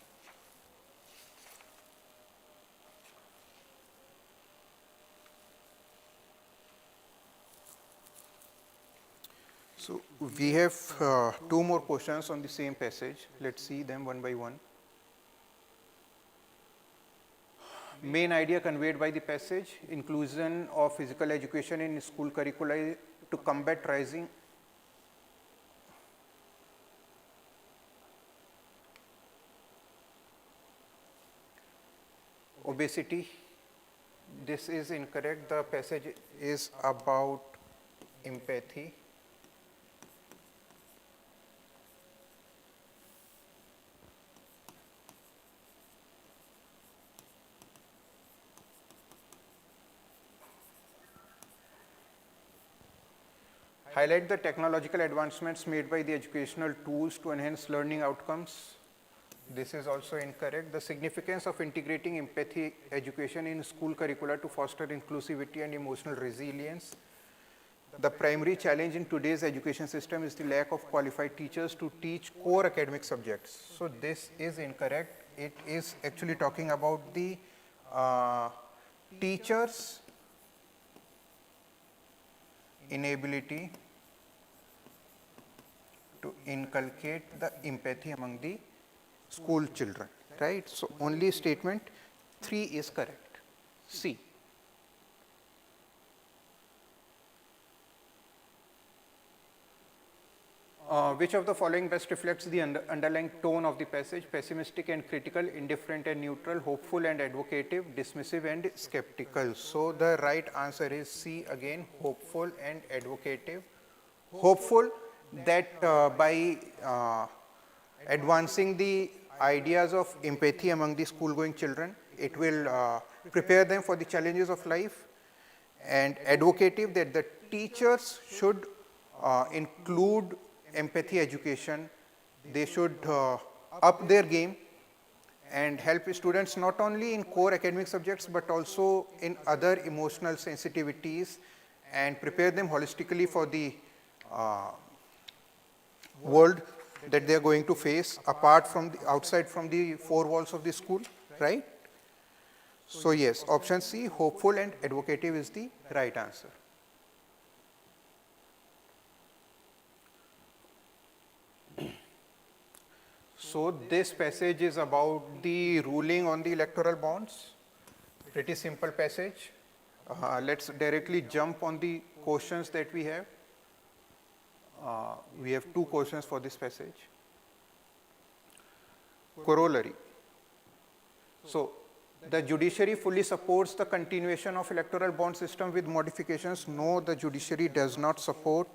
So we have two more questions on the same passage. Let's see them one by one. Main idea conveyed by the passage, inclusion of physical education in school curricula to combat rising obesity. This is incorrect. The passage is about empathy. Highlight the technological advancements made by the educational tools to enhance learning outcomes. This is also incorrect. The significance of integrating empathy education in school curricula to foster inclusivity and emotional resilience. The primary challenge in today's education system is the lack of qualified teachers to teach core academic subjects. So this is incorrect. It is actually talking about the teachers' inability to inculcate the empathy among the school children, right? So only statement 3 is correct. C. Which of the following best reflects the underlying tone of the passage? Pessimistic and critical, indifferent and neutral, hopeful and advocative, dismissive and skeptical. So the right answer is C again, hopeful and advocative. Hopeful that by advancing the ideas of empathy among the school going children, it will prepare them for the challenges of life, and advocative that the teachers should include empathy education. They should up their game and help students not only in core academic subjects but also in other emotional sensitivities, and prepare them holistically for the world that they are going to face apart from the outside from the four walls of the school, right? So yes, option C, hopeful and advocative, is the right answer. So this passage is about the ruling on the electoral bonds. Pretty simple passage. Let's directly jump on the questions that we have. We have 2 questions for this passage. Corollary. So the judiciary fully supports the continuation of electoral bond system with modifications. No, the judiciary does not support.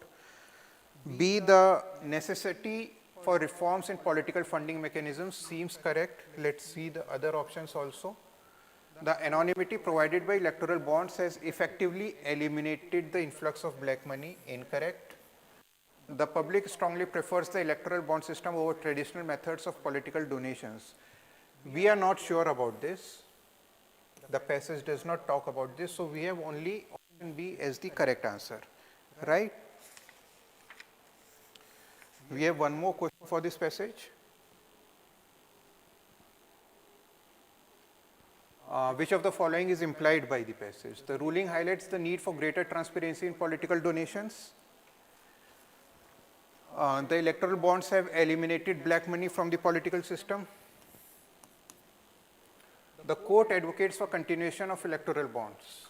B, the necessity for reforms in political funding mechanisms seems correct. Let's see the other options also. The anonymity provided by electoral bonds has effectively eliminated the influx of black money. Incorrect. The public strongly prefers the electoral bond system over traditional methods of political donations. We are not sure about this. The passage does not talk about this, so we have only option B as the correct answer, right? We have one more question for this passage. Which of the following is implied by the passage? The ruling highlights the need for greater transparency in political donations. The electoral bonds have eliminated black money from the political system. The court advocates for continuation of electoral bonds.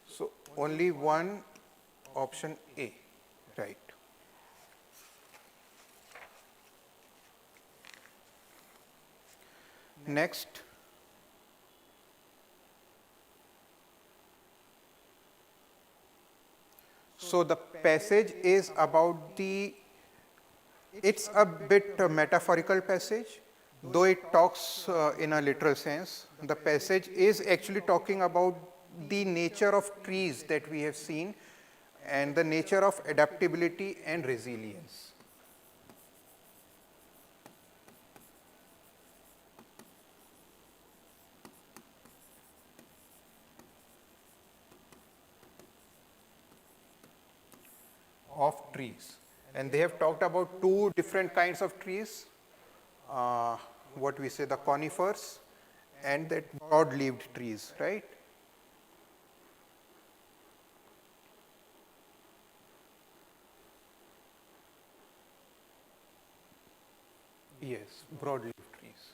So only one, option A, right. Next. So the passage is about the, it's a bit metaphorical passage, though it talks in a literal sense. The passage is actually talking about the nature of trees that we have seen and the nature of adaptability and resilience. Of trees, and they have talked about 2 different kinds of trees, what we say the conifers and that broad-leaved trees, right? Yes, broad-leaved trees.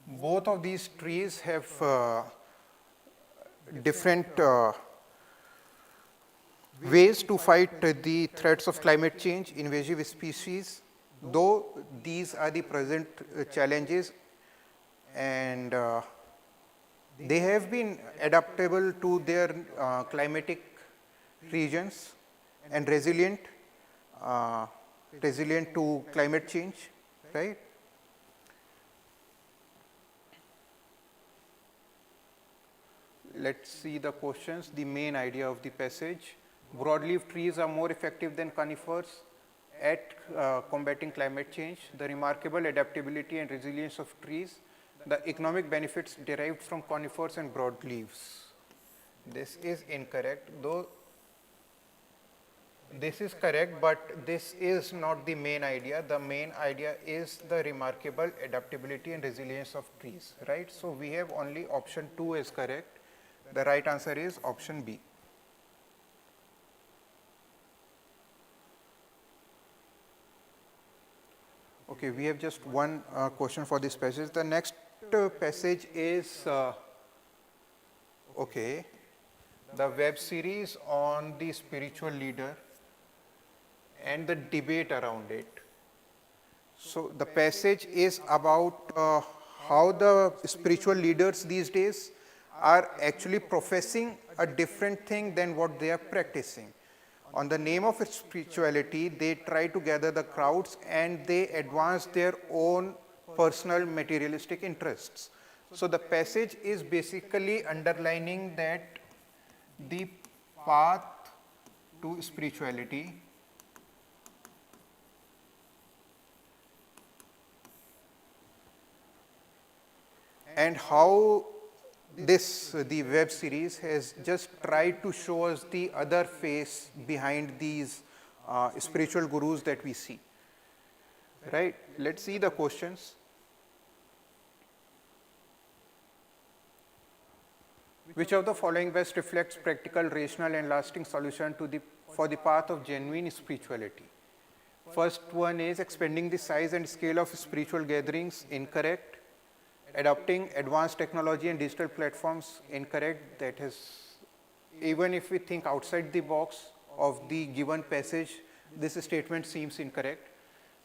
Both of these trees have different ways to fight the threats of climate change, invasive species, though these are the present challenges, and they have been adaptable to their climatic regions and resilient to climate change, right? Let's see the questions, the main idea of the passage. Broadleaf trees are more effective than conifers at combating climate change. The remarkable adaptability and resilience of trees. The economic benefits derived from conifers and broadleaves. This is incorrect, though this is correct, but this is not the main idea. The main idea is the remarkable adaptability and resilience of trees, right? So we have only option 2 is correct. The right answer is option B. Okay, we have just one question for this passage. The next passage is, okay, the web series on the spiritual leader and the debate around it. So the passage is about how the spiritual leaders these days are actually professing a different thing than what they are practicing. On the name of spirituality, they try to gather the crowds and they advance their own personal materialistic interests. So the passage is basically underlining that the path to spirituality and how the web series has just tried to show us the other face behind these spiritual gurus that we see. Right? Let's see the questions. Which of the following best reflects practical, rational and lasting solution for the path of genuine spirituality? First one is expanding the size and scale of spiritual gatherings, incorrect. Adopting advanced technology and digital platforms, incorrect. That is, even if we think outside the box of the given passage, this statement seems incorrect.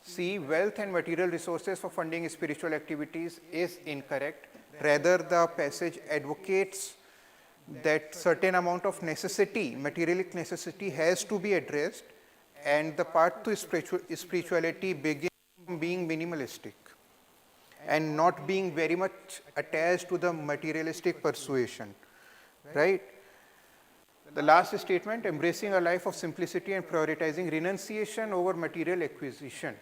C, wealth and material resources for funding spiritual activities is incorrect. Rather, the passage advocates that certain amount of necessity, materialistic necessity has to be addressed, and the path to spirituality begins from being minimalistic and not being very much attached to the materialistic persuasion, right? The last statement, embracing a life of simplicity and prioritizing renunciation over material acquisition.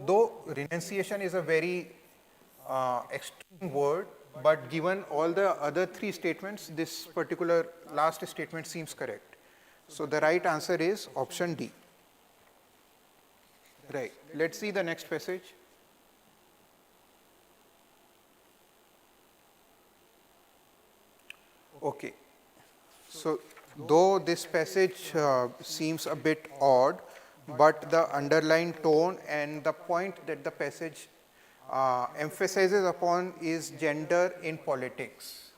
Though renunciation is a very extreme word, but given all the other three statements, this particular last statement seems correct. So the right answer is option D. Right. Let's see the next passage. Okay. So though this passage seems a bit odd, but the underlying tone and the point that the passage emphasizes upon is gender in politics.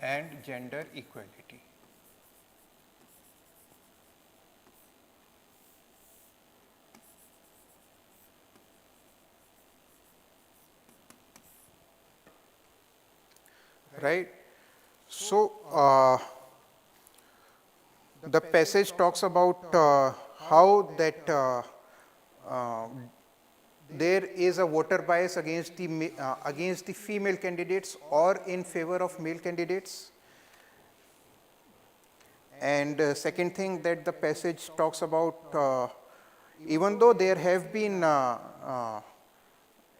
And gender equality. Right. So the passage talks about how that there is a voter bias against the female candidates or in favor of male candidates. And second thing that the passage talks about, even though there have been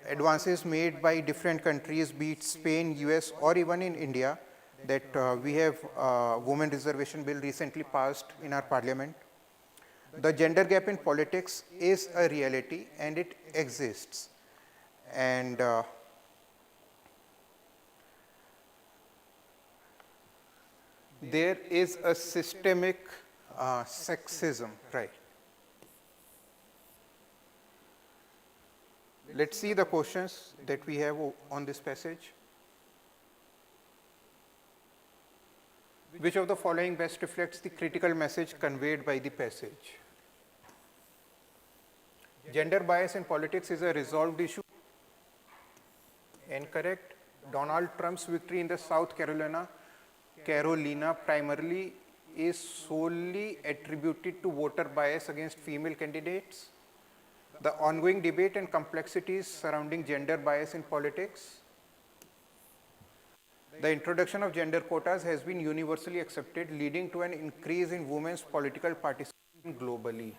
advances made by different countries, be it Spain, US, or even in India, that we have women reservation bill recently passed in our parliament. The gender gap in politics is a reality and it exists. And there is a systemic sexism, right? Let's see the questions that we have on this passage. Which of the following best reflects the critical message conveyed by the passage? Gender bias in politics is a resolved issue. Incorrect. Donald Trump's victory in the South Carolina primarily is solely attributed to voter bias against female candidates. The ongoing debate and complexities surrounding gender bias in politics. The introduction of gender quotas has been universally accepted, leading to an increase in women's political participation globally.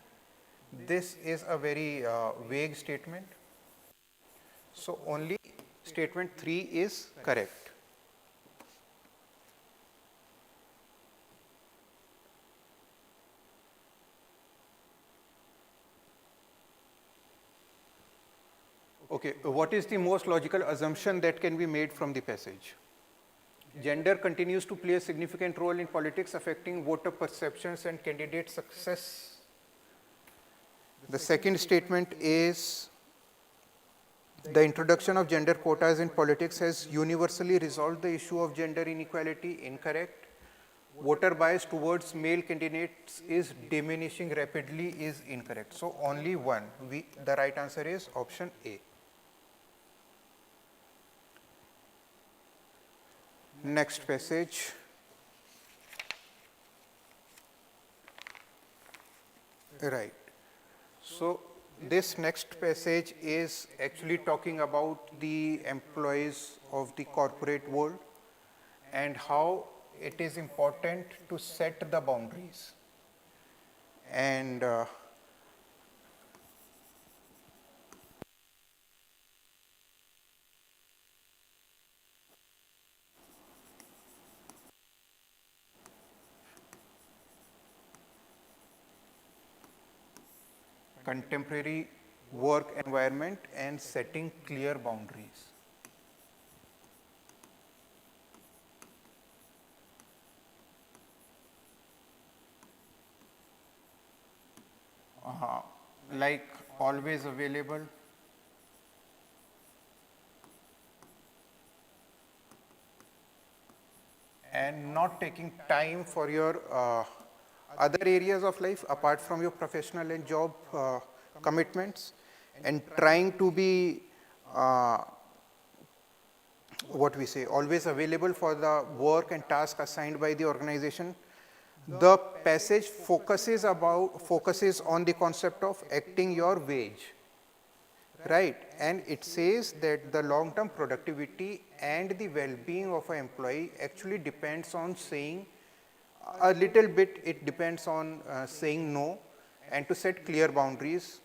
This is a very vague statement. So only statement 3 is correct. Okay, what is the most logical assumption that can be made from the passage? Gender continues to play a significant role in politics, affecting voter perceptions and candidate success. The second statement is the introduction of gender quotas in politics has universally resolved the issue of gender inequality. Incorrect. Voter bias towards male candidates is diminishing rapidly is incorrect. So only one. The right answer is option A. Next passage. Right. So this next passage is actually talking about the employees of the corporate world and how it is important to set the boundaries. And contemporary work environment and setting clear boundaries. Like always available, and not taking time for your other areas of life apart from your professional and job commitments, and trying to be what we say, always available for the work and task assigned by the organization. The passage focuses on the concept of acting your wage, right? And it says that the long-term productivity and the well-being of an employee actually depends on saying a little bit, it depends on saying no, and to set clear boundaries,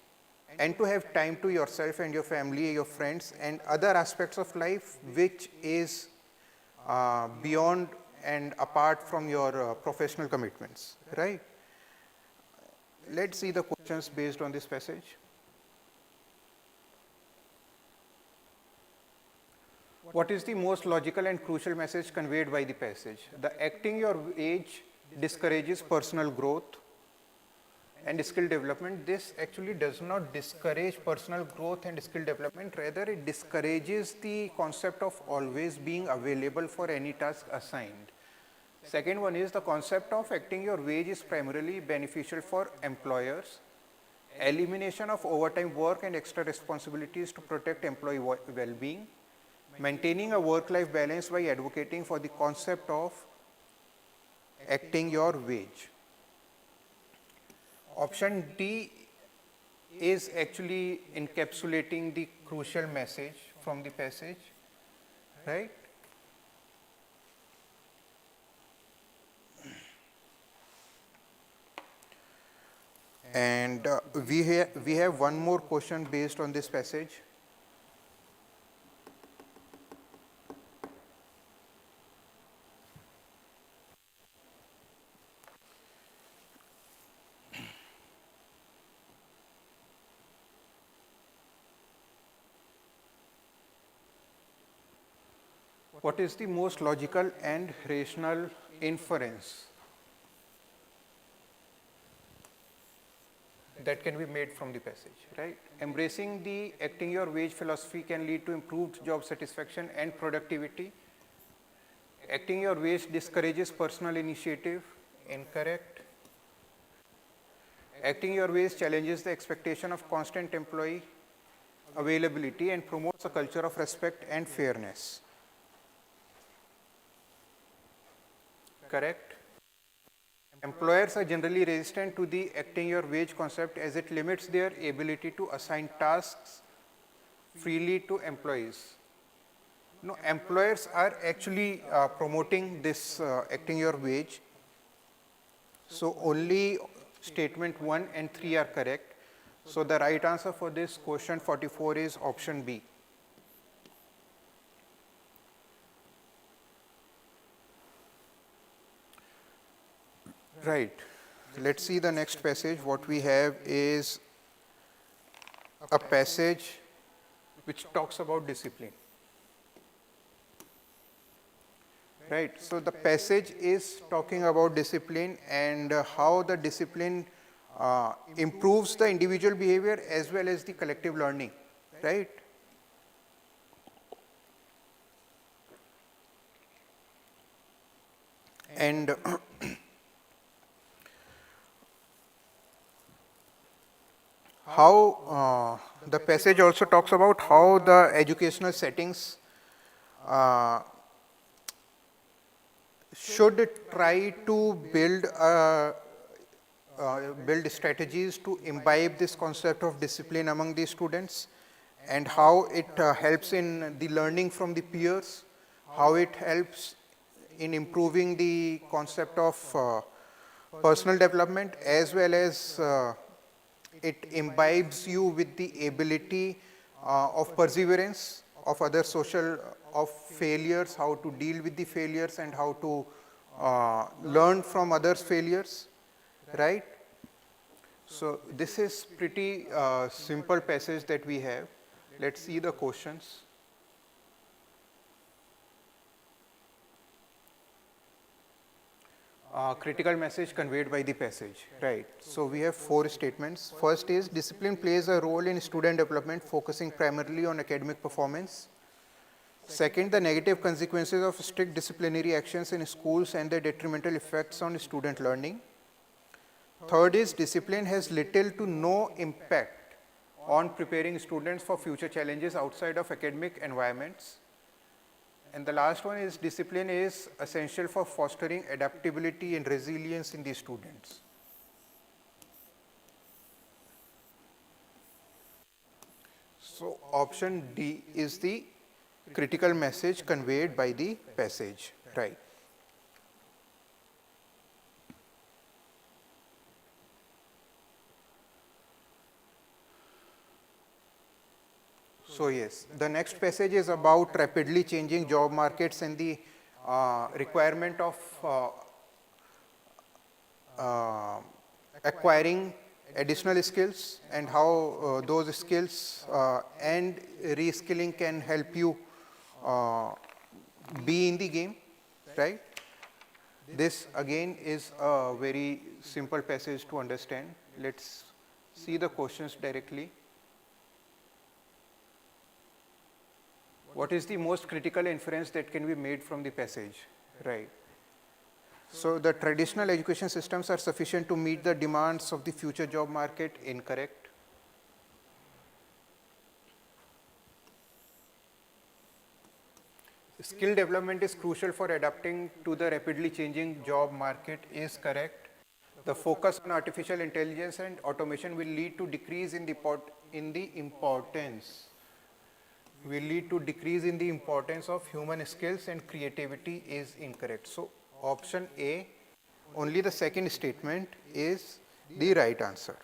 and to have time to yourself and your family, your friends, and other aspects of life which is beyond and apart from your professional commitments, right? Let's see the questions based on this passage. What is the most logical and crucial message conveyed by the passage? The acting your age discourages personal growth and skill development. This actually does not discourage personal growth and skill development, rather it discourages the concept of always being available for any task assigned. Second one is the concept of acting your wage is primarily beneficial for employers. Elimination of overtime work and extra responsibilities to protect employee well-being. Maintaining a work-life balance by advocating for the concept of acting your wage. Option D is actually encapsulating the crucial message from the passage, right? And we have one more question based on this passage. What is the most logical and rational inference that can be made from the passage, right? Embracing the acting your wage philosophy can lead to improved job satisfaction and productivity. Acting your wage discourages personal initiative, incorrect. Acting your wage challenges the expectation of constant employee availability and promotes a culture of respect and fairness. Correct. Employers are generally resistant to the acting your wage concept as it limits their ability to assign tasks freely to employees. No, employers are actually promoting this acting your wage. So only statement 1 and 3 are correct. So the right answer for this question 44 is option B. Right. Let's see the next passage. What we have is a passage which talks about discipline. Right. So the passage is talking about discipline and how the discipline improves the individual behavior as well as the collective learning. Right. And how the passage also talks about how the educational settings should try to build strategies to imbibe this concept of discipline among the students, and how it helps in the learning from the peers, how it helps in improving the concept of personal development, as well as it imbibes you with the ability of perseverance, of other social, of failures, how to deal with the failures and how to learn from others' failures, right? So this is pretty simple passage that we have. Let's see the questions. Critical message conveyed by the passage, right? So we have 4 statements. First is discipline plays a role in student development, focusing primarily on academic performance. Second, the negative consequences of strict disciplinary actions in schools and their detrimental effects on student learning. Third is discipline has little to no impact on preparing students for future challenges outside of academic environments. And the last one is discipline is essential for fostering adaptability and resilience in the students. So option D is the critical message conveyed by the passage, right? So yes, the next passage is about rapidly changing job markets and the requirement of acquiring additional skills, and how those skills and reskilling can help you be in the game, right? This again is a very simple passage to understand. Let's see the questions directly. What is the most critical inference that can be made from the passage, right? So the traditional education systems are sufficient to meet the demands of the future job market, incorrect. Skill development is crucial for adapting to the rapidly changing job market, is correct. The focus on artificial intelligence and automation will lead to decrease in the importance of human skills and creativity, is incorrect. So option A, only the second statement is the right answer.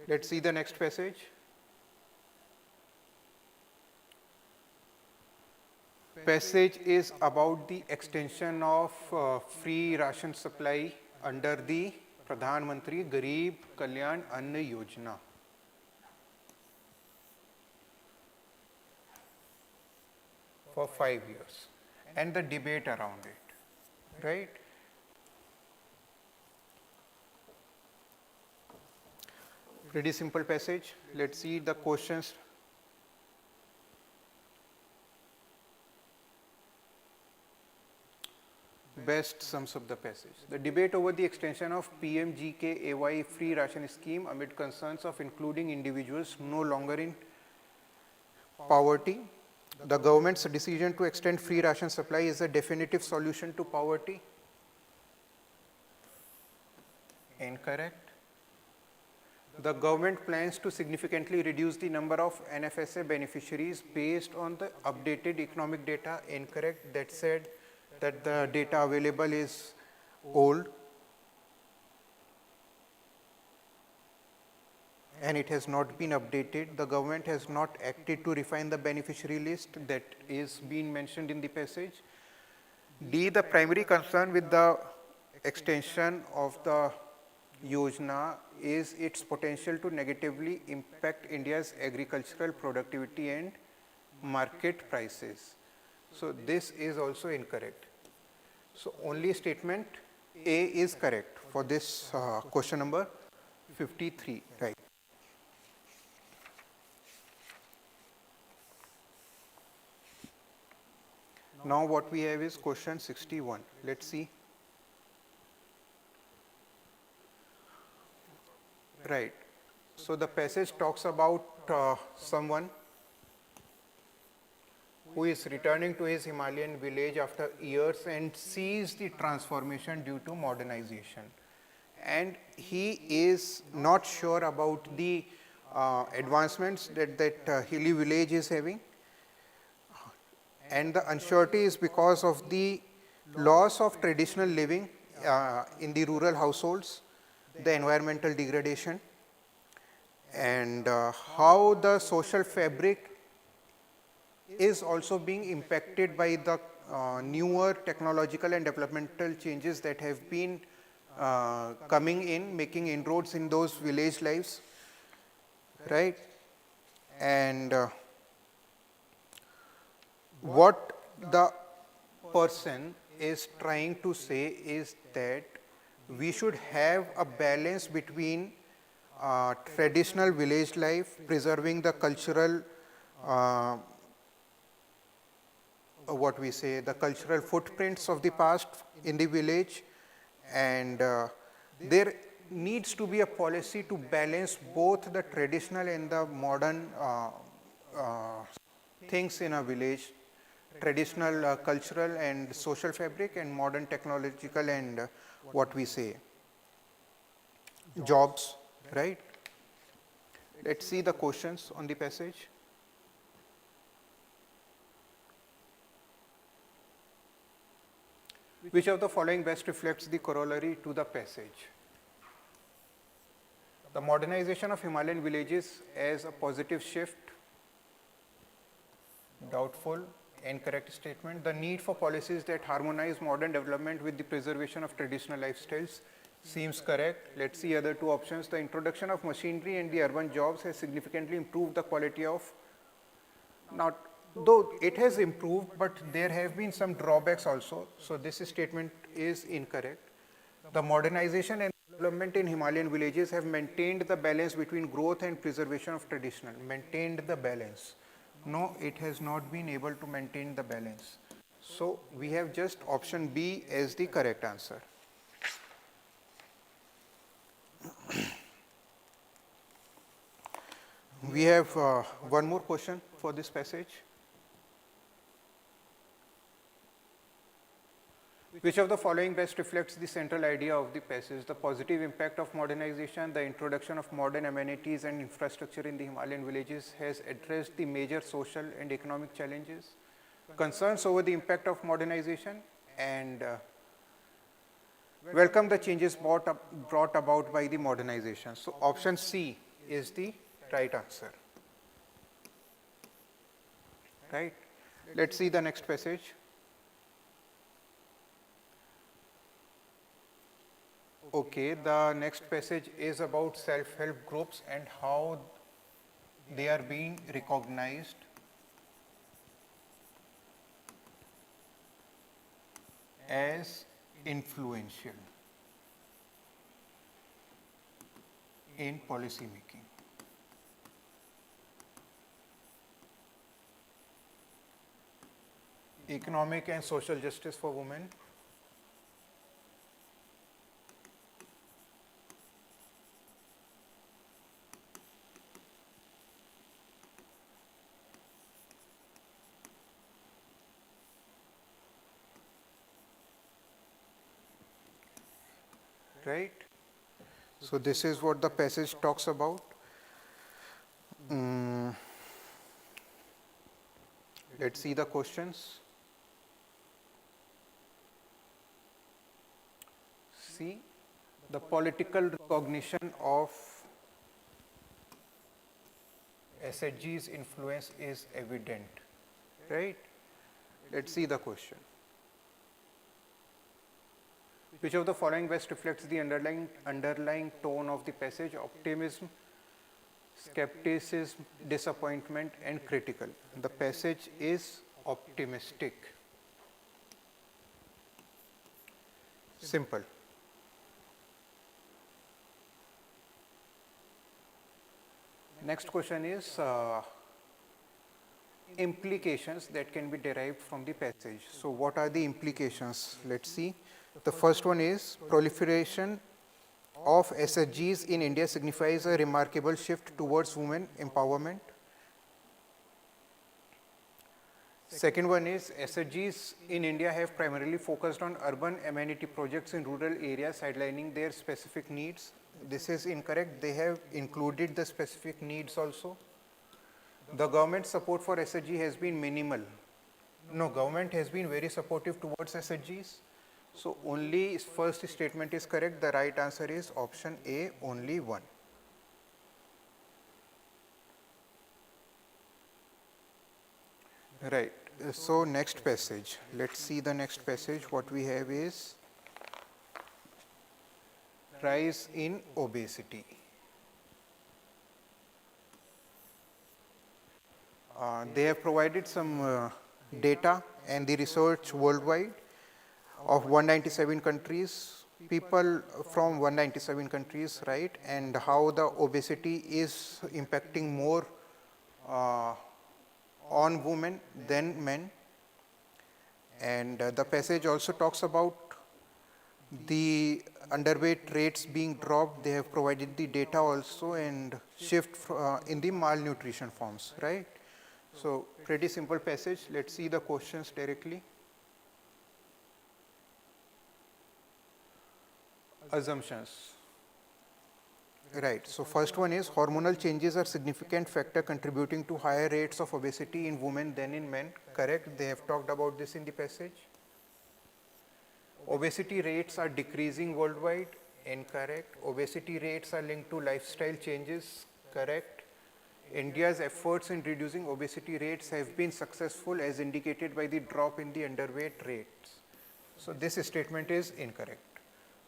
Let's see the next passage. Passage is about the extension of free ration supply under the Pradhan Mantri Garib Kalyan Anna Yojana. For 5 years, and the debate around it, right? Pretty simple passage. Let's see the questions. Best sums up the passage. The debate over the extension of PMGK-AY free ration scheme amid concerns of including individuals no longer in poverty. The government's decision to extend free ration supply is a definitive solution to poverty. Incorrect. The government plans to significantly reduce the number of NFSA beneficiaries based on the updated economic data. Incorrect. That said that the data available is old and it has not been updated. The government has not acted to refine the beneficiary list that is being mentioned in the passage. D, the primary concern with the extension of the Yojana is its potential to negatively impact India's agricultural productivity and market prices. So this is also incorrect. So only statement A is correct for this question number 53, right? Now what we have is question 61. Let's see. Right. So the passage talks about someone who is returning to his Himalayan village after years and sees the transformation due to modernization. And he is not sure about the advancements that hilly village is having. And the uncertainty is because of the loss of traditional living in the rural households, the environmental degradation, and how the social fabric is also being impacted by the newer technological and developmental changes that have been coming in, making inroads in those village lives, right? And what the person is trying to say is that we should have a balance between traditional village life, preserving the cultural the cultural footprints of the past in the village, and there needs to be a policy to balance both the traditional and the modern things in a village, traditional cultural and social fabric, and modern technological and jobs, right? Let's see the questions on the passage. Which of the following best reflects the corollary to the passage? The modernization of Himalayan villages as a positive shift, doubtful. Incorrect statement. The need for policies that harmonize modern development with the preservation of traditional lifestyles seems correct. Let's see other two options. The introduction of machinery and the urban jobs has significantly improved the quality of, not though it has improved, but there have been some drawbacks also. So this statement is incorrect. The modernization and development in Himalayan villages have maintained the balance between growth and preservation of traditional. Maintained the balance. No, it has not been able to maintain the balance. So we have just option B as the correct answer. We have one more question for this passage. Which of the following best reflects the central idea of the passage? The positive impact of modernization, the introduction of modern amenities and infrastructure in the Himalayan villages has addressed the major social and economic challenges, concerns over the impact of modernization, and welcome the changes brought about by the modernization. So option C is the right answer. Right? Let's see the next passage. Okay, the next passage is about self-help groups and how they are being recognized as influential in policy making. Economic and social justice for women. Right? So this is what the passage talks about. Let's see the questions. See, the political recognition of SHG's influence is evident, right? Let's see the question. Which of the following best reflects the underlying tone of the passage? Optimism, skepticism, disappointment, and critical. The passage is optimistic. Simple. Next question is implications that can be derived from the passage. So what are the implications? Let's see. The first one is proliferation of SHGs in India signifies a remarkable shift towards women empowerment. Second one is SHGs in India have primarily focused on urban amenity projects in rural areas, sidelining their specific needs. This is incorrect. They have included the specific needs also. The government support for SHG has been minimal. No, government has been very supportive towards SHGs. So only first statement is correct. The right answer is option A, only one. Right. So next passage. Let's see the next passage. What we have is rise in obesity. They have provided some data and the research worldwide of 197 countries, people from 197 countries, right, and how the obesity is impacting more on women than men. And the passage also talks about the underweight rates being dropped. They have provided the data also and shift in the malnutrition forms, right? So pretty simple passage. Let's see the questions directly. Assumptions. Right. So first one is hormonal changes are significant factor contributing to higher rates of obesity in women than in men. Correct. They have talked about this in the passage. Obesity rates are decreasing worldwide. Incorrect. Obesity rates are linked to lifestyle changes. Correct. India's efforts in reducing obesity rates have been successful as indicated by the drop in the underweight rates. So this statement is incorrect.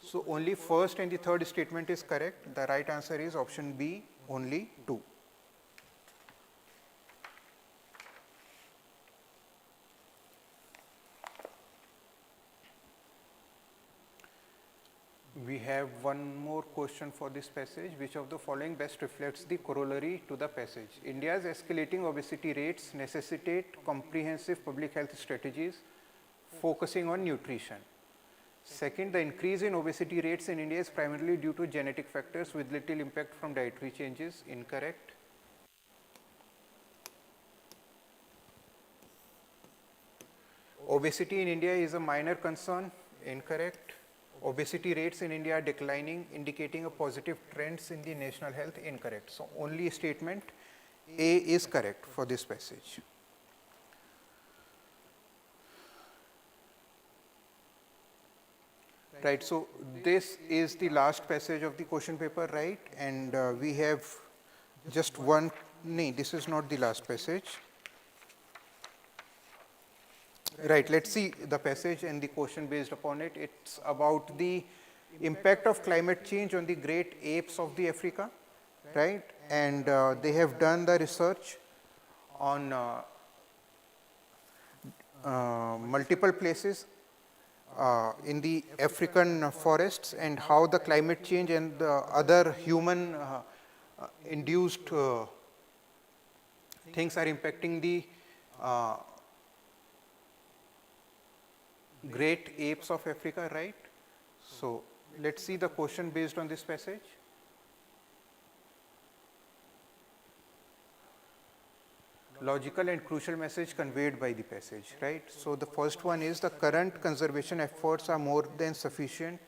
So only first and the third statement is correct. The right answer is option B, only 2. We have one more question for this passage. Which of the following best reflects the corollary to the passage? India's escalating obesity rates necessitate comprehensive public health strategies focusing on nutrition. Second, the increase in obesity rates in India is primarily due to genetic factors with little impact from dietary changes. Incorrect. Obesity in India is a minor concern. Incorrect. Obesity rates in India are declining, indicating a positive trends in the national health. Incorrect. So only statement A is correct for this passage. Right. So this is the last passage of the question paper, right? And we have just one. No, this is not the last passage. Right. Let's see the passage and the question based upon it. It's about the impact of climate change on the great apes of the Africa, right? And they have done the research on multiple places in the African forests and how the climate change and the other human induced things are impacting the great apes of Africa, right? So let's see the question based on this passage. Logical and crucial message conveyed by the passage, right? So the first one is the current conservation efforts are more than sufficient.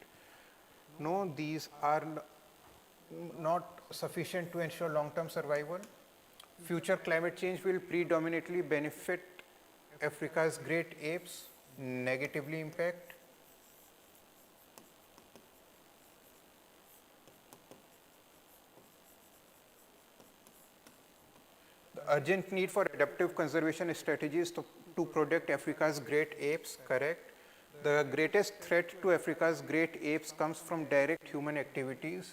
No, these are not sufficient to ensure long-term survival. Future climate change will predominantly benefit Africa's great apes, negatively impact. The urgent need for adaptive conservation strategies to protect Africa's great apes, correct. The greatest threat to Africa's great apes comes from direct human activities.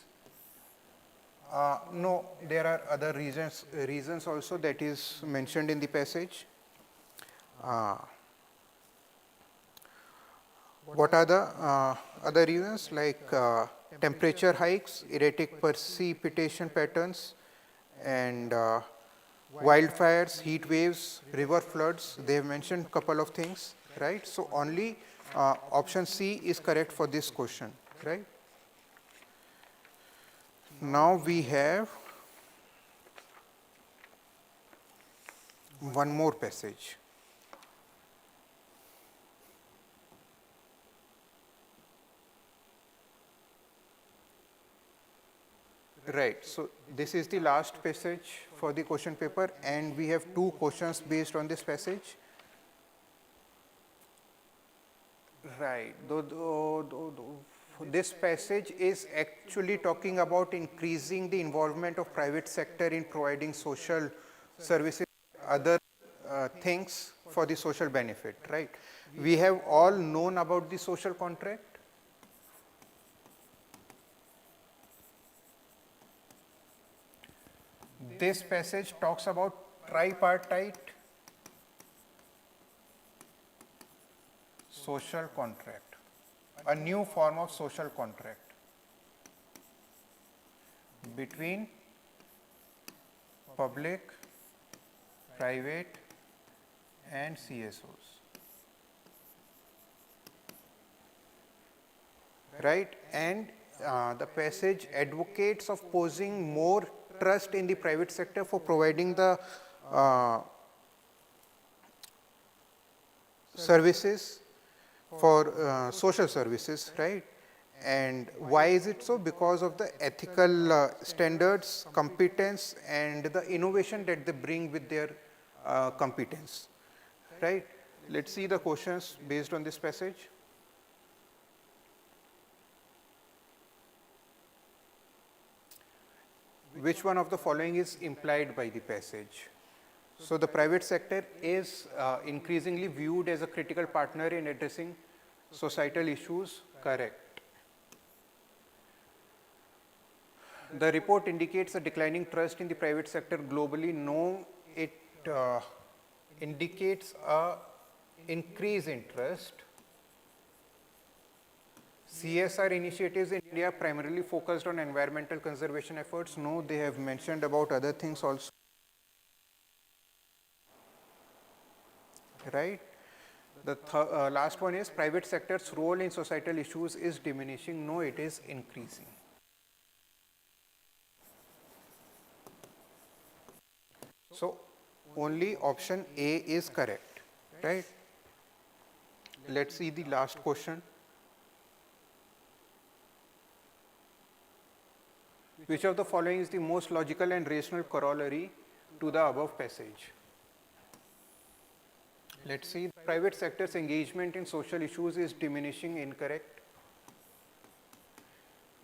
No, there are other reasons also that is mentioned in the passage. What are the other reasons, like temperature hikes, erratic precipitation patterns, and wildfires, heat waves, river floods? They have mentioned a couple of things, right? So only option C is correct for this question, right? Now we have one more passage. Right, so this is the last passage for the question paper, and we have two questions based on this passage. Right, this passage is actually talking about increasing the involvement of private sector in providing social services, other things for the social benefit, right? We have all known about the social contract. This passage talks about tripartite social contract, a new form of social contract between public, private, and CSOs. Right? And the passage advocates of posing more trust in the private sector for providing the services for social services, right? And why is it so? Because of the ethical standards, competence, and the innovation that they bring with their competence, right? Let's see the questions based on this passage. Which one of the following is implied by the passage? So the private sector is increasingly viewed as a critical partner in addressing societal issues, correct. The report indicates a declining trust in the private sector globally. No, it indicates a increase in trust. CSR initiatives in India primarily focused on environmental conservation efforts. No, they have mentioned about other things also. Right? The last one is private sector's role in societal issues is diminishing. No, it is increasing. So only option A is correct, right? Let's see the last question. Which of the following is the most logical and rational corollary to the above passage? Let's see, private sector's engagement in social issues is diminishing, incorrect.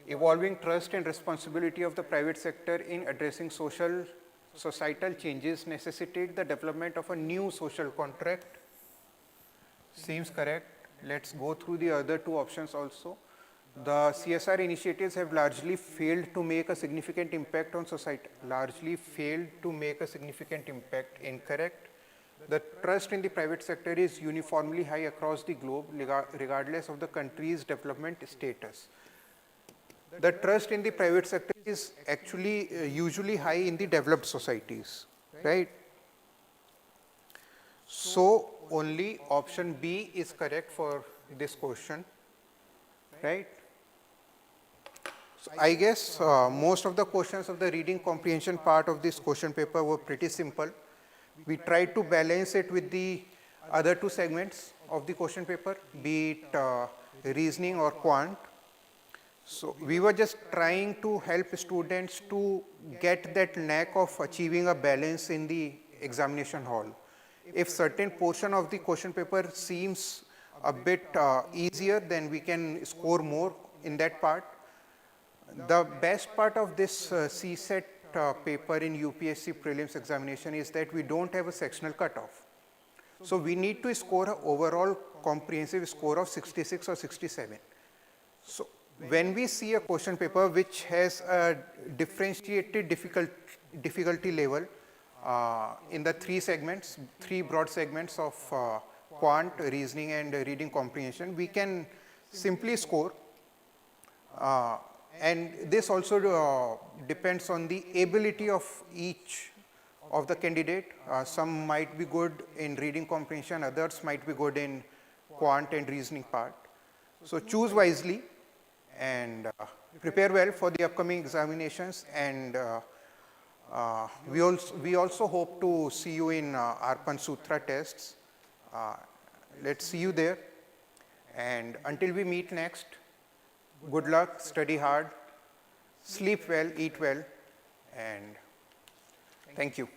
Evolving trust and responsibility of the private sector in addressing societal changes necessitate the development of a new social contract. Seems correct. Let's go through the other two options also. The CSR initiatives have largely failed to make a significant impact on society. Largely failed to make a significant impact, incorrect. The trust in the private sector is uniformly high across the globe, regardless of the country's development status. The trust in the private sector is actually usually high in the developed societies, right? So only option B is correct for this question, right? So I guess most of the questions of the reading comprehension part of this question paper were pretty simple. We tried to balance it with the other two segments of the question paper, be it reasoning or quant. So we were just trying to help students to get that knack of achieving a balance in the examination hall. If certain portion of the question paper seems a bit easier, then we can score more in that part. The best part of this CSAT paper in UPSC Prelims examination is that we don't have a sectional cutoff. So we need to score an overall comprehensive score of 66 or 67. So when we see a question paper which has a differentiated difficulty level in the three broad segments of quant, reasoning and reading comprehension, we can simply score. And this also depends on the ability of each of the candidate. Some might be good in reading comprehension, others might be good in quant and reasoning part. So choose wisely and prepare well for the upcoming examinations, and we also hope to see you in Arpan Sutra tests. Let's see you there, and until we meet next, good luck, study hard, sleep well, eat well, and thank you.